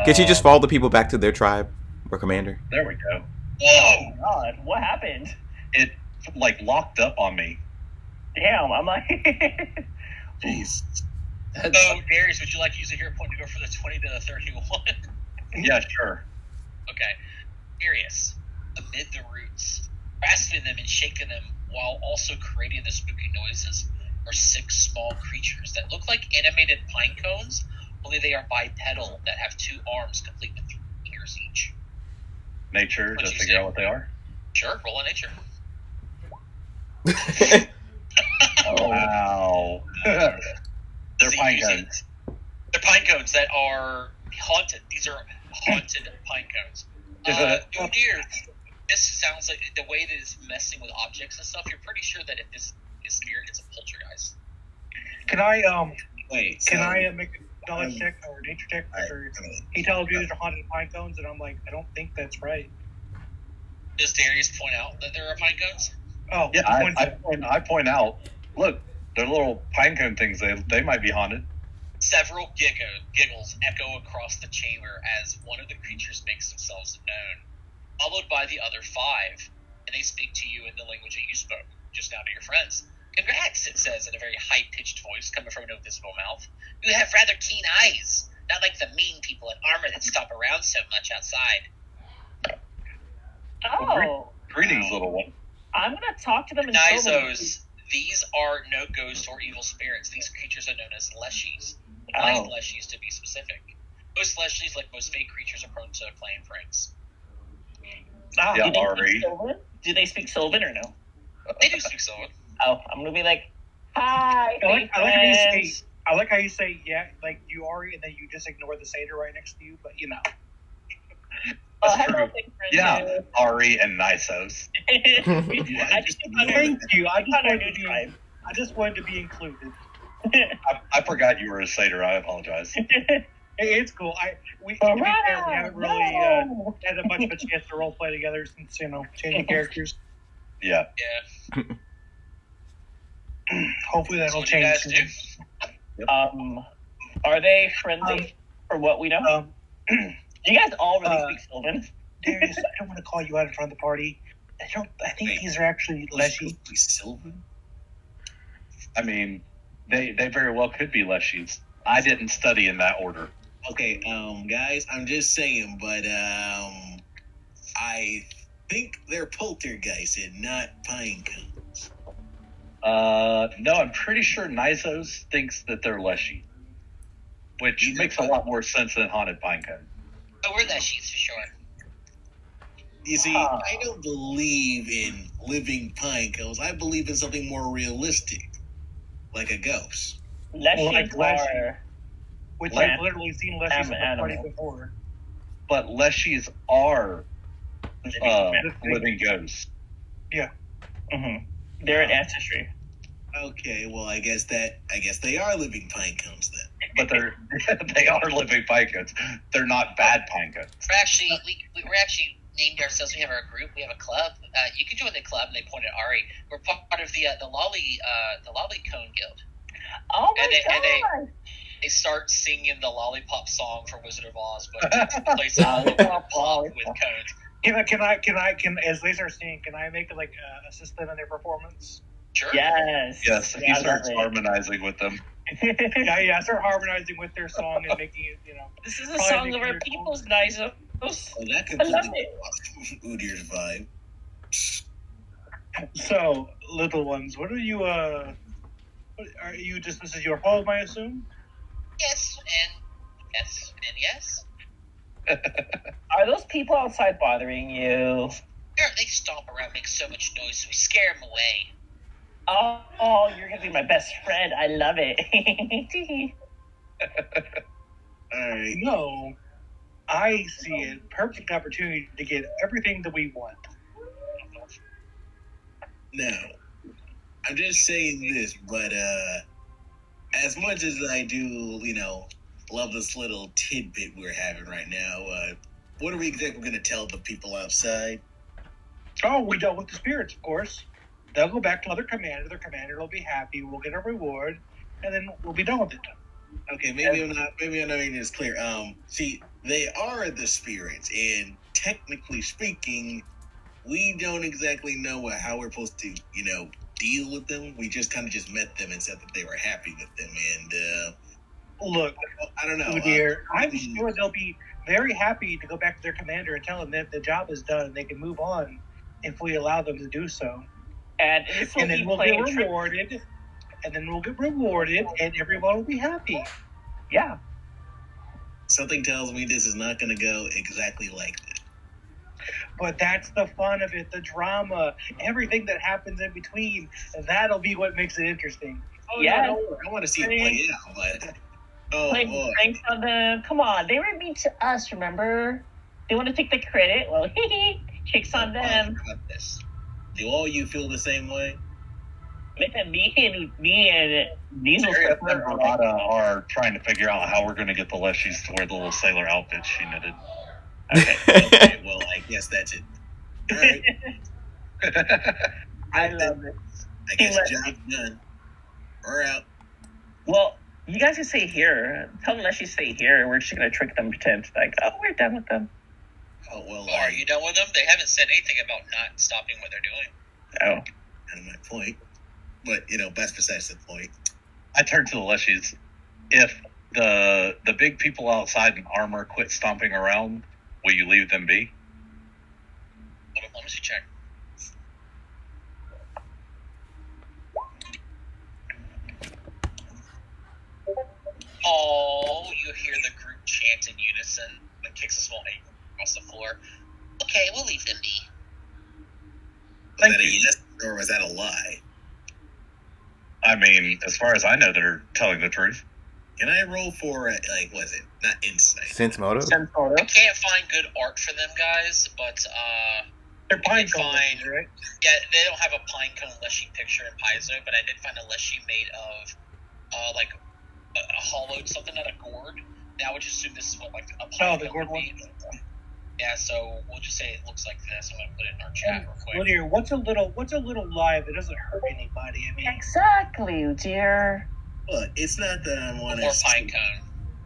Can she just follow the people back to their tribe or commander? There we go. Whoa! God, what happened? It locked up on me. Damn, I'm like. Jeez. So, Darius, would you like to use a hero point to go from the 20 to the 31? Yeah, sure. Okay. Darius, amid the roots, grasping them and shaking them while also creating the spooky noises, are 6 small creatures that look like animated pine cones, only they are bipedal that have 2 arms complete with 3 fingers each. Nature What'd to you figure say? out what they are. Sure, roll a nature. Oh, wow. They're See, pine you see- cones. They're pine cones that are haunted. These are haunted pine cones. Oh dear. This sounds like the way that it's messing with objects and stuff. You're pretty sure that if this is spirit, it's a poltergeist. Can I Wait. Can so, I make a knowledge check or nature check? Or he tells me these are haunted pine cones, and I'm like, I don't think that's right. Does Darius point out that there are pine cones? Oh, Yeah, he points I point out, look, they're little pine cone things. They might be haunted. Several giggles echo across the chamber as one of the creatures makes themselves known, followed by the other 5, and they speak to you in the language that you spoke just now to your friends. Congrats, it says in a very high-pitched voice coming from no visible mouth. You have rather keen eyes, not like the mean people in armor that stop around so much outside. Oh, Greetings, little one. I'm gonna talk to them and show them. Nizos, these are no ghosts or evil spirits. These creatures are known as leshies. Blind leshies, to be specific. Most leshies, like most fake creatures, are prone to playing pranks. Ah, Yeah, do they Ari. speak Sylvan? Do they speak Sylvan or no? They do speak Sylvan. Oh, I'm gonna be like, hi, I like how you friends. say. I like how you say, yeah, like you are, and then you just ignore the satyr right next to you. But you know, Oh, That's hello, true. big friend. Yeah, Ari and Nysos. I just thank you. I just found our wanted new to be. tribe. I just wanted to be included. I forgot you were a satyr. I apologize. It's cool. To be fair, we haven't really No. had a much of a chance to role play together since changing characters. Yeah. Yeah. Hopefully that'll What do you change. guys do? Are they friendly for what we know? Do you guys all really speak Sylvan? Darius, I don't want to call you out in front of the party. I think these are actually leshy. Sylvan? I mean, they very well could be leshies. I didn't study in that order. Okay, guys, I'm just saying, but I think they're poltergeists and not pine cones. No, I'm pretty sure Nysos thinks that they're leshy, which makes a lot more sense than haunted pinecone. Oh, we're leshies for sure. You see, I don't believe in living pine cones. I believe in something more realistic, like a ghost. Leshies Like Leshy. are... Which Well, I've literally seen leshies at the party animal. before. But leshies are living ghosts. Mm-hmm. They're an ancestry. Okay, well, I guess they are living pine cones then. But they are living pinecones. They're not bad pinecones. We're actually we're actually named ourselves. We have our group. We have a club. You can join the club, and they pointed at Ari. We're part of the lolly cone guild. Oh my And god! They start singing the lollipop song for Wizard of Oz, but replace it with cones. Can as they start singing, can I make assist them in their performance? Sure. Yes. Yes, he I starts love it. harmonizing with them. Yeah, start harmonizing with their song and making it, This is a Probably song of making our their people's, Nysos. Well, that I love completely it. Udyr's vibe. So, little ones, what are you? Are you just? This is your home, I assume. Yes, and yes. Are those people outside bothering you? They stomp around, make so much noise, so we scare them away. Oh, you're gonna be my best friend. I love it. All right. No, I see a perfect opportunity to get everything that we want. Now, I'm just saying this, but as much as I do, love this little tidbit we're having right now, what are we exactly going to tell the people outside? Oh, we dealt with the spirits, of course. They'll go back to their commander. Their commander will be happy. We'll get a reward, and then we'll be done with it. Okay, maybe I'm not making this clear. See, they are the spirits, and technically speaking, we don't exactly know how we're supposed to, deal with them. We just kind of just met them and said that they were happy with them, and Look, I don't know. dear, I'm sure they'll be very happy to go back to their commander and tell them that the job is done and they can move on if we allow them to do so. And then we'll get rewarded. And then we'll get rewarded, and everyone will be happy. Yeah. Something tells me this is not going to go exactly like that. But that's the fun of it, the drama, everything that happens in between. That'll be what makes it interesting. Oh, yeah. No, I want to see it play out, but playing pranks on them. Come on, they were mean to us. Remember? They want to take the credit. Well, kicks on them. Do all you feel the same way? Me and Diesel Darius and Verada are trying to figure out how we're going to get the leshies to wear the little sailor outfits she knitted. Okay, well, I guess that's it. All right. I love it. I guess the job's done. We're out. Well, you guys can stay here. Tell them Leshy stay here. We're just going to trick them, pretend like, oh, we're done with them. Oh, well. Are you done with them? They haven't said anything about not stopping what they're doing. Oh. Kind of my point. But, that's besides the point. I turn to the leshies. If the big people outside in armor quit stomping around, will you leave them be? Let me see, check. Oh, you hear the group chanting you stops and kicks a small egg across the floor. Okay, we'll leave them be. Was that a yes or was that a lie? I mean, as far as I know, they're telling the truth. Can I roll for was it not insight? Sense motive. Sense I motive. can't find good art for them guys, but They're pine did cones, find- right? yeah, they don't have a pine cone leshy picture in Paizo, but I did find a leshy made of like a hollowed something, not a gourd. Now I would just assume this is what like a pine the cone gourd would be. Yeah, so we'll just say it looks like this. I'm gonna put it in our chat real quick. Lydia, what's a little lie that doesn't hurt anybody? I mean, Exactly, dear. Look, it's not that I want Or to. pine cone.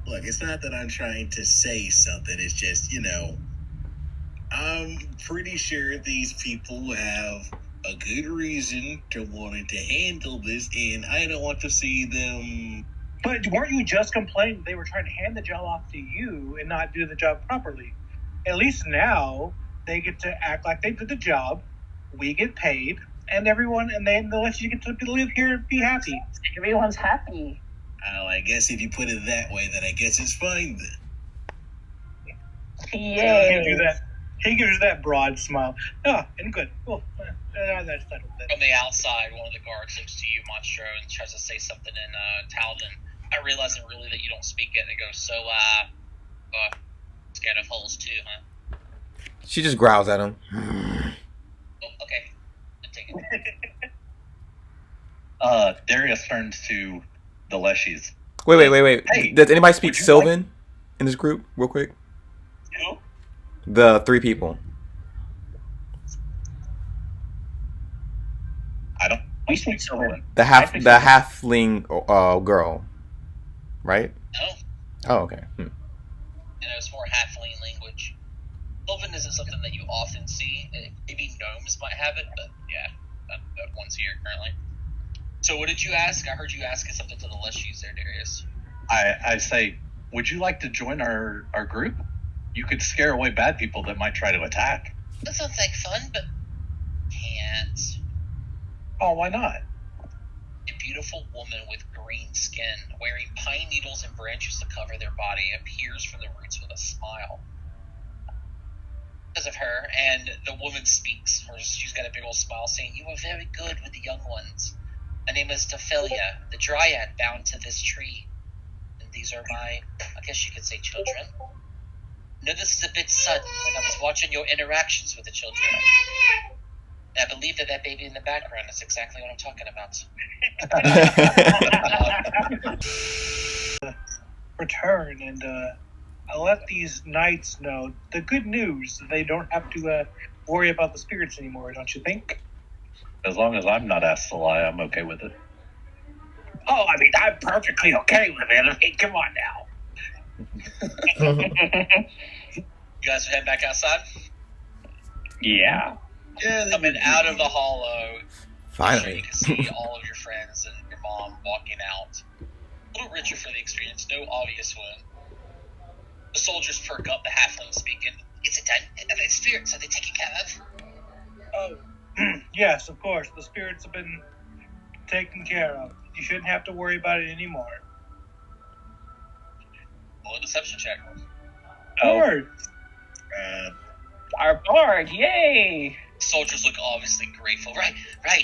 Look, it's not that I'm trying to say something. It's just, I'm pretty sure these people have a good reason to wanting to handle this, and I don't want to see them. but weren't you just complaining they were trying to hand the job off to you and not do the job properly? At least now they get to act like they did the job. We get paid, and everyone, and then they'll let you get to live here and be happy. Everyone's happy. Oh, I guess if you put it that way, then I guess it's fine then. Yay. He gives you that broad smile. And good. Cool. That's settled then. From the outside, one of the guards looks to you, Monstro, and tries to say something in Talden. I realize really that you don't speak it. And it goes, so, scared of holes too, huh? She just growls at him. Oh, okay. I'm taking it. Darius turns to the leshies. Wait. Hey, Does anybody speak would you Sylvan in this group, real quick? Who? The 3 people. I don't. We speak Sylvan. The I speak halfling girl, right? No. Oh, okay. It's more halfling language. Sylvan isn't something that you often see. Maybe gnomes might have it, but yeah, not one's here currently. So what did you ask? I heard you asking something to the leshies there, Darius. I say, would you like to join our group? You could scare away bad people that might try to attack. That sounds like fun, but can't. Oh, why not? A beautiful woman with green skin, wearing pine needles and branches to cover their body, appears from the roots with a smile. Because of her, and the woman speaks. She's got a big old smile, saying, "You are very good with the young ones. My name is Tophelia, the dryad bound to this tree. And these are my, I guess you could say, children. No, this is a bit sudden, and I was watching your interactions with the children. And I believe that baby in the background is exactly what I'm talking about." Return, and I'll let these knights know the good news. They don't have to worry about the spirits anymore, don't you think? As long as I'm not asked to lie, I'm okay with it. Oh, I mean, I'm perfectly okay with it. I mean, come on now. You guys would head back outside? Yeah. Yeah, Coming out of the hollow, Finally. you can see all of your friends and your mom walking out. A little richer for the experience, no obvious wound. The soldiers perk up, the halfling speaking. "Is it done? Are the spirits, are they taken care of?" Oh, yes, of course. The spirits have been taken care of. You shouldn't have to worry about it anymore. Roll a deception check. Lord. Our board, yay! The soldiers look obviously grateful. Right.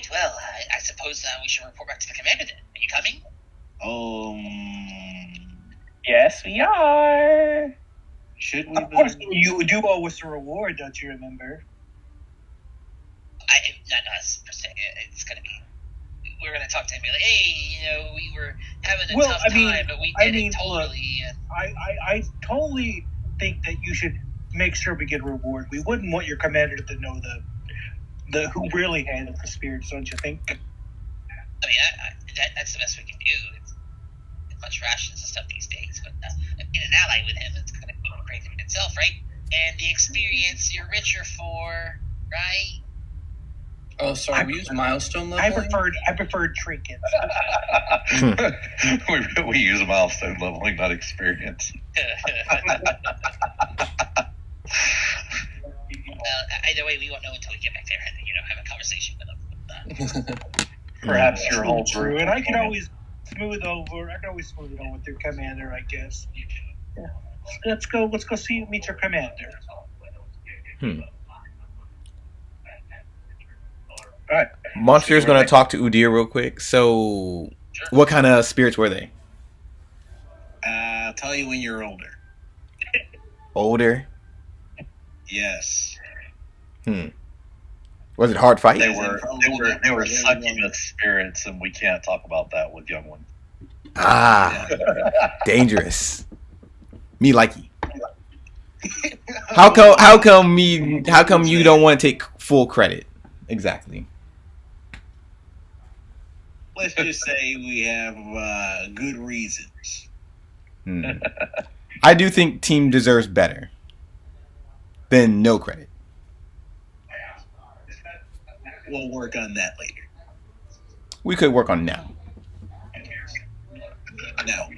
Well, I suppose we should report back to the commander then. Are you coming? Yes, we are. Should we? Of course, you do owe us a reward, don't you remember? Not us, per se. It's going to be... We're going to talk to him and be like, "Hey, we were having a tough time, but we did it totally." I totally think that you should make sure we get a reward. We wouldn't want your commander to know the who really handled the spirits, don't you think? I mean, that's the best we can do. It's much rations and stuff these days, but being an ally with him, it's going to be crazy in itself, right? And the experience you're richer for, right? Oh, sorry, we use milestone leveling? I preferred trinkets. we use milestone leveling, not experience. Well, either way, we won't know until we get back there and have a conversation with them. Perhaps your whole True, group. and I can always smooth it over with your commander, I guess. let's go meet your commander. All right. Monster's going to talk to Udir real quick. So, what kind of spirits were they? I'll tell you when you're older. Older? Yes. Was it hard fight? They were succubus spirits, and we can't talk about that with young ones. Ah, dangerous. Me likey. How come you don't want to take full credit? Exactly. Let's just say we have good reasons. I do think team deserves better than no credit. We'll work on that later. We could work on now. No.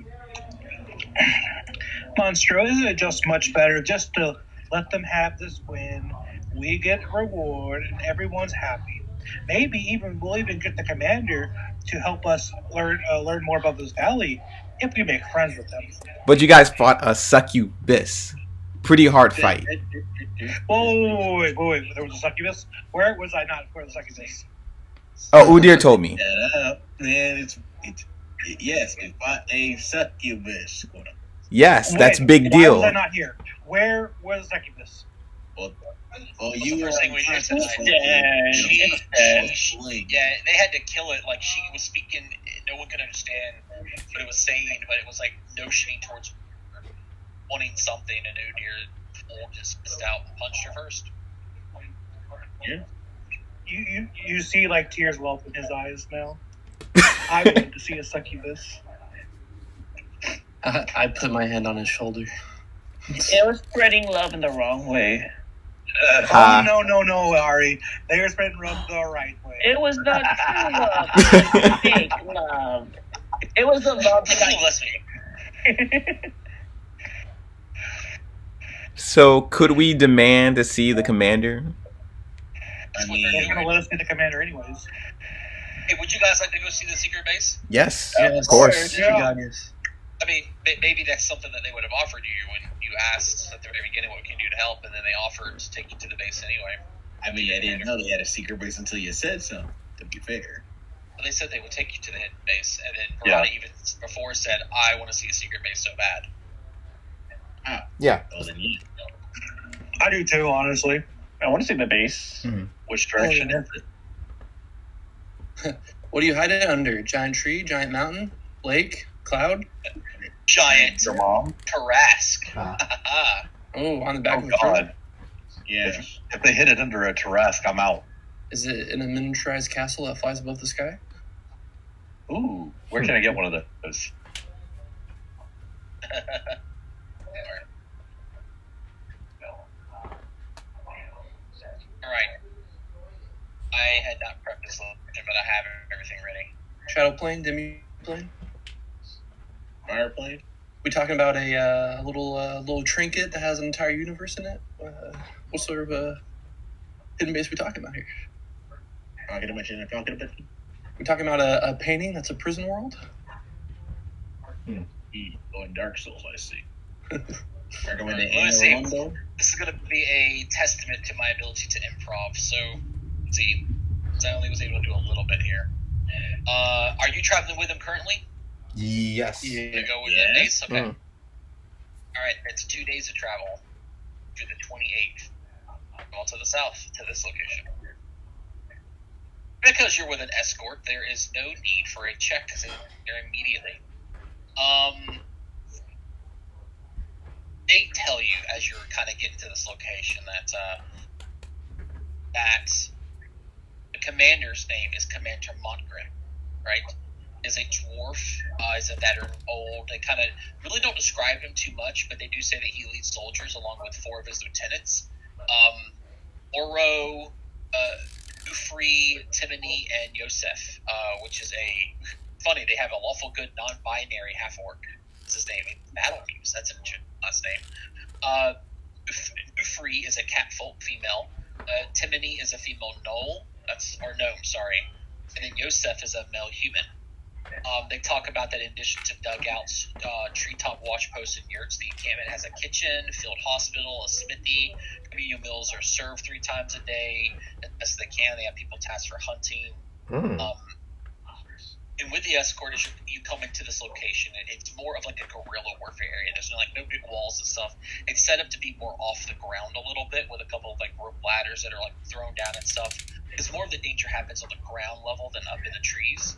Monstro, isn't it just much better just to let them have this win? We get reward and everyone's happy. Maybe we'll even get the commander to help us learn more about this valley if we make friends with them. But you guys fought a succubus. Pretty hard fight. Whoa, wait. There was a succubus? Where was I not for the succubus? Oh, Udir told me. Shut up, man. Yes, we fought a succubus. Yes, that's big Why deal. was I not here? Where was the succubus? Well, you were first thing we did tonight. Yeah, they had to kill it. Like, she was speaking, no one could understand what it was saying, but it was like notioning towards wanting something, and Udir just missed out and punched her first. Yeah. You see like tears well in his eyes now. I wanted to see a succubus. I put my hand on his shoulder. It was spreading love in the wrong way. No, Ari. They were spreading love the right way. It was not true love. It was fake love. It was the love that I... So, could we demand to see the commander? They're going to let us get the commander anyways. Hey, would you guys like to go see the secret base? Yes, Yes, of course. Yeah. I mean, maybe that's something that they would have offered you when you asked at the very beginning what we can do to help, and then they offered to take you to the base anyway. I mean, I didn't know they had a secret base until you said so, to be fair. But they said they would take you to the hidden base, and then Verona even before said, I want to see a secret base so bad. Yeah. Well, then, yeah. I do too, honestly. I want to see the base. Which direction is it? What do you hide it under? Giant tree, giant mountain, lake, cloud? Giant Your mom? Tarrasque. Oh, on the back Oh, of a truck? God. Yeah. If they hit it under a Tarrasque, I'm out. Is it in a miniaturized castle that flies above the sky? Ooh, where can I get one of those? Alright. I had not prepped this selection, but I have everything ready. Shadow plane, demi plane? Fire plane? We talking about a little trinket that has an entire universe in it? What sort of hidden base we talking about here? Talking about We talking about a painting that's a prison world? Going Dark Souls, I see. Let me see. This is going to be a testament to my ability to improv. So, let's see. I only was able to do a little bit here. Are you traveling with him currently? Yes. You go with the base? Okay. All right. It's 2 days of travel to the 28th. All to the south to this location. Because you're with an escort, there is no need for a check there immediately. They tell you as you're kind of getting to this location that the commander's name is Commander Montgrim, right? Is a dwarf, is a veteran, old. They kind of really don't describe him too much, but they do say that he leads soldiers along with 4 of his lieutenants. Oro, Ufri, Timony, and Yosef, which is funny, they have a lawful good non-binary half-orc. Is his name. Battle Muse, that's an interesting last name. Ufri is a catfolk female. Timony is a female gnoll. Or gnome, sorry. And then Yosef is a male human. They talk about that in addition to dugouts, treetop watch posts, and yurts, the encampment has a kitchen, field hospital, a smithy. Communal meals are served 3 times a day. As best they can, they have people tasked for hunting. And with the escort, as you come into this location, it's more of like a guerrilla warfare area. There's no big walls and stuff. It's set up to be more off the ground a little bit, with a couple of like rope ladders that are like thrown down and stuff. Because more of the danger happens on the ground level than up in the trees.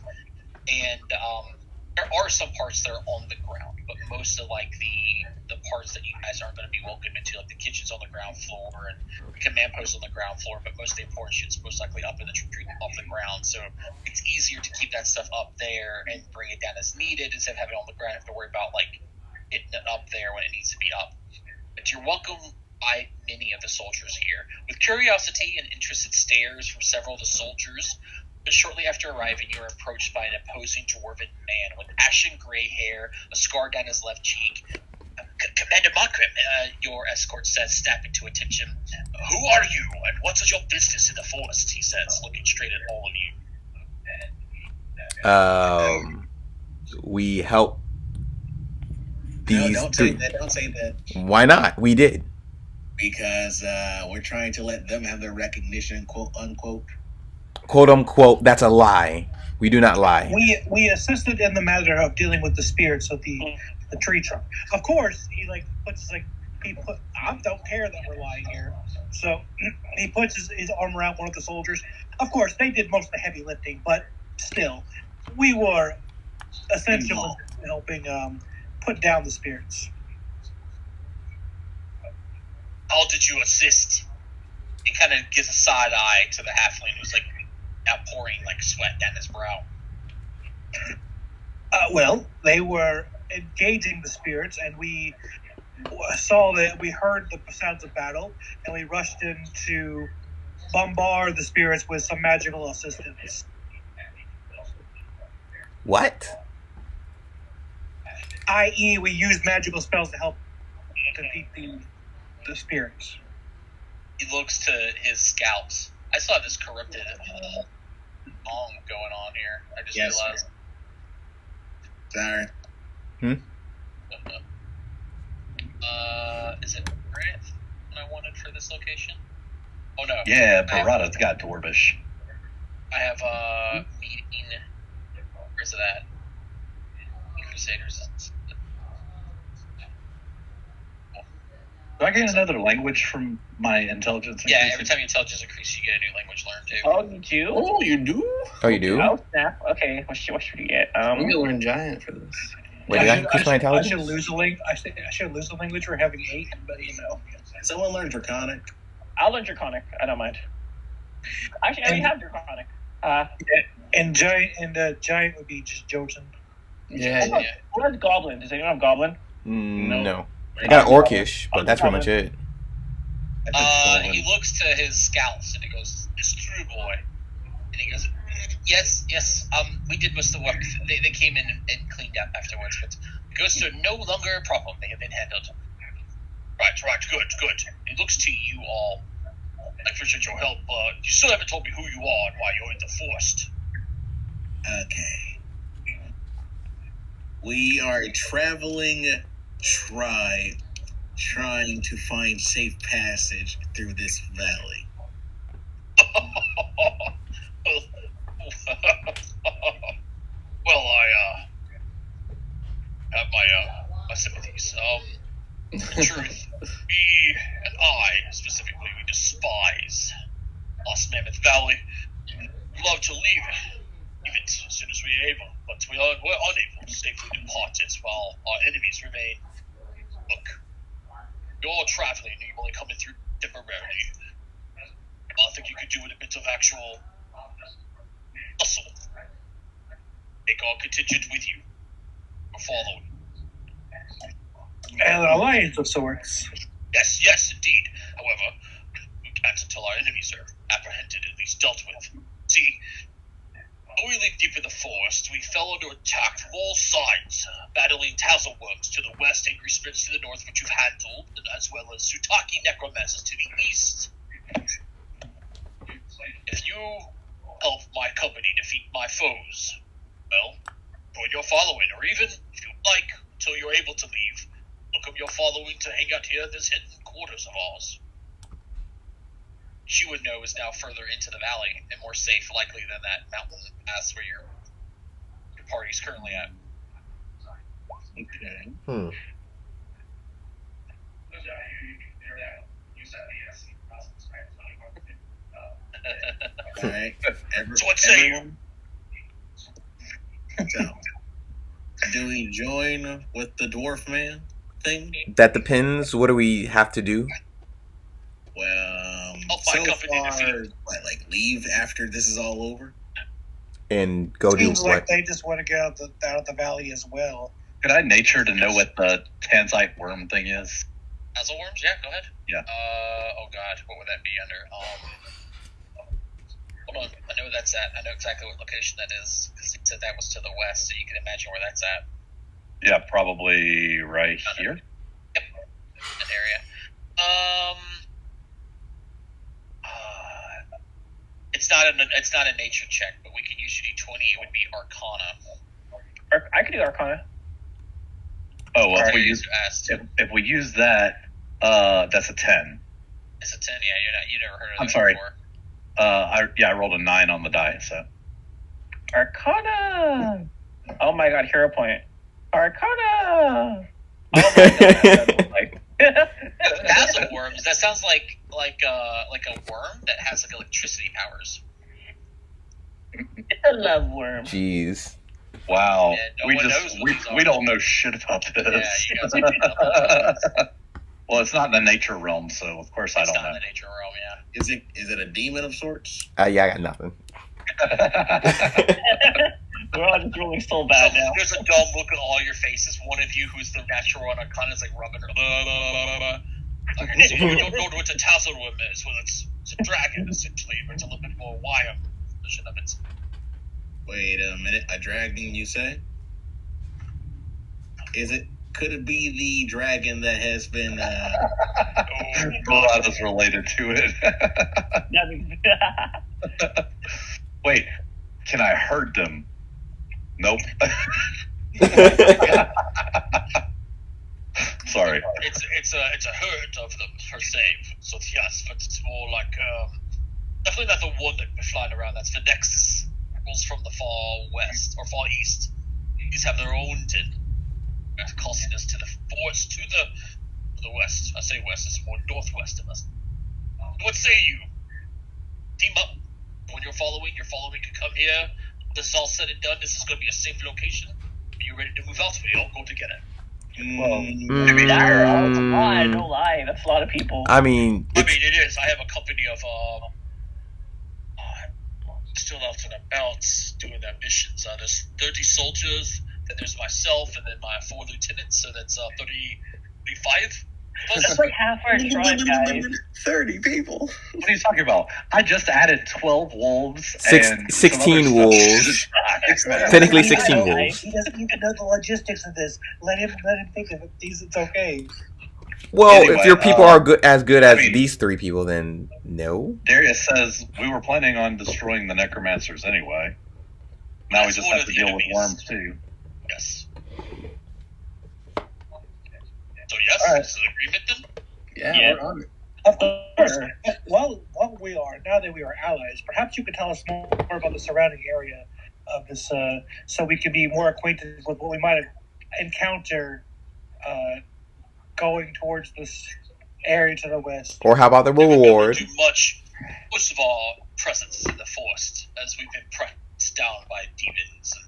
And there are some parts that are on the ground, but most of like the parts that you guys aren't going to be welcome into, like the kitchen's on the ground floor and the command post on the ground floor, but most of the important shit's most likely up in the tree off the ground. So it's easier to keep that stuff up there and bring it down as needed instead of having it on the ground. You have to worry about like getting it up there when it needs to be up. But you're welcome by many of the soldiers here. With curiosity and interested stares from several of the soldiers, but shortly after arriving, you are approached by an imposing dwarven man with ashen gray hair, a scar down his left cheek. Commander Markram, your escort says, snapping to attention. Who are you, and what is your business in the forest? He says, looking straight at all of you. We help these No, don't say that. Don't say that. Why not? We did. Because we're trying to let them have their recognition, quote unquote. Quote unquote, that's a lie. We do not lie. We assisted in the matter of dealing with the spirits of the tree trunk. Of course, he I don't care that we're lying here. So he puts his arm around one of the soldiers. Of course, they did most of the heavy lifting, but still, we were essentially helping put down the spirits. How did you assist? He kind of gives a side eye to the halfling who's like outpouring like sweat down his brow. Well, they were engaging the spirits, and we saw that we heard the sounds of battle, and we rushed in to bombard the spirits with some magical assistance. What? I.e., we used magical spells to help defeat the spirits. He looks to his scouts. I saw this corrupted song going on here. I just realized. Sorry. Is it Grant I wanted for this location? Oh no. Yeah, Parada's got Dwarvish. I have a meeting. Where's it at? Crusaders. Do I get another language from my intelligence? Yeah, every time your intelligence increases, you get a new language learned too. Oh, you do? Oh, you do? Oh, you do? Oh, snap. Okay, what should we get? I'm gonna learn giant for this. Wait, did I increase my I intelligence? should lose a language. I should lose a language for having 8, but Someone learn Draconic. I'll learn Draconic. I don't mind. Actually, I already have Draconic. And giant would be just Jotun. Yeah. Where's Goblin? Does anyone have Goblin? No. I got Orcish, but that's pretty much it. He looks to his scouts and he goes, "It's true, boy." And he goes, Yes. We did most of the work. They came in and cleaned up afterwards, but the ghosts are no longer a problem. They have been handled. Right, good. He looks to you all. I appreciate your help. You still haven't told me who you are and why you're in the forest. Okay. We are a traveling trying to find safe passage through this valley. Well, I have my sympathies. In truth, we and I specifically, we despise Lost Mammoth Valley. We'd love to leave it as soon as we're able, but we're unable to safely depart it while our enemies remain. Look, you're all traveling and you're only coming through temporarily. I think you could do with a bit of actual hustle. Take our contingent with you. We're following. An alliance of sorts. Yes, indeed. However, we can't until our enemies are apprehended, at least dealt with. See, when we leave deep in the forest, we fell under attack from all sides, battling Tazelworms to the west, Angry Spirits to the north, which you've handled, as well as Sutaki Necromancers to the east. If you help my company defeat my foes, well, following, or even, if you like, until you're able to leave, look up your following to hang out here in this hidden quarters of ours. She would know is now further into the valley and more safe, likely, than that mountain pass where your party's currently at. Okay. All right. So what say you? So, do we join with the dwarf man thing? That depends. What do we have to do? Well, I'll find so company to far, feed. like leave after this is all over? And go do Seems like what? they just want to get out of the valley as well. Could I nature to know what the tanzite worm thing is? Hazel worms? Yeah, go ahead. Yeah. Oh god, what would that be under? Hold on, I know where that's at. I know exactly what location that is, because he said that was to the west, so you can imagine where that's at. Yeah, probably right here. Yep, that area. It's not a nature check, but we can use your d20. It would be Arcana. I could do Arcana. Oh, well, Sorry, if we use that, that's a 10. It's a 10. Yeah, you never heard of that I'm sorry. before. I rolled a 9 on the die, so. Arcana. Oh my god, hero point. Arcana. Oh my god. Hazel worms. That sounds like a worm that has like electricity powers. It's a love worm. Jeez. Wow. Yeah, no one knows what these we are. don't know shit about this. Yeah, you guys are making up. Well, it's not in the nature realm, so of course I It's don't not know. in the nature realm, yeah. Is it a demon of sorts? Yeah, I got nothing. We're all just rolling so bad now. There's a dumb look at all your faces. One of you who's the natural on Arcana is like rubbing her. Okay, so you don't know what a tassel worm is. Well, it's a dragon, essentially, but it's a little bit more wire version of it. Wait a minute, a dragon, you say? Could it be the dragon that has been, Blood is related to it. Wait, can I hurt them? Nope. Sorry. It's a herd of them per se. So yes, but it's more like definitely not the one that we're flying around. That's the Nexus. Rules from the far west or far east. These have their own tin. That's costing us to the forest to the west. I say west, it's more northwest of us. What say you? Team up. When you're following can come here. This is all said and done. This is going to be a safe location. Are you ready to move out? We all go together. Well, that's a lot. No lie. That's a lot of people. I mean, it is. I have a company of still out and about doing their missions. There's 30 soldiers, then there's myself, and then my 4 lieutenants. So that's 35. That's like half our tribe, guys. 30 people. What are you talking about? I just added 12 wolves and 16 wolves. Technically 16 wolves. He doesn't even know the logistics of this. Let him think of it. It's okay. Well, Anyway, if your people are good as I mean- these 3 people, then no. Darius says we were planning on destroying the necromancers anyway. Now That's we just one have of to the deal with enemies. worms too. Yes. So yes, All right. this is an agreement then? Yeah. We're on it. Of course. While we are, now that we are allies, perhaps you could tell us more about the surrounding area of this, so we can be more acquainted with what we might encounter going towards this area to the west. Or how about the We don't reward? do much. Most of our presence is in the forest, as we've been pressed down by demons and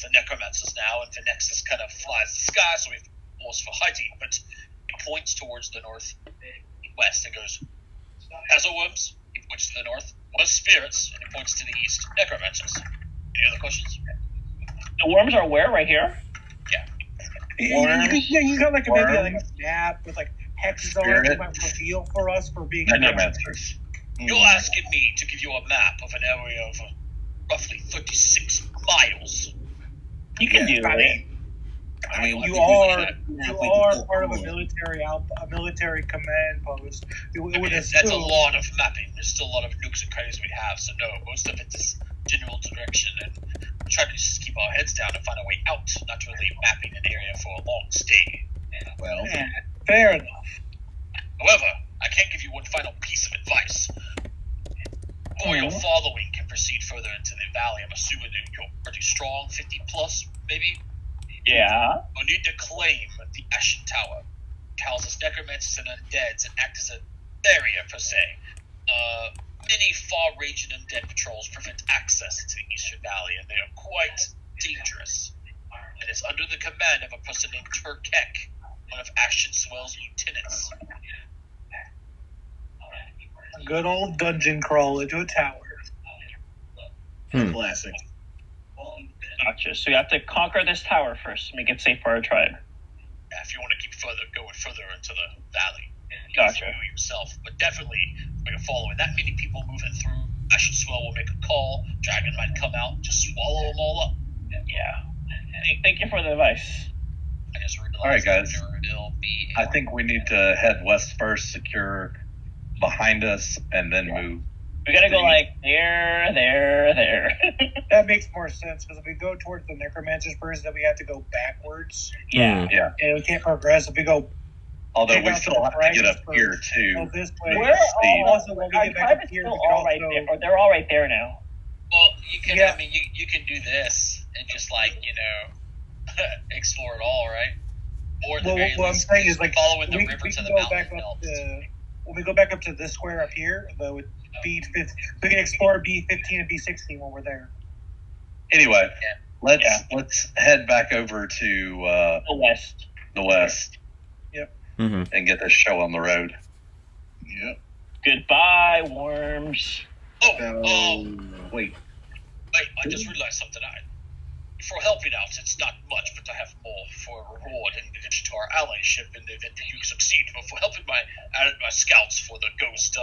the necromancers now, and the Nexus kind of flies the sky, so we've force for hiding, but it points towards the northwest and goes, Hazelworms, it points to the north, was spirits, and it points to the east, necromancers. Any other questions? The worms are where? Right here? You got like maybe like Worms. a map with like hexes on it that might reveal for us for being Necromancers. You're asking me to give you a map of an area of roughly 36 miles. You can do it. I mean, You we are can part of a pull. military command post. It would That's a lot of mapping. There's still a lot of nooks and crannies we have, so no, most of it is general direction and try to just keep our heads down and find a way out, not really mapping an area for a long stay. Well, Fair enough. However, I can give you one final piece of advice. Or your following can proceed further into the valley. I'm assuming that you're pretty strong, 50 plus, maybe? Yeah. You'll need to claim the Ashen Tower. It houses necromancers and undeads and acts as a area, per se. Many far-ranging undead patrols prevent access to the Eastern Valley, and they are quite dangerous. And it's under the command of a person named Turkek, one of Ashen Swell's lieutenants. A good old dungeon crawl into a tower. classic. Gotcha. So you have to conquer this tower first to make it safe for our tribe. Yeah, if you want to keep going further into the valley. Gotcha. You yourself, but definitely when you're following that many people moving through, Ashen Swell will make a call. Dragon might come out, just swallow them all up. Yeah. Thank you for the advice. I just realized All right, guys. It'll be I think we need to head west first, secure behind us, and then move. We gotta go like there. That makes more sense because if we go towards the necromancers first, then we have to go backwards, Yeah. Yeah. and we can't progress if we go Although Check we out still the have to get up prices here first. too. this way. We're Steve. all, Also, when we our get back tribe up is here, still we can all right also- there. Or they're all right there now. well. You can. Yeah. I mean, you can do this and just explore it all, right? Or at the Well, very what I'm least, saying is like following the we river to can the go mountain back up belt. to when we go back up to this square up here, though with B15, we can explore B15 and B16 when we're there. Anyway, Yeah. let's head back over to The west. the west Mm-hmm. and get this show on the road. Yep. Goodbye, worms. Wait. I just realized something. For helping out, it's not much, but I have more for a reward in addition to our allyship in the event that you succeed. But for helping my scouts for the ghost,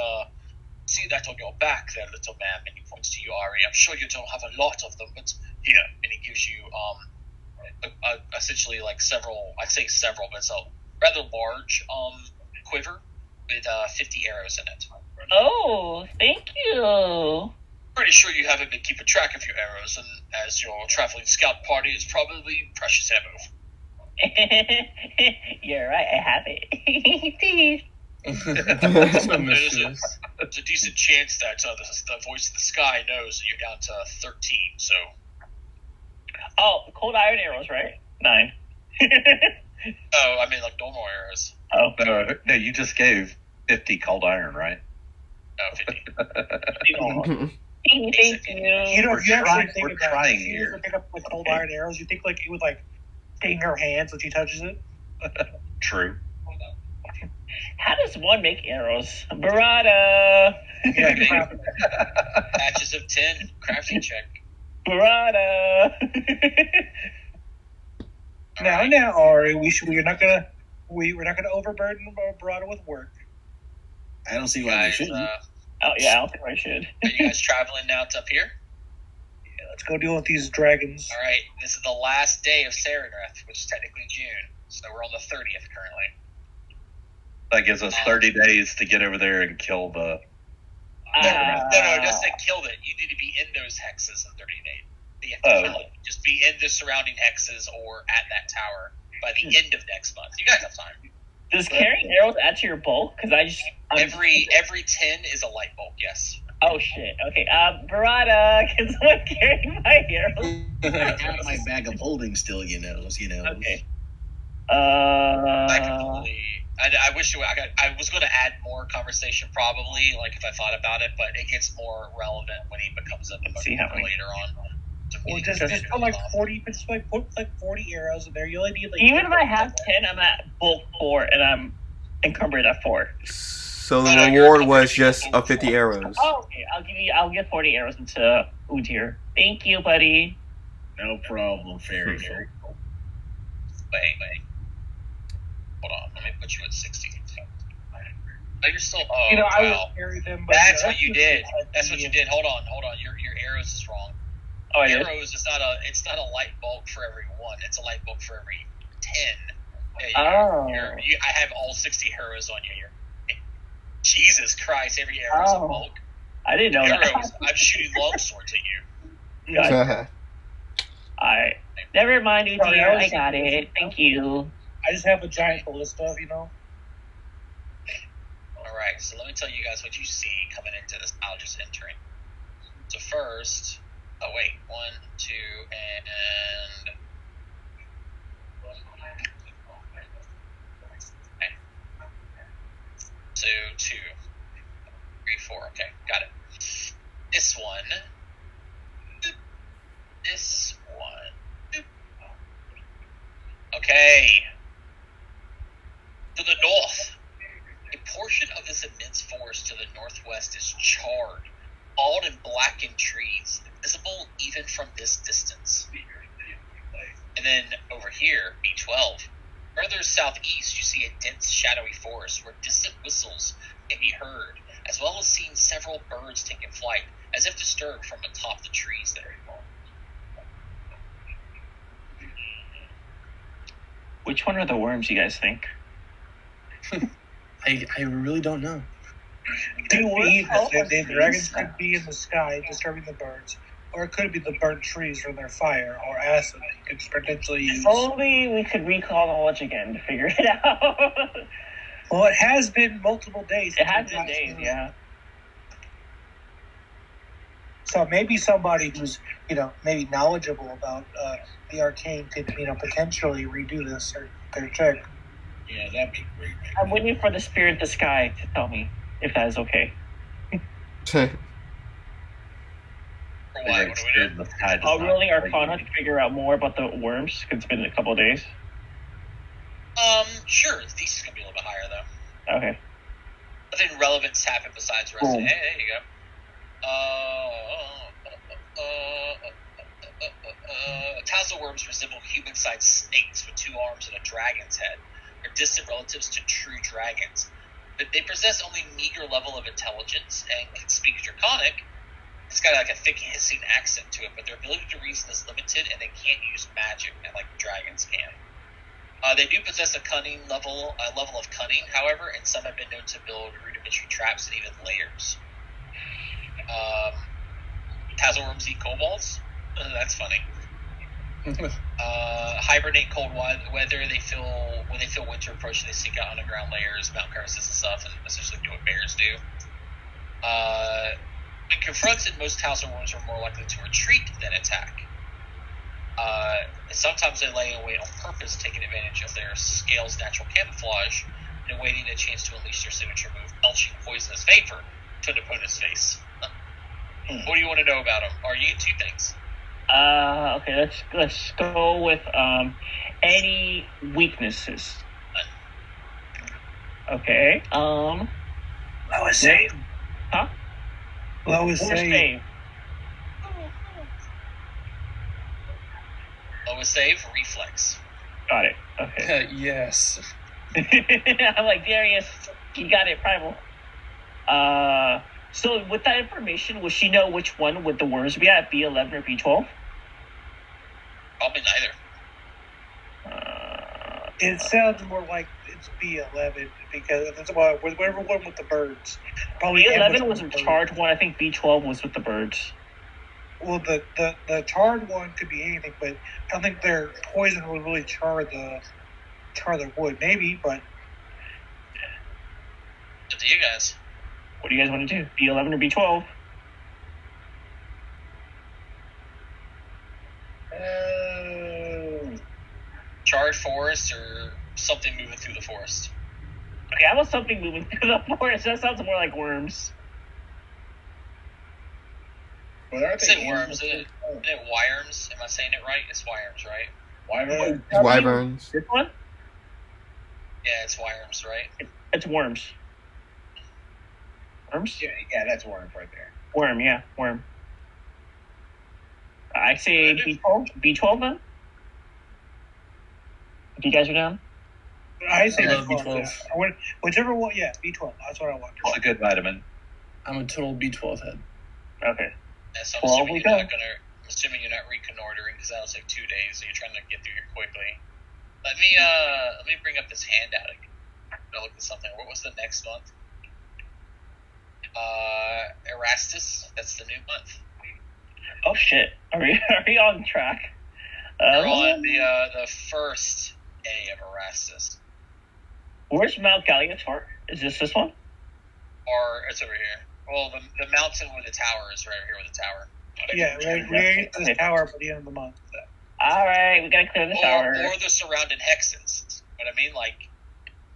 see that on your back there, little man, and he points to you, Ari. I'm sure you don't have a lot of them, but here, and he gives you essentially like several. I'd say several, but it's a rather large quiver with 50 arrows in it. Oh, thank you. Pretty sure you haven't been keeping track of your arrows, and as your traveling scout party, it's probably precious ammo. You're right, I have it. There's a decent chance that the voice of the sky knows that you're down to 13, so... Oh, cold iron arrows, right? 9. Oh, I mean, like normal arrows. Oh, No, you just gave 50 cold iron, right? No, 50. thank you. You We're actually trying- think we're about trying it. If you here. ever pick up with cold iron arrows, you think like it would like sting her hands when she touches it. True. How does one make arrows? Barada! Yeah, crap. Patches of 10, crafting check. Barada! Now, Ari, we're not gonna overburden Barada with work. I don't see You why they guys, shouldn't. Oh, yeah, I don't think I should. are you guys traveling now to up here? Yeah, let's go deal with these dragons. All right, this is the last day of Serenreth, which is technically June, so we're on the 30th currently. That gives us 30 days to get over there and kill the. No, just say killed it. You need to be in those hexes in 30 days. You have to kill it. Just be in the surrounding hexes or at that tower by the end of next month. You guys have time. Does carrying arrows add to your bulk? Because Every 10 is a light bulk, yes. Oh, shit. Okay, Barada, can someone carry my arrows? I have my bag of holding still, you know. Okay. I completely. I wish I was going to add more conversation probably, like if I thought about it, but it gets more relevant when he becomes a Let's see how many. later on. Or just put like 40, just like put like 40 arrows in there. You only need like Even if I have 10, I'm at bulk 4, and I'm encumbered at 4. So the No, you're reward was completely just over 50 arrows. Oh, okay. I'll get 40 arrows into Utir. Thank you, buddy. No problem, fairy folk. Wait. Hold on, let me put you at 60. Oh, you're still. Oh, I wow. would carry them. But That's yeah, what you just did. like That's what the- you did. Hold on. Your arrows is wrong. Oh, it is? Arrows is not a light bulk for every 1. It's a light bulk for every 10. Oh. I have all 60 arrows on you. Jesus Christ! Every arrow is a Oh. bulk. I didn't know Arrows. that. I'm shooting longswords at you. Alright. Never mind, you Sorry, dear. I was- I got it. Thank you. I just have a giant ballista, you know. Alright, so let me tell you guys what you see coming into this tile just entering. So first, oh wait, 1, 2, and... Okay. So 2, 3, 4, okay, got it. This one. This one. Okay. To the north. A portion of this immense forest to the northwest is charred, all in blackened trees, visible even from this distance. And then over here, B12. Further southeast, you see a dense, shadowy forest where distant whistles can be heard, as well as seeing several birds taking flight, as if disturbed from atop the trees there. Which one are the worms, you guys think? I really don't know. The dragons could be in the sky disturbing the birds, or it could be the burnt trees from their fire, or acid that you could potentially use. If only we could recall knowledge again to figure it out. Well, it has been multiple days. It has been days, yeah. So maybe somebody who's, maybe knowledgeable about the arcane could, potentially redo this or their check. Yeah, that'd be great. I'm waiting for the spirit of the sky to tell me if that is okay. For why? What do we do? Rolling Arcana to figure out more about the worms, because it's been a couple of days. Sure. These is gonna be a little bit higher though. Okay. Nothing relevant's happened besides rest. Hey, there you go. Tassel worms resemble human-sized snakes with 2 arms and a dragon's head. They're distant relatives to true dragons. But they possess only meager level of intelligence and can speak Draconic. It's got like a thick hissing accent to it, but their ability to reason is limited, and they can't use magic like dragons can. They do possess a cunning level of cunning, however, and some have been known to build rudimentary traps and even layers. Tassel worms eat kobolds. That's funny. Hibernate cold weather. When they feel winter approaching, they seek out underground layers, mountain crevices and stuff, and essentially do what bears do. When confronted, most tassel worms are more likely to retreat than attack. Sometimes they lay in wait on purpose, taking advantage of their scales' natural camouflage and awaiting a chance to unleash their signature move, belching poisonous vapor to an opponent's face. What do you want to know about them? Are you 2 things? Okay, let's go with any weaknesses. Okay. Lowest save. Huh? Lowest save. Lowest save, reflex. Got it. Okay. Yes. I'm like, Darius, you got it, primal. So with that information, will she know which one would the worms be at, B11 or B12? Probably Uh, It sounds more like it's B11 because that's why whatever one with the birds. Probably B11 was a charged one. I think B12 was with the birds. Well, the charred one could be anything, but I don't think their poison would really char the wood. Maybe, but up to you guys. What do you guys want to do? B11 or B12? Charred forest or something moving through the forest? Okay, I want something moving through the forest. That sounds more like worms. Well, Is it worms? Isn't it wyverns? Am I saying it right? It's wyverns, right? Wyverns. This one? Yeah, it's wyverns, right? It's worms. Worms? Yeah, that's worm right there. Worm, yeah, worm. I say B12. B12 then? If you guys are down? I say I love B12. B12. Yeah. Whichever one, yeah, B12. That's what I want. It's a good vitamin. I'm a total B12 head. Okay. Yeah, so 12 we go. I'm assuming you're not reconnoitering because that'll take 2 days, so you're trying to get through here quickly. Let me bring up this handout again. I'll look at something. What was the next month? Erastus. That's the new month. Oh shit! Are we on track? We're on the first day of Erastus. Where's Mount Galliator? Is this one? Or it's over here. Well, the mountain with the tower is right over here with the tower. Yeah, we're at this tower by the end of the month. All right, we gotta clear the tower. Or the surrounding hexes. But I mean, like,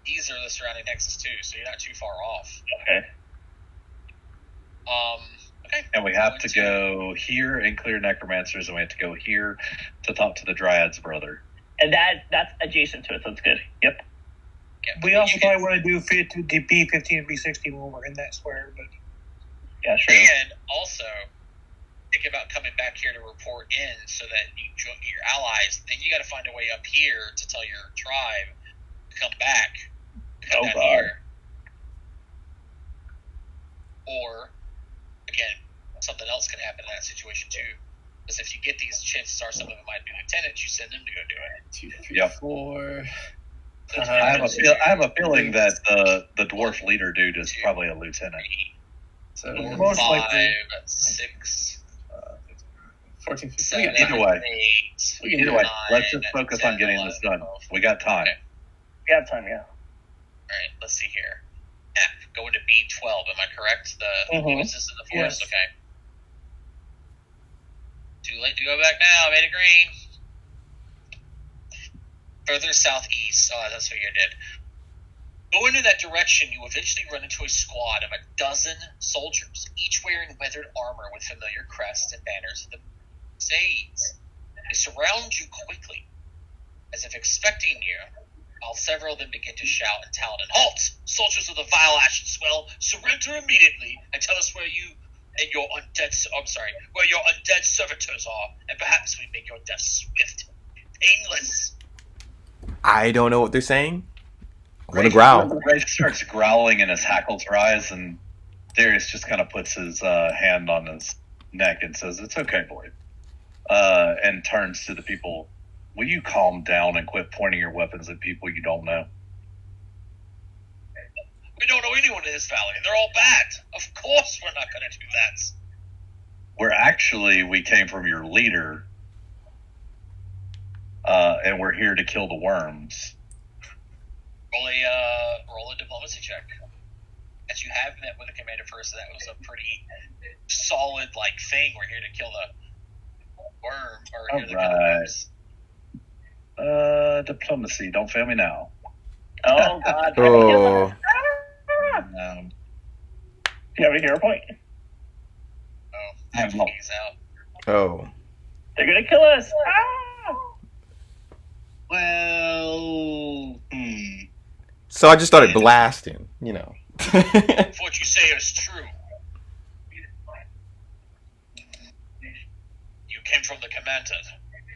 these are the surrounding hexes too, so you're not too far off. Okay. Okay. And we have to go here and clear necromancers, and we have to go here to talk to the Dryad's brother. And that's adjacent to it, so it's good. Yep. Yeah, We also probably want to do B15 and B16 when we're in that square, but Yeah, sure. And also, think about coming back here to report in so that you join your allies. Then you got to find a way up here to tell your tribe to come back. Come down here. Or, again, something else can happen in that situation too. Because if you get these, chances are some of them might be lieutenants. You send them to go do it. 2, 3, 4. I have a feeling that the dwarf leader dude is probably a lieutenant. 7, Most 5, likely. 6, 14, 15. 7, Either way. 8. We can Either do way, it. let's just focus on getting this done. We got time. Okay. We have time, yeah. Alright, let's see here. F, going to B12, am I correct? This is in the forest, Yes. okay. Too late to go back now, made it green. Further southeast, that's what you did. Go into that direction, you eventually run into a squad of 12 soldiers, each wearing weathered armor with familiar crests and banners of the Crusades. They surround you quickly, as if expecting you, while several of them begin to shout in Talon, "Halt! Soldiers of the vile ashen swell, surrender immediately and tell us where you and your where your undead servitors are, and perhaps we make your death swift, painless." I don't know what they're saying. I want to growl. Ray starts growling and his hackles rise, and Darius just kind of puts his hand on his neck and says, "It's okay, boy," and turns to the people. "Will you calm down and quit pointing your weapons at people you don't know?" We don't know anyone in this valley. They're all bad. Of course we're not going to do that. We came from your leader, and we're here to kill the worms. Roll a diplomacy check. As you have met with the commander first, that was a pretty solid thing. We're here to kill the worm, or here to kill the worms. Diplomacy. Don't fail me now. Oh, God. Oh, Um, You have a hero point. Oh, I have not. he's out. oh. They're gonna kill us. Well, So I just started blasting, you know. If what you say is true, you came from the commander,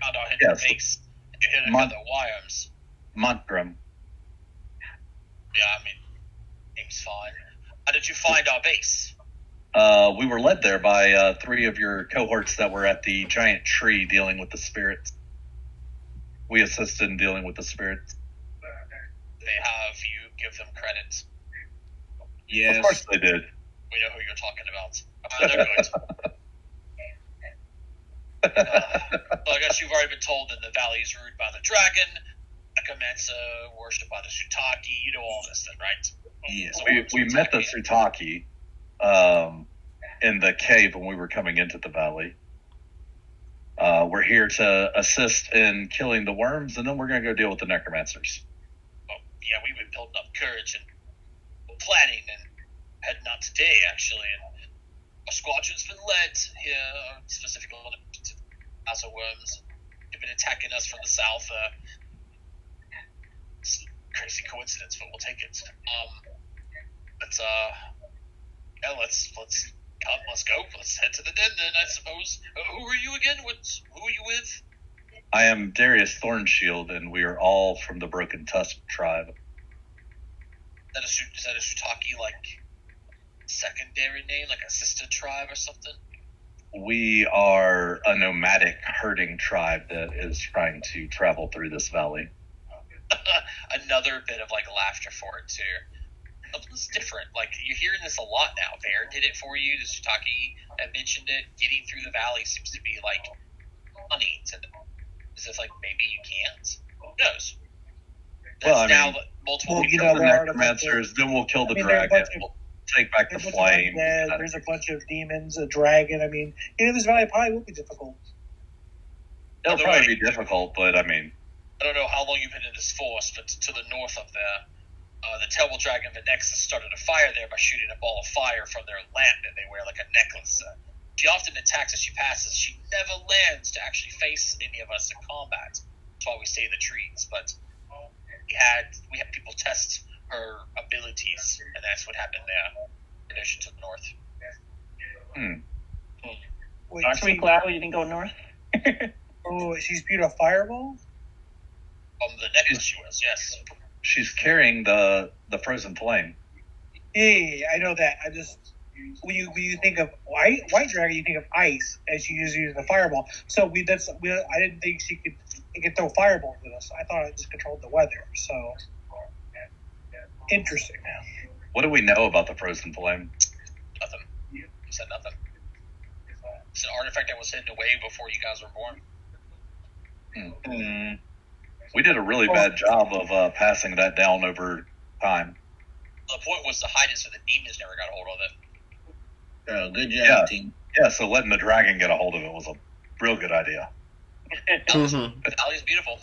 found our hidden Yes. base, and you're here to kill the worms. Montgrim. Yeah, I mean, seems fine. How did you find our base? We were led there by 3 of your cohorts that were at the giant tree dealing with the spirits. We assisted in dealing with the spirits. They have you give them credit. yes. Of course they did. We know who you're talking about. They're good. Well, I guess you've already been told that the valley is ruled by the dragon, Necromancer worshipped by the Sutaki. You know all this then, right? Yes. So We met the Sutaki in the cave when we were coming into the valley. We're here to assist in killing the worms, and then we're going to go deal with the necromancers. Well, yeah, we've been building up courage and planning and heading out today, actually. And our squadron's been led here, specifically to House of Worms. They've been attacking us from the south. It's a crazy coincidence, but we'll take it. Yeah, let's go. Let's head to the den then, I suppose. Who are you again? Who are you with? I am Darius Thornshield, and we are all from the Broken Tusk tribe. Is that a Sutaki, secondary name, like a sister tribe or something? We are a nomadic herding tribe that is trying to travel through this valley. Another bit of laughter for it too. Something's different. Like, you're hearing this a lot now. Bear did it for you. Sutaki had mentioned it. Getting through the valley seems to be, like, funny to them. As if, like, maybe you can't. Who knows? That's Well, I now mean, multiple well, people. you know, the there are a bunch necromancers, then we'll kill the I mean, there are a dragon. bunch of- We'll take back the There's a bunch of flame. undead, there's a bunch of demons, a dragon. I mean, this valley probably will be difficult. It'll probably be difficult, but I mean, I don't know how long you've been in this forest, but to the north of there, the terrible dragon Venexus started a fire there by shooting a ball of fire from their lamp that they wear like a necklace. She often attacks as she passes. She never lands to actually face any of us in combat. That's why we stay in the trees. But we had people test her abilities, and that's what happened there. In addition to the north. Wait, Aren't we glad we didn't go north? Oh, she spewed a fireball? The necklace she was, yes. she's carrying the frozen flame. Yeah, I know that. I just when you think of white dragon, you think of ice, and she uses the fireball. So I didn't think she could throw fireballs at us. I thought it just controlled the weather. So interesting. What do we know about the frozen flame? Nothing. He said nothing. It's an artifact that was hidden away before you guys were born. We did a really bad job of passing that down over time. The point was to hide it so the demons never got a hold of it. Oh, good job, team. Yeah, so letting the dragon get a hold of it was a real good idea. Valley's beautiful.